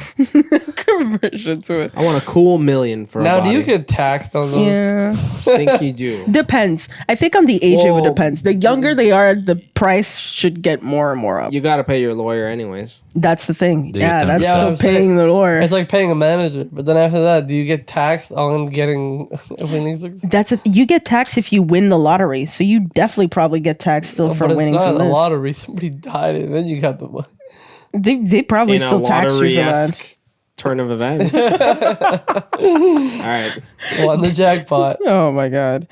Speaker 6: Conversion to it.
Speaker 4: I want a cool million for
Speaker 3: Now,
Speaker 4: a body.
Speaker 3: do you get taxed on those?
Speaker 6: Yeah,
Speaker 4: I think you do.
Speaker 6: depends. I think on the age it
Speaker 4: Well,
Speaker 6: depends. The younger they are, the price should get more and more up.
Speaker 4: You got to pay your lawyer anyways.
Speaker 6: That's the thing.
Speaker 5: They
Speaker 6: Yeah,
Speaker 5: get
Speaker 6: that's
Speaker 5: 10%.
Speaker 3: Yeah,
Speaker 6: still
Speaker 3: I'm saying-
Speaker 6: paying the lawyer.
Speaker 3: It's like paying a manager, but then after that, do you get taxed on getting winnings?
Speaker 6: You get taxed if you win the lottery, so you definitely probably get taxed still for
Speaker 3: But it's
Speaker 6: winning
Speaker 3: not
Speaker 6: from
Speaker 3: a
Speaker 6: this.
Speaker 3: lottery. Somebody died, and then you got the money.
Speaker 6: They probably
Speaker 4: In a
Speaker 6: still tax you for that.
Speaker 4: lottery-esque turn of events. All right.
Speaker 3: Won the jackpot.
Speaker 6: Oh my god.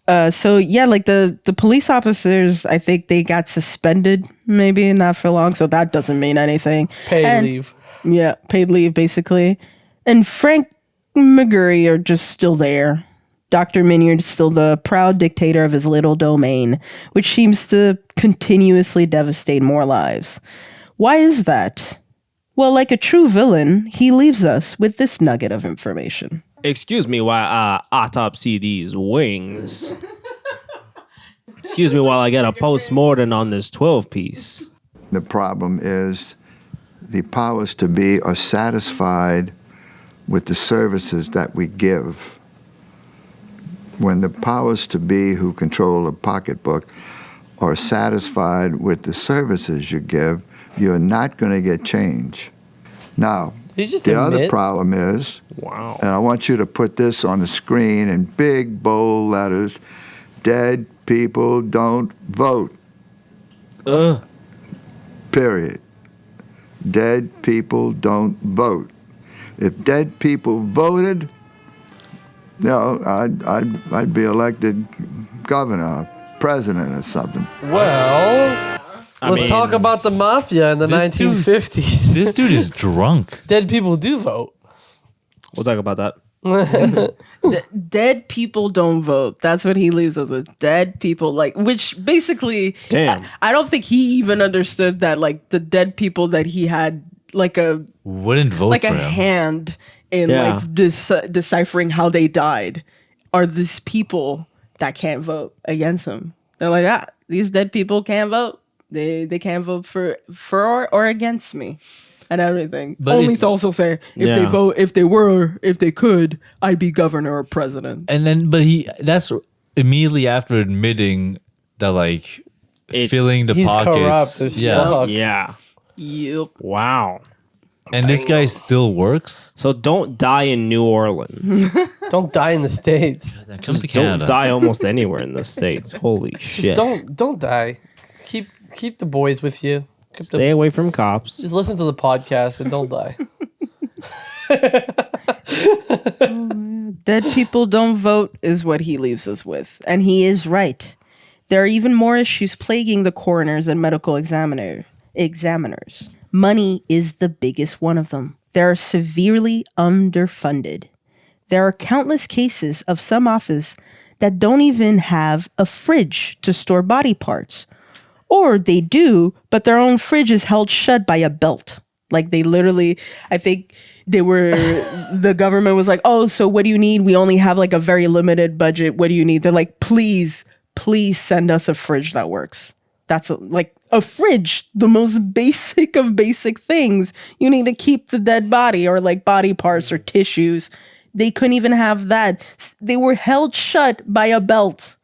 Speaker 6: So yeah, like the police officers, I think they got suspended, maybe not for long, so that doesn't mean anything.
Speaker 3: Paid leave.
Speaker 6: Yeah, paid leave basically. And Frank McGurry are just still there. Dr. Minyard's still the proud dictator of his little domain, which seems to continuously devastate more lives. Why is that? Well, like a true villain, he leaves us with this nugget of information.
Speaker 4: Excuse me while I autopsy these wings. Excuse me while I get a post-mortem on this 12-piece.
Speaker 13: The problem is the powers to be are satisfied with the services that we give. When the powers to be who control the pocketbook are satisfied with the services you give, you're not going to get change. Now, the other problem is, and I want you to put this on the screen in big, bold letters, dead people don't vote. Period. Dead people don't vote. If dead people voted, you know, I'd be elected governor, president or something.
Speaker 3: Well, let's talk about the mafia in the 1950s.
Speaker 5: This dude is drunk.
Speaker 3: Dead people do vote.
Speaker 4: We'll talk about that.
Speaker 6: Dead people don't vote. That's what he leaves us with. Dead people, like, which basically,
Speaker 4: damn,
Speaker 6: I don't think he even understood that, like, the dead people that he had, like a
Speaker 5: wouldn't vote
Speaker 6: like
Speaker 5: for
Speaker 6: a
Speaker 5: him.
Speaker 6: hand in
Speaker 4: Yeah.
Speaker 6: like deciphering how they died, are these people that can't vote against him. They're like, these dead people can't vote. They can't vote for or against me. And everything.
Speaker 5: But
Speaker 6: Only
Speaker 5: it's-
Speaker 6: to also say if they could, I'd be governor or president.
Speaker 5: And then, but that's immediately after admitting that, like, filling the
Speaker 3: he's
Speaker 5: pockets.
Speaker 3: corrupt as
Speaker 5: Yeah.
Speaker 3: fuck.
Speaker 4: Yeah.
Speaker 6: Yep.
Speaker 4: Wow.
Speaker 5: And this guy still works?
Speaker 4: So don't die in New Orleans.
Speaker 3: Don't die in the States.
Speaker 5: Come to
Speaker 4: Just
Speaker 5: Canada.
Speaker 4: don't die almost anywhere in the States. Holy shit.
Speaker 3: Just don't die. Keep the boys with you.
Speaker 4: Stay away from cops.
Speaker 3: Just listen to the podcast and don't die.
Speaker 6: Dead people don't vote is what he leaves us with. And he is right. There are even more issues plaguing the coroners and medical examiners. Money is the biggest one of them. They are severely underfunded. There are countless cases of some office that don't even have a fridge to store body parts. Or they do, but their own fridge is held shut by a belt. Like they literally, I think the government was like, oh, so what do you need? We only have like a very limited budget. What do you need? They're like, please send us a fridge that works. That's like a fridge, the most basic of basic things. You need to keep the dead body or like body parts or tissues. They couldn't even have that. They were held shut by a belt.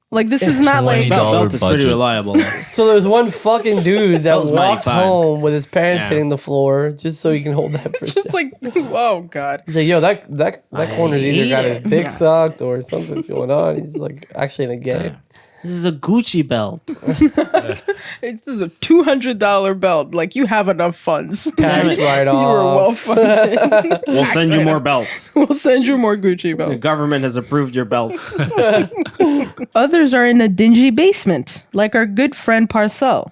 Speaker 6: Like this is not like
Speaker 4: belt is pretty reliable.
Speaker 3: So there's one fucking dude that
Speaker 4: was mighty
Speaker 3: walked
Speaker 4: fine.
Speaker 3: home with his parents
Speaker 4: Yeah.
Speaker 3: hitting the floor just so he can hold that for a
Speaker 6: just
Speaker 3: second.
Speaker 6: like, oh god.
Speaker 3: He's like, yo, that corner's either
Speaker 6: hate
Speaker 3: got his
Speaker 6: it.
Speaker 3: dick
Speaker 6: Yeah.
Speaker 3: sucked or something's going on. He's like actually in a game.
Speaker 4: This is a Gucci belt.
Speaker 6: This is a $200 belt. Like you have enough funds.
Speaker 3: Tax write
Speaker 6: You were well
Speaker 3: off.
Speaker 6: funded.
Speaker 4: We'll send you more belts.
Speaker 6: We'll send you more Gucci
Speaker 4: The
Speaker 6: belts.
Speaker 4: government has approved your belts.
Speaker 6: Others are in a dingy basement, like our good friend Parcell.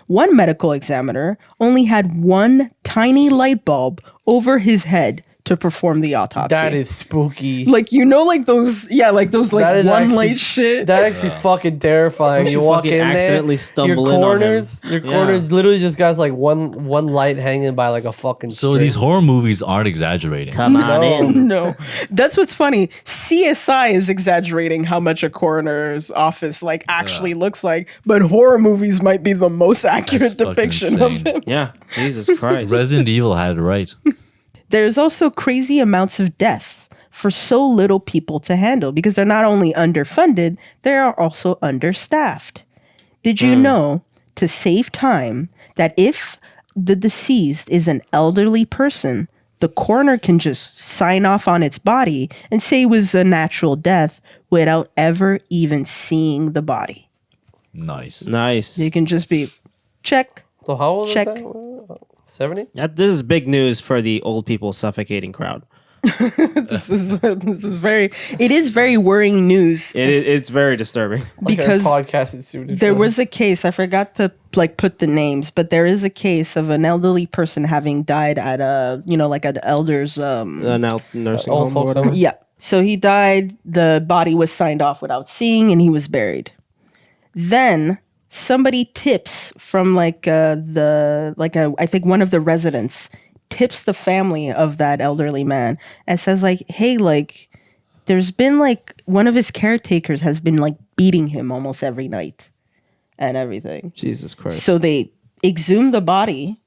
Speaker 6: One medical examiner only had one tiny light bulb over his head to perform the autopsy.
Speaker 3: That is spooky.
Speaker 6: like like those
Speaker 3: That
Speaker 6: like
Speaker 3: is
Speaker 6: one
Speaker 3: actually-
Speaker 6: light shit.
Speaker 3: That actually fucking terrifying.
Speaker 4: You
Speaker 3: You walk
Speaker 4: fucking
Speaker 3: in there,
Speaker 4: accidentally stumble
Speaker 3: your
Speaker 4: in on
Speaker 3: corners,
Speaker 4: him.
Speaker 3: your
Speaker 4: Yeah.
Speaker 3: corners literally just got like one light hanging by like a fucking.
Speaker 5: So
Speaker 3: string.
Speaker 5: these horror movies aren't exaggerating.
Speaker 4: Come on in.
Speaker 6: No, that's what's funny. CSI is exaggerating how much a coroner's office like actually looks like, but horror movies might be the most accurate
Speaker 5: That's fucking
Speaker 6: depiction of
Speaker 5: insane.
Speaker 6: him.
Speaker 4: Yeah, Jesus Christ.
Speaker 5: Resident Evil had it right.
Speaker 6: There's also crazy amounts of deaths for so little people to handle because they're not only underfunded, they are also understaffed. Did you know, to save time, that if the deceased is an elderly person, the coroner can just sign off on its body and say it was a natural death without ever even seeing the body?
Speaker 5: Nice.
Speaker 4: Nice.
Speaker 6: You can just be, check.
Speaker 3: So how old
Speaker 6: Check.
Speaker 3: is that? 70?
Speaker 4: This is big news for the old people suffocating crowd.
Speaker 6: This is very. It is very worrying news.
Speaker 4: It's very disturbing.
Speaker 6: Because
Speaker 3: podcast is suited
Speaker 6: there
Speaker 3: for
Speaker 6: was
Speaker 3: this.
Speaker 6: a case, I forgot to like put the names, but there is a case of an elderly person having died at a, like an elder's
Speaker 4: nursing
Speaker 3: old
Speaker 4: home or
Speaker 3: folks
Speaker 4: whatever.
Speaker 3: home.
Speaker 6: yeah. So he died, the body was signed off without seeing, and he was buried. Then somebody tips from I think one of the residents tips the family of that elderly man and says like, hey, like there's been like one of his caretakers has been like beating him almost every night and everything.
Speaker 4: Jesus Christ.
Speaker 6: So they exhume the body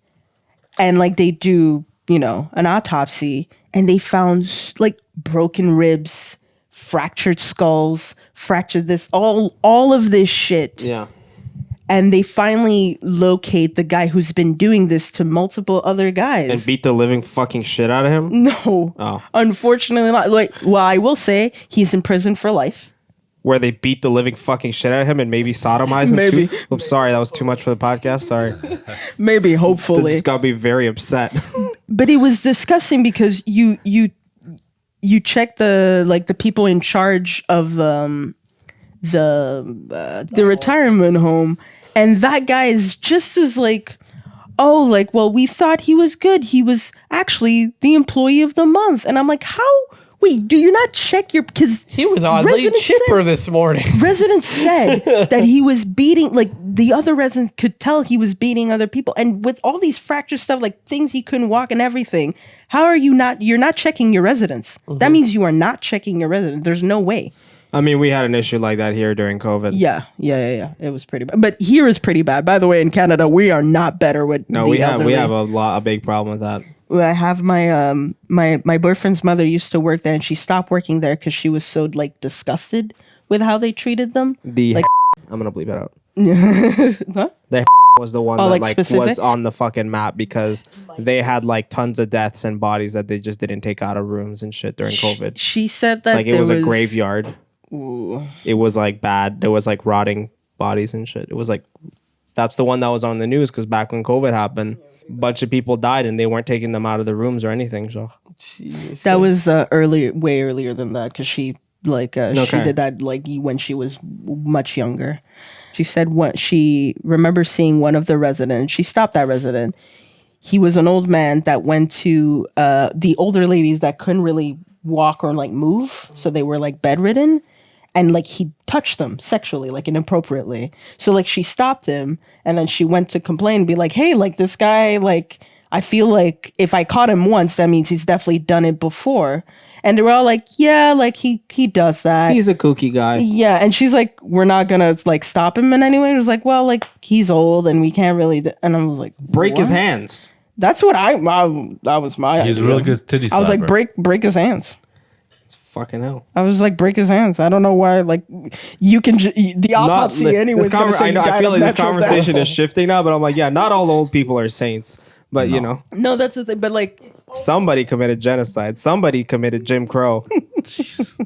Speaker 6: and like they do, an autopsy, and they found like broken ribs, fractured skulls, fractured this, all of this shit.
Speaker 4: Yeah.
Speaker 6: And they finally locate the guy who's been doing this to multiple other guys.
Speaker 4: And beat the living fucking shit out of him?
Speaker 6: No.
Speaker 4: Oh.
Speaker 6: Unfortunately not. I will say he's in prison for life.
Speaker 4: Where they beat the living fucking shit out of him and maybe sodomize him
Speaker 6: Maybe.
Speaker 4: too? I'm sorry, that was too much for the podcast. Sorry.
Speaker 6: Maybe, hopefully.
Speaker 4: This got me very upset.
Speaker 6: But it was disgusting because you check the people in charge of the retirement home, and that guy is just as like, oh, like, well, we thought he was good. He was actually the employee of the month, and I'm like, how? Wait, do you not check your? Because
Speaker 3: He was oddly chipper this morning.
Speaker 6: residents said that he was beating, like the other residents could tell he was beating other people, and with all these fracture stuff, like things he couldn't walk and everything. How are you not? You're not checking your residents. That means you are not checking your residents. There's no way.
Speaker 4: I mean, we had an issue like that here during COVID.
Speaker 6: Yeah. It was pretty bad, but here is pretty bad. By the way, in Canada, we are not better with.
Speaker 4: No,
Speaker 6: the
Speaker 4: we
Speaker 6: elderly.
Speaker 4: have a big problem with that.
Speaker 6: I have my boyfriend's mother used to work there, and she stopped working there because she was so like disgusted with how they treated them.
Speaker 4: I'm gonna bleep it out.
Speaker 6: Huh?
Speaker 4: The was the one
Speaker 6: Oh,
Speaker 4: that
Speaker 6: like,
Speaker 4: like
Speaker 6: specific?
Speaker 4: was on the fucking map because they had like tons of deaths and bodies that they just didn't take out of rooms and shit during COVID.
Speaker 6: She said that
Speaker 4: Like it
Speaker 6: there
Speaker 4: was a graveyard.
Speaker 6: Ooh.
Speaker 4: It was like bad. There was like rotting bodies and shit. It was like that's the one that was on the news because back when COVID happened, a bunch of people died and they weren't taking them out of the rooms or anything. So
Speaker 6: That was way earlier than that because she she did that like when she was much younger. She said what she remembers seeing one of the residents. She stopped that resident. He was an old man that went to the older ladies that couldn't really walk or like move, so they were like bedridden, and like he touched them sexually, like inappropriately. So like she stopped him, and then she went to complain and be like, hey, like this guy, like I feel like if I caught him once, that means he's definitely done it before. And they were all like, yeah, like he does that.
Speaker 4: he's a kooky guy.
Speaker 6: Yeah, and she's like, we're not gonna like stop him in any way. It was like, well, like he's old and we can't really. And I was like,
Speaker 4: Break his
Speaker 6: what?
Speaker 4: hands.
Speaker 6: That's what that was my.
Speaker 5: He's a
Speaker 6: idea.
Speaker 5: real good titty
Speaker 6: I was like,
Speaker 5: slapper.
Speaker 6: break his hands.
Speaker 4: Fucking hell.
Speaker 6: I was like, break his hands. I don't know why. Like, you can the autopsy anyway.
Speaker 4: I feel like this conversation is shifting now, but I'm like, yeah, not all old people are saints, but you know,
Speaker 6: No, that's the thing. But like,
Speaker 4: somebody committed genocide. Somebody committed Jim Crow. Just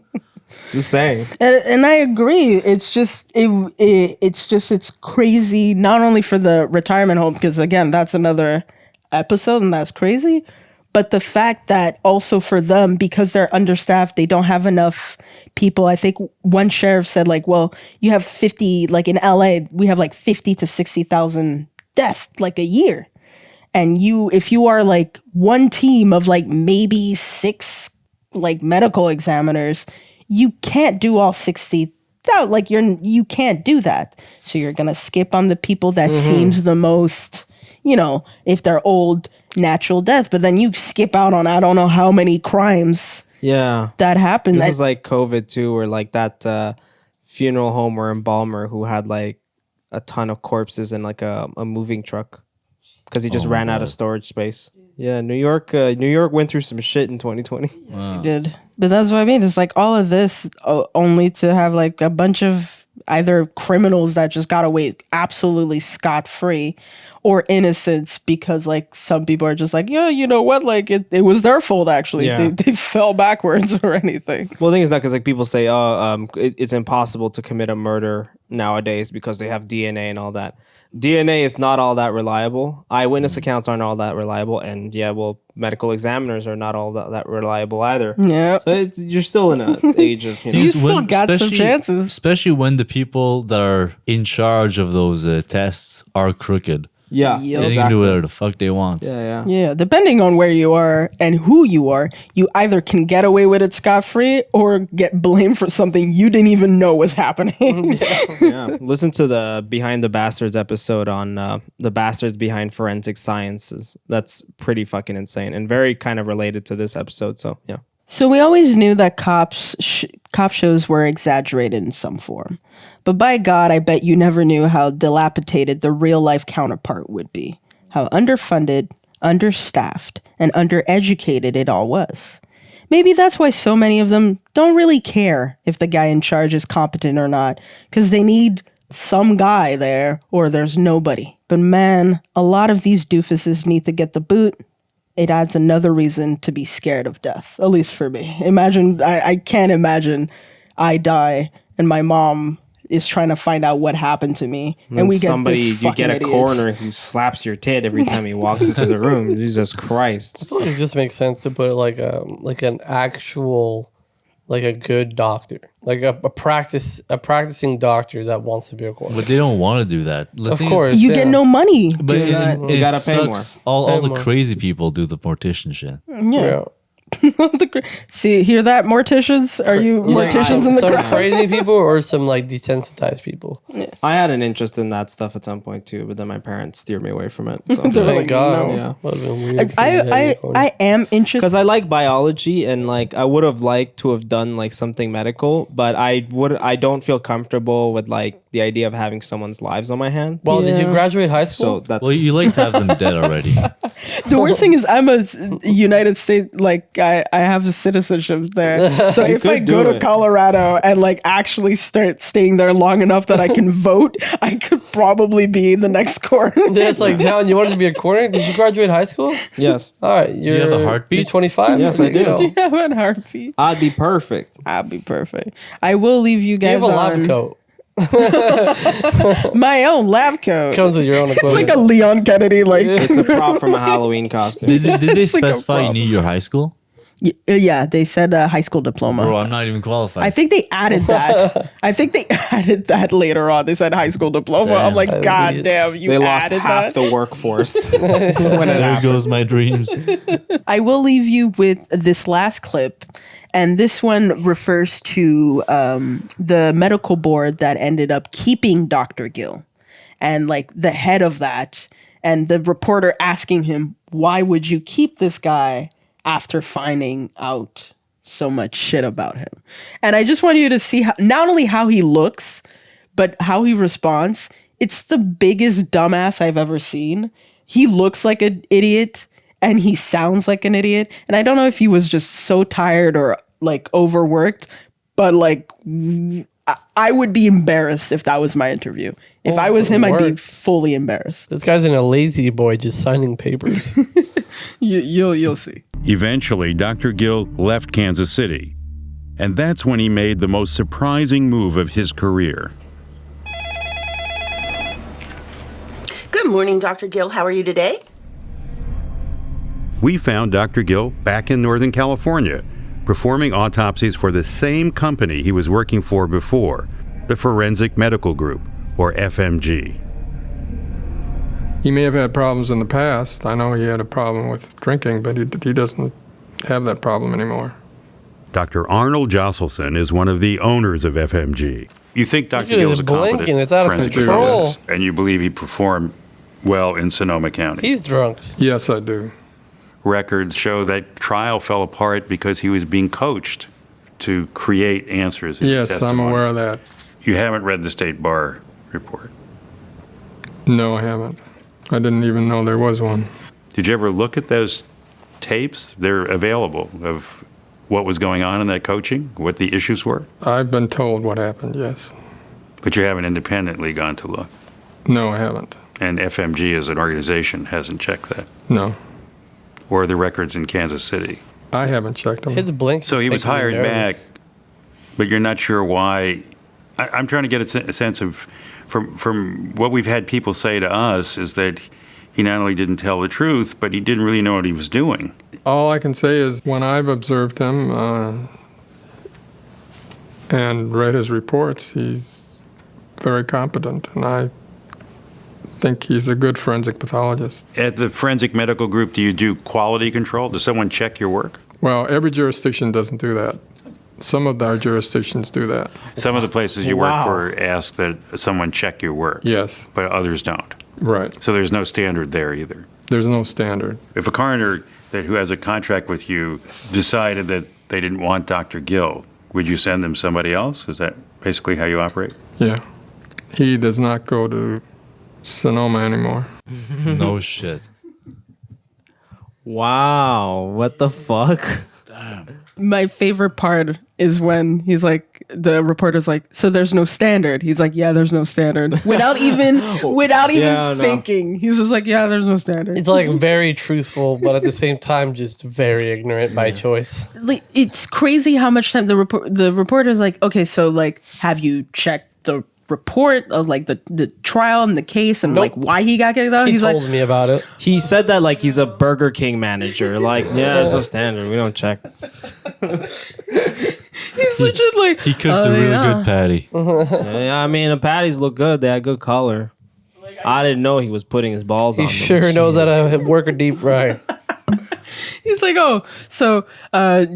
Speaker 4: saying.
Speaker 6: and I agree. It's just it's crazy. Not only for the retirement home, because again, that's another episode, and that's crazy. But the fact that also for them, because they're understaffed, they don't have enough people. I think one sheriff said like, well, you have 50, like in LA, we have like 50 to 60,000 deaths like a year. And if you are like one team of like maybe 6 like medical examiners, you can't do all 60. Like you can't do that. So you're going to skip on the people that seems the most, if they're old, natural death, but then you skip out on I don't know how many crimes that happened.
Speaker 4: This is like COVID too, or like that funeral home or embalmer who had like a ton of corpses in like a moving truck because he just ran out of storage space. Yeah, New York went through some shit in 2020.
Speaker 6: It did, but that's what I mean. It's like all of this only to have like a bunch of either criminals that just got away absolutely scot-free or innocents because like some people are just like, yeah, you know what, like it was their fault actually.
Speaker 4: Yeah.
Speaker 6: They fell backwards or anything.
Speaker 4: Well, the thing is not because like people say, it's impossible to commit a murder nowadays because they have DNA and all that. DNA is not all that reliable. Eyewitness accounts aren't all that reliable, and medical examiners are not all that reliable either.
Speaker 6: Yeah.
Speaker 4: So you're still in an age of
Speaker 6: You still got some chances.
Speaker 5: Especially when the people that are in charge of those tests are crooked.
Speaker 4: Yeah,
Speaker 5: They can do whatever the fuck they want.
Speaker 6: Yeah, depending on where you are and who you are, you either can get away with it scot-free or get blamed for something you didn't even know was happening.
Speaker 4: Yeah. Listen to the Behind the Bastards episode on the bastards behind forensic sciences. That's pretty fucking insane and very kind of related to this episode. So, yeah.
Speaker 6: So we always knew that cop shows were exaggerated in some form. But by God, I bet you never knew how dilapidated the real-life counterpart would be. How underfunded, understaffed, and undereducated it all was. Maybe that's why so many of them don't really care if the guy in charge is competent or not, because they need some guy there or there's nobody. But man, a lot of these doofuses need to get the boot. It adds another reason to be scared of death, at least for me. Imagine, I can't imagine I die and my mom is trying to find out what happened to me. And we get this
Speaker 4: you get a
Speaker 6: idiot.
Speaker 4: coroner who slaps your tit every time he walks into the room. Jesus Christ.
Speaker 3: I feel like it just makes sense to put an actual, like a good doctor, like a practicing doctor that wants to be a coroner.
Speaker 5: But they don't want to do that. The
Speaker 3: Of
Speaker 5: thing
Speaker 3: course,
Speaker 6: You get no money doing that.
Speaker 4: You gotta pay more.
Speaker 5: All
Speaker 3: Pay
Speaker 5: the
Speaker 3: more.
Speaker 5: crazy people do the mortician shit.
Speaker 6: Yeah. See, hear that, morticians? Are you morticians in the
Speaker 3: some
Speaker 6: crowd?
Speaker 3: crazy people or some like desensitized people?
Speaker 4: I had an interest in that stuff at some point too, but then my parents steered me away from it. So.
Speaker 6: They're
Speaker 3: Oh my
Speaker 6: like,
Speaker 3: god,
Speaker 6: no.
Speaker 4: Yeah.
Speaker 3: Would've been weird.
Speaker 6: I am interested.
Speaker 4: Because I like biology and like I would have liked to have done like something medical, but I don't feel comfortable with like the idea of having someone's lives on my hand.
Speaker 3: Well, did you
Speaker 6: Yeah.
Speaker 3: graduate high
Speaker 4: So
Speaker 3: school?
Speaker 4: that's
Speaker 5: Well, you like to have them dead already.
Speaker 6: The worst thing is I'm a United States, like I have a citizenship there. So if I
Speaker 4: could
Speaker 6: go
Speaker 4: do
Speaker 6: to
Speaker 4: it.
Speaker 6: Colorado and like actually start staying there long enough that I can vote, I could probably be the next coroner.
Speaker 3: Yeah, it's like, John, you wanted to be a coroner? Did you graduate high school?
Speaker 4: yes,
Speaker 3: All right, you
Speaker 5: have a heartbeat?
Speaker 3: You're 25.
Speaker 4: Yes, I do.
Speaker 6: Do you have a heartbeat?
Speaker 4: I'd be perfect.
Speaker 6: I'd be perfect. I will leave you
Speaker 3: Do you
Speaker 6: guys
Speaker 3: have a lab
Speaker 6: on
Speaker 3: coat?
Speaker 6: my own lab coat.
Speaker 3: Comes with your own
Speaker 6: It's
Speaker 3: equipment.
Speaker 6: like a Leon Kennedy, like
Speaker 4: It's a prop from a Halloween costume.
Speaker 5: Did they
Speaker 6: It's like a
Speaker 5: specify you
Speaker 6: problem.
Speaker 5: need your high school?
Speaker 6: yeah. They said high school diploma.
Speaker 5: Bro, I'm not even qualified.
Speaker 6: I think they added that. I think they added that later on. They said high school diploma. I'm
Speaker 5: Damn.
Speaker 6: like,
Speaker 3: That'd
Speaker 6: God
Speaker 3: be-
Speaker 6: damn, you
Speaker 4: They lost
Speaker 6: added
Speaker 4: half
Speaker 6: that.
Speaker 4: the workforce. when it
Speaker 5: there
Speaker 4: happened.
Speaker 5: goes my dreams.
Speaker 6: I will leave you with this last clip. And this one refers to the medical board that ended up keeping Dr. Gill and like the head of that. And the reporter asking him, why would you keep this guy after finding out so much shit about him? And I just want you to see how, not only how he looks, but how he responds. It's the biggest dumbass I've ever seen. He looks like an idiot and he sounds like an idiot. And I don't know if he was just so tired or like overworked, but like I would be embarrassed if that was my interview. If I was him, I'd be fully embarrassed.
Speaker 3: This guy's in a lazy boy just signing papers.
Speaker 6: You'll see.
Speaker 8: Eventually, Dr. Gill left Kansas City, and that's when he made the most surprising move of his career.
Speaker 14: Good morning, Dr. Gill. How are you today?
Speaker 8: We found Dr. Gill back in Northern California, performing autopsies for the same company he was working for before, the Forensic Medical Group, or FMG.
Speaker 15: He may have had problems in the past. I know he had a problem with drinking, but he doesn't have that problem anymore.
Speaker 8: Dr. Arnold Josselson is one of the owners of FMG.
Speaker 16: You think Dr.
Speaker 3: Look at
Speaker 16: Gill
Speaker 3: his
Speaker 16: is a
Speaker 3: blinking,
Speaker 16: competent
Speaker 3: it's out of
Speaker 16: forensic
Speaker 3: control.
Speaker 16: journalist, and you believe he performed well in Sonoma County?
Speaker 3: He's drunk.
Speaker 15: Yes, I do.
Speaker 16: Records show that trial fell apart because he was being coached to create answers in his
Speaker 15: Yes, I'm
Speaker 16: testimony.
Speaker 15: aware of that.
Speaker 16: You haven't read the State Bar report.
Speaker 15: No, I haven't. I didn't even know there was one.
Speaker 16: Did you ever look at those tapes? They're available of what was going on in that coaching, what the issues were,
Speaker 15: I've been told what happened, yes.
Speaker 16: but you haven't independently gone to look.
Speaker 15: No, I haven't.
Speaker 16: And FMG as an organization hasn't checked that.
Speaker 15: No,
Speaker 16: Or the records in Kansas City.
Speaker 15: I haven't checked them.
Speaker 3: His blink.
Speaker 16: So he was
Speaker 3: making me
Speaker 16: hired back,
Speaker 3: nervous.
Speaker 16: but you're not sure why. I'm trying to get a sense of from what we've had people say to us is that he not only didn't tell the truth, but he didn't really know what he was doing.
Speaker 15: All I can say is when I've observed him and read his reports, he's very competent, and I think he's a good forensic pathologist.
Speaker 16: At the forensic medical group, do you do quality control? Does someone check your work?
Speaker 15: Well, every jurisdiction doesn't do that. Some of our jurisdictions do that.
Speaker 16: Some of the places you work for ask that someone check your work.
Speaker 15: Yes.
Speaker 16: But others don't.
Speaker 15: Right.
Speaker 16: So there's no standard there either.
Speaker 15: There's no standard.
Speaker 16: If a coroner who has a contract with you decided that they didn't want Dr. Gill, would you send them somebody else? Is that basically how you operate?
Speaker 15: Yeah. He does not go to Sonoma anymore.
Speaker 5: No shit.
Speaker 4: Wow. What the fuck?
Speaker 5: Damn.
Speaker 6: My favorite part is when he's like, the reporter's like, so there's no standard. He's like, yeah, there's no standard. Without even thinking. He's just like, yeah, there's no standard.
Speaker 3: It's like very truthful, but at the same time, just very ignorant by choice.
Speaker 6: Like, it's crazy how much time the reporter's like, okay, so like, have you checked the report of like the trial and the case and like why he got kicked out?
Speaker 3: He
Speaker 6: He's
Speaker 3: told
Speaker 6: like,
Speaker 3: me about it.
Speaker 4: He said that like he's a Burger King manager. Like, yeah, there's no standard. We don't check.
Speaker 6: He's legit like,
Speaker 5: He cooks a really good patty.
Speaker 4: Yeah, I mean, the patties look good. They had good color. I didn't know he was putting his balls on
Speaker 3: He
Speaker 4: them.
Speaker 3: sure knows how to work a deep fry.
Speaker 6: He's like, oh, so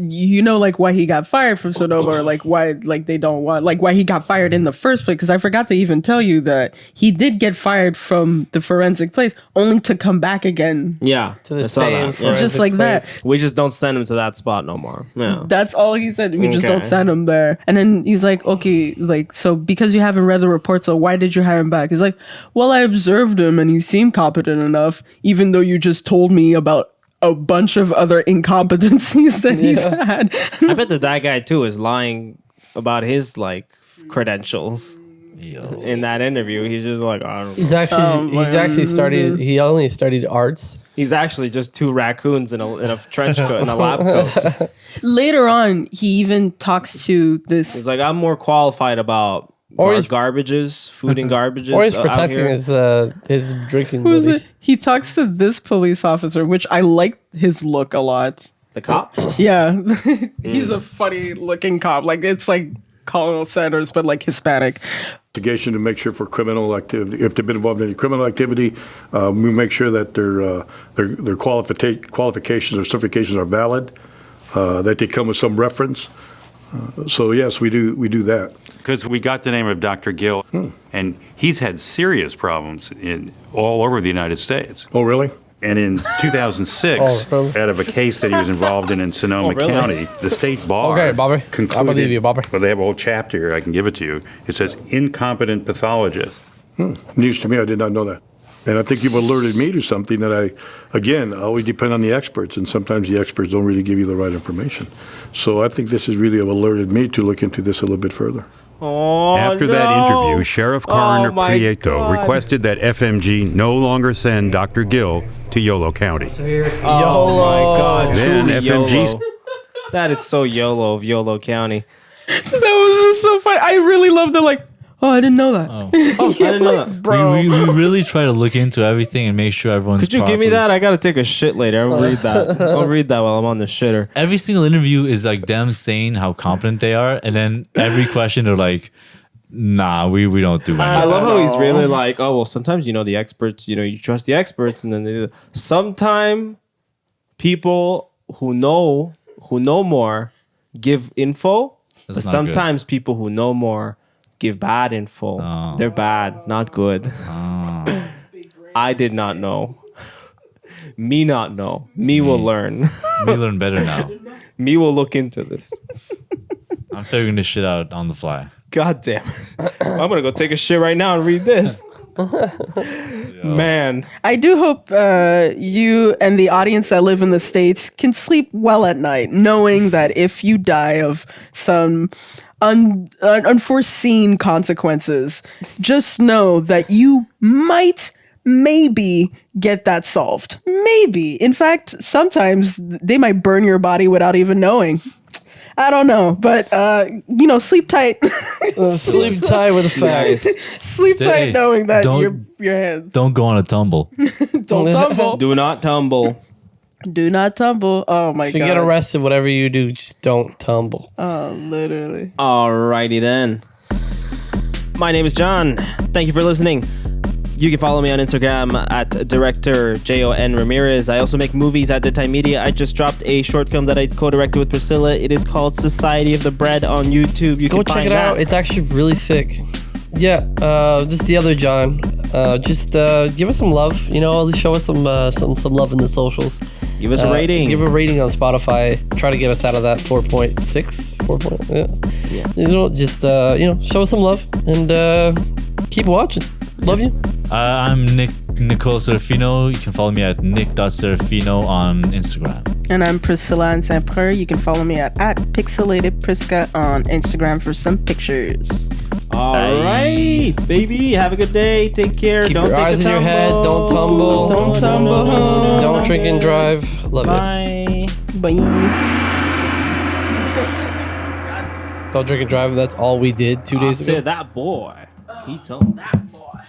Speaker 6: you know, like why he got fired from Sonoma, or like why like they don't want, like why he got fired in the first place? Because I forgot to even tell you that he did get fired from the forensic place, only to come back again.
Speaker 4: Yeah,
Speaker 3: to the same
Speaker 6: just like
Speaker 3: place.
Speaker 6: that.
Speaker 4: We just don't send him to that spot no more. Yeah,
Speaker 6: That's all he said. We just
Speaker 4: Okay.
Speaker 6: don't send him there. And then he's like, okay, like, so because you haven't read the report, so why did you hire him back? He's like, well, I observed him and he seemed competent enough, even though you just told me about a bunch of other incompetencies that he's had.
Speaker 4: I bet that guy too is lying about his like credentials. In that interview, he's just like, I don't know.
Speaker 3: He's actually started. He only studied arts.
Speaker 4: He's actually just two raccoons in a trench coat and a lab coat.
Speaker 6: Later on, he even talks to this.
Speaker 4: He's like, I'm more qualified about garbages, food and garbages.
Speaker 3: Or he's
Speaker 4: out
Speaker 3: protecting
Speaker 4: here.
Speaker 3: his drinking
Speaker 6: Who is
Speaker 3: buddy.
Speaker 6: it? He talks to this police officer, which I like his look a lot.
Speaker 4: The cop?
Speaker 6: Yeah. He's a funny looking cop. Like, it's like Colonel Sanders, but like Hispanic.
Speaker 17: Investigation to make sure for criminal activity, if they've been involved in any criminal activity, we make sure that their qualifications or certifications are valid, that they come with some reference. So yes, we do that.
Speaker 16: Because we got the name of Dr. Gill, and he's had serious problems all over the United States.
Speaker 17: Oh, really?
Speaker 16: And in 2006, out of a case that he was involved in Sonoma County, the state bar concluded,
Speaker 3: I believe you, Bobby.
Speaker 16: Well, they have a whole chapter here. I can give it to you. It says incompetent pathologist.
Speaker 17: News to me. I did not know that. And I think you've alerted me to something that I always depend on the experts, and sometimes the experts don't really give you the right information. So I think this has really alerted me to look into this a little bit further.
Speaker 4: Oh,
Speaker 16: After that interview, Sheriff Coroner Prieto requested that FMG no longer send Dr. Gill to Yolo County.
Speaker 4: Oh my God!
Speaker 16: Then
Speaker 4: Truly
Speaker 16: FMG
Speaker 4: YOLO. That is so YOLO of Yolo County.
Speaker 6: That was just so funny. I really love the like, oh, I didn't know that.
Speaker 4: I didn't know that.
Speaker 6: Bro.
Speaker 5: We really try to look into everything and make sure everyone's
Speaker 4: Could you give me
Speaker 5: properly-
Speaker 4: that? I gotta take a shit later. I'll read that. I'll read that while I'm on the shitter.
Speaker 5: Every single interview is like them saying how competent they are, and then every question they're like, nah, we don't do
Speaker 4: I
Speaker 5: anything.
Speaker 4: love how he's really like, oh well, sometimes the experts, you trust the experts, and then sometimes people who know more give info, but
Speaker 5: not
Speaker 4: sometimes people who know more give bad info. They're bad, not good. I did not know. Me not know. Me will learn.
Speaker 5: We learn better now.
Speaker 4: Me will look into this.
Speaker 5: I'm figuring this shit out on the fly.
Speaker 4: God damn it. I'm gonna go take a shit right now and read this. Man.
Speaker 6: I do hope you and the audience that live in the States can sleep well at night, knowing that if you die of some unforeseen consequences, just know that you might maybe get that solved. Maybe. In fact, sometimes they might burn your body without even knowing. I don't know, but sleep tight.
Speaker 3: Sleep tight with the facts.
Speaker 6: Sleep tight,
Speaker 5: Hey,
Speaker 6: knowing that
Speaker 5: don't-
Speaker 6: your hands
Speaker 5: Don't go on a tumble.
Speaker 6: don't tumble.
Speaker 4: Do not tumble.
Speaker 6: Do not tumble. Oh my
Speaker 3: If you
Speaker 6: god.
Speaker 3: get arrested, whatever you do, just don't tumble.
Speaker 6: Oh, literally.
Speaker 4: Alrighty then. My name is John. Thank you for listening. You can follow me on Instagram at director Jon Ramirez. I also make movies at Deadtime Media. I just dropped a short film that I co-directed with Priscilla. It is called Society of the Bread on YouTube. You
Speaker 3: Go
Speaker 4: can
Speaker 3: check
Speaker 4: find
Speaker 3: it
Speaker 4: that.
Speaker 3: out. It's actually really sick. Yeah, this is the other John. Just give us some love. Show us some love in the socials.
Speaker 4: Give us a rating.
Speaker 3: Give a rating on Spotify. Try to get us out of that 4.6. 4 point. Yeah. Just show us some love and keep watching. Love you.
Speaker 5: I'm Nicola Serafino. You can follow me at nick.serafino on Instagram.
Speaker 6: And I'm Priscilla in St-Preux. You can follow me at pixelatedprisca on Instagram for some pictures.
Speaker 4: All right, baby. Have a good day. Take care.
Speaker 3: Keep
Speaker 4: Don't
Speaker 3: your
Speaker 4: take
Speaker 3: eyes
Speaker 4: a
Speaker 3: in your head. Don't tumble.
Speaker 6: Don't tumble.
Speaker 3: Don't drink and drive. Love
Speaker 4: Bye.
Speaker 6: Bye.
Speaker 3: Don't drink and drive. That's all we did 2 days ago.
Speaker 4: That boy. He told that boy.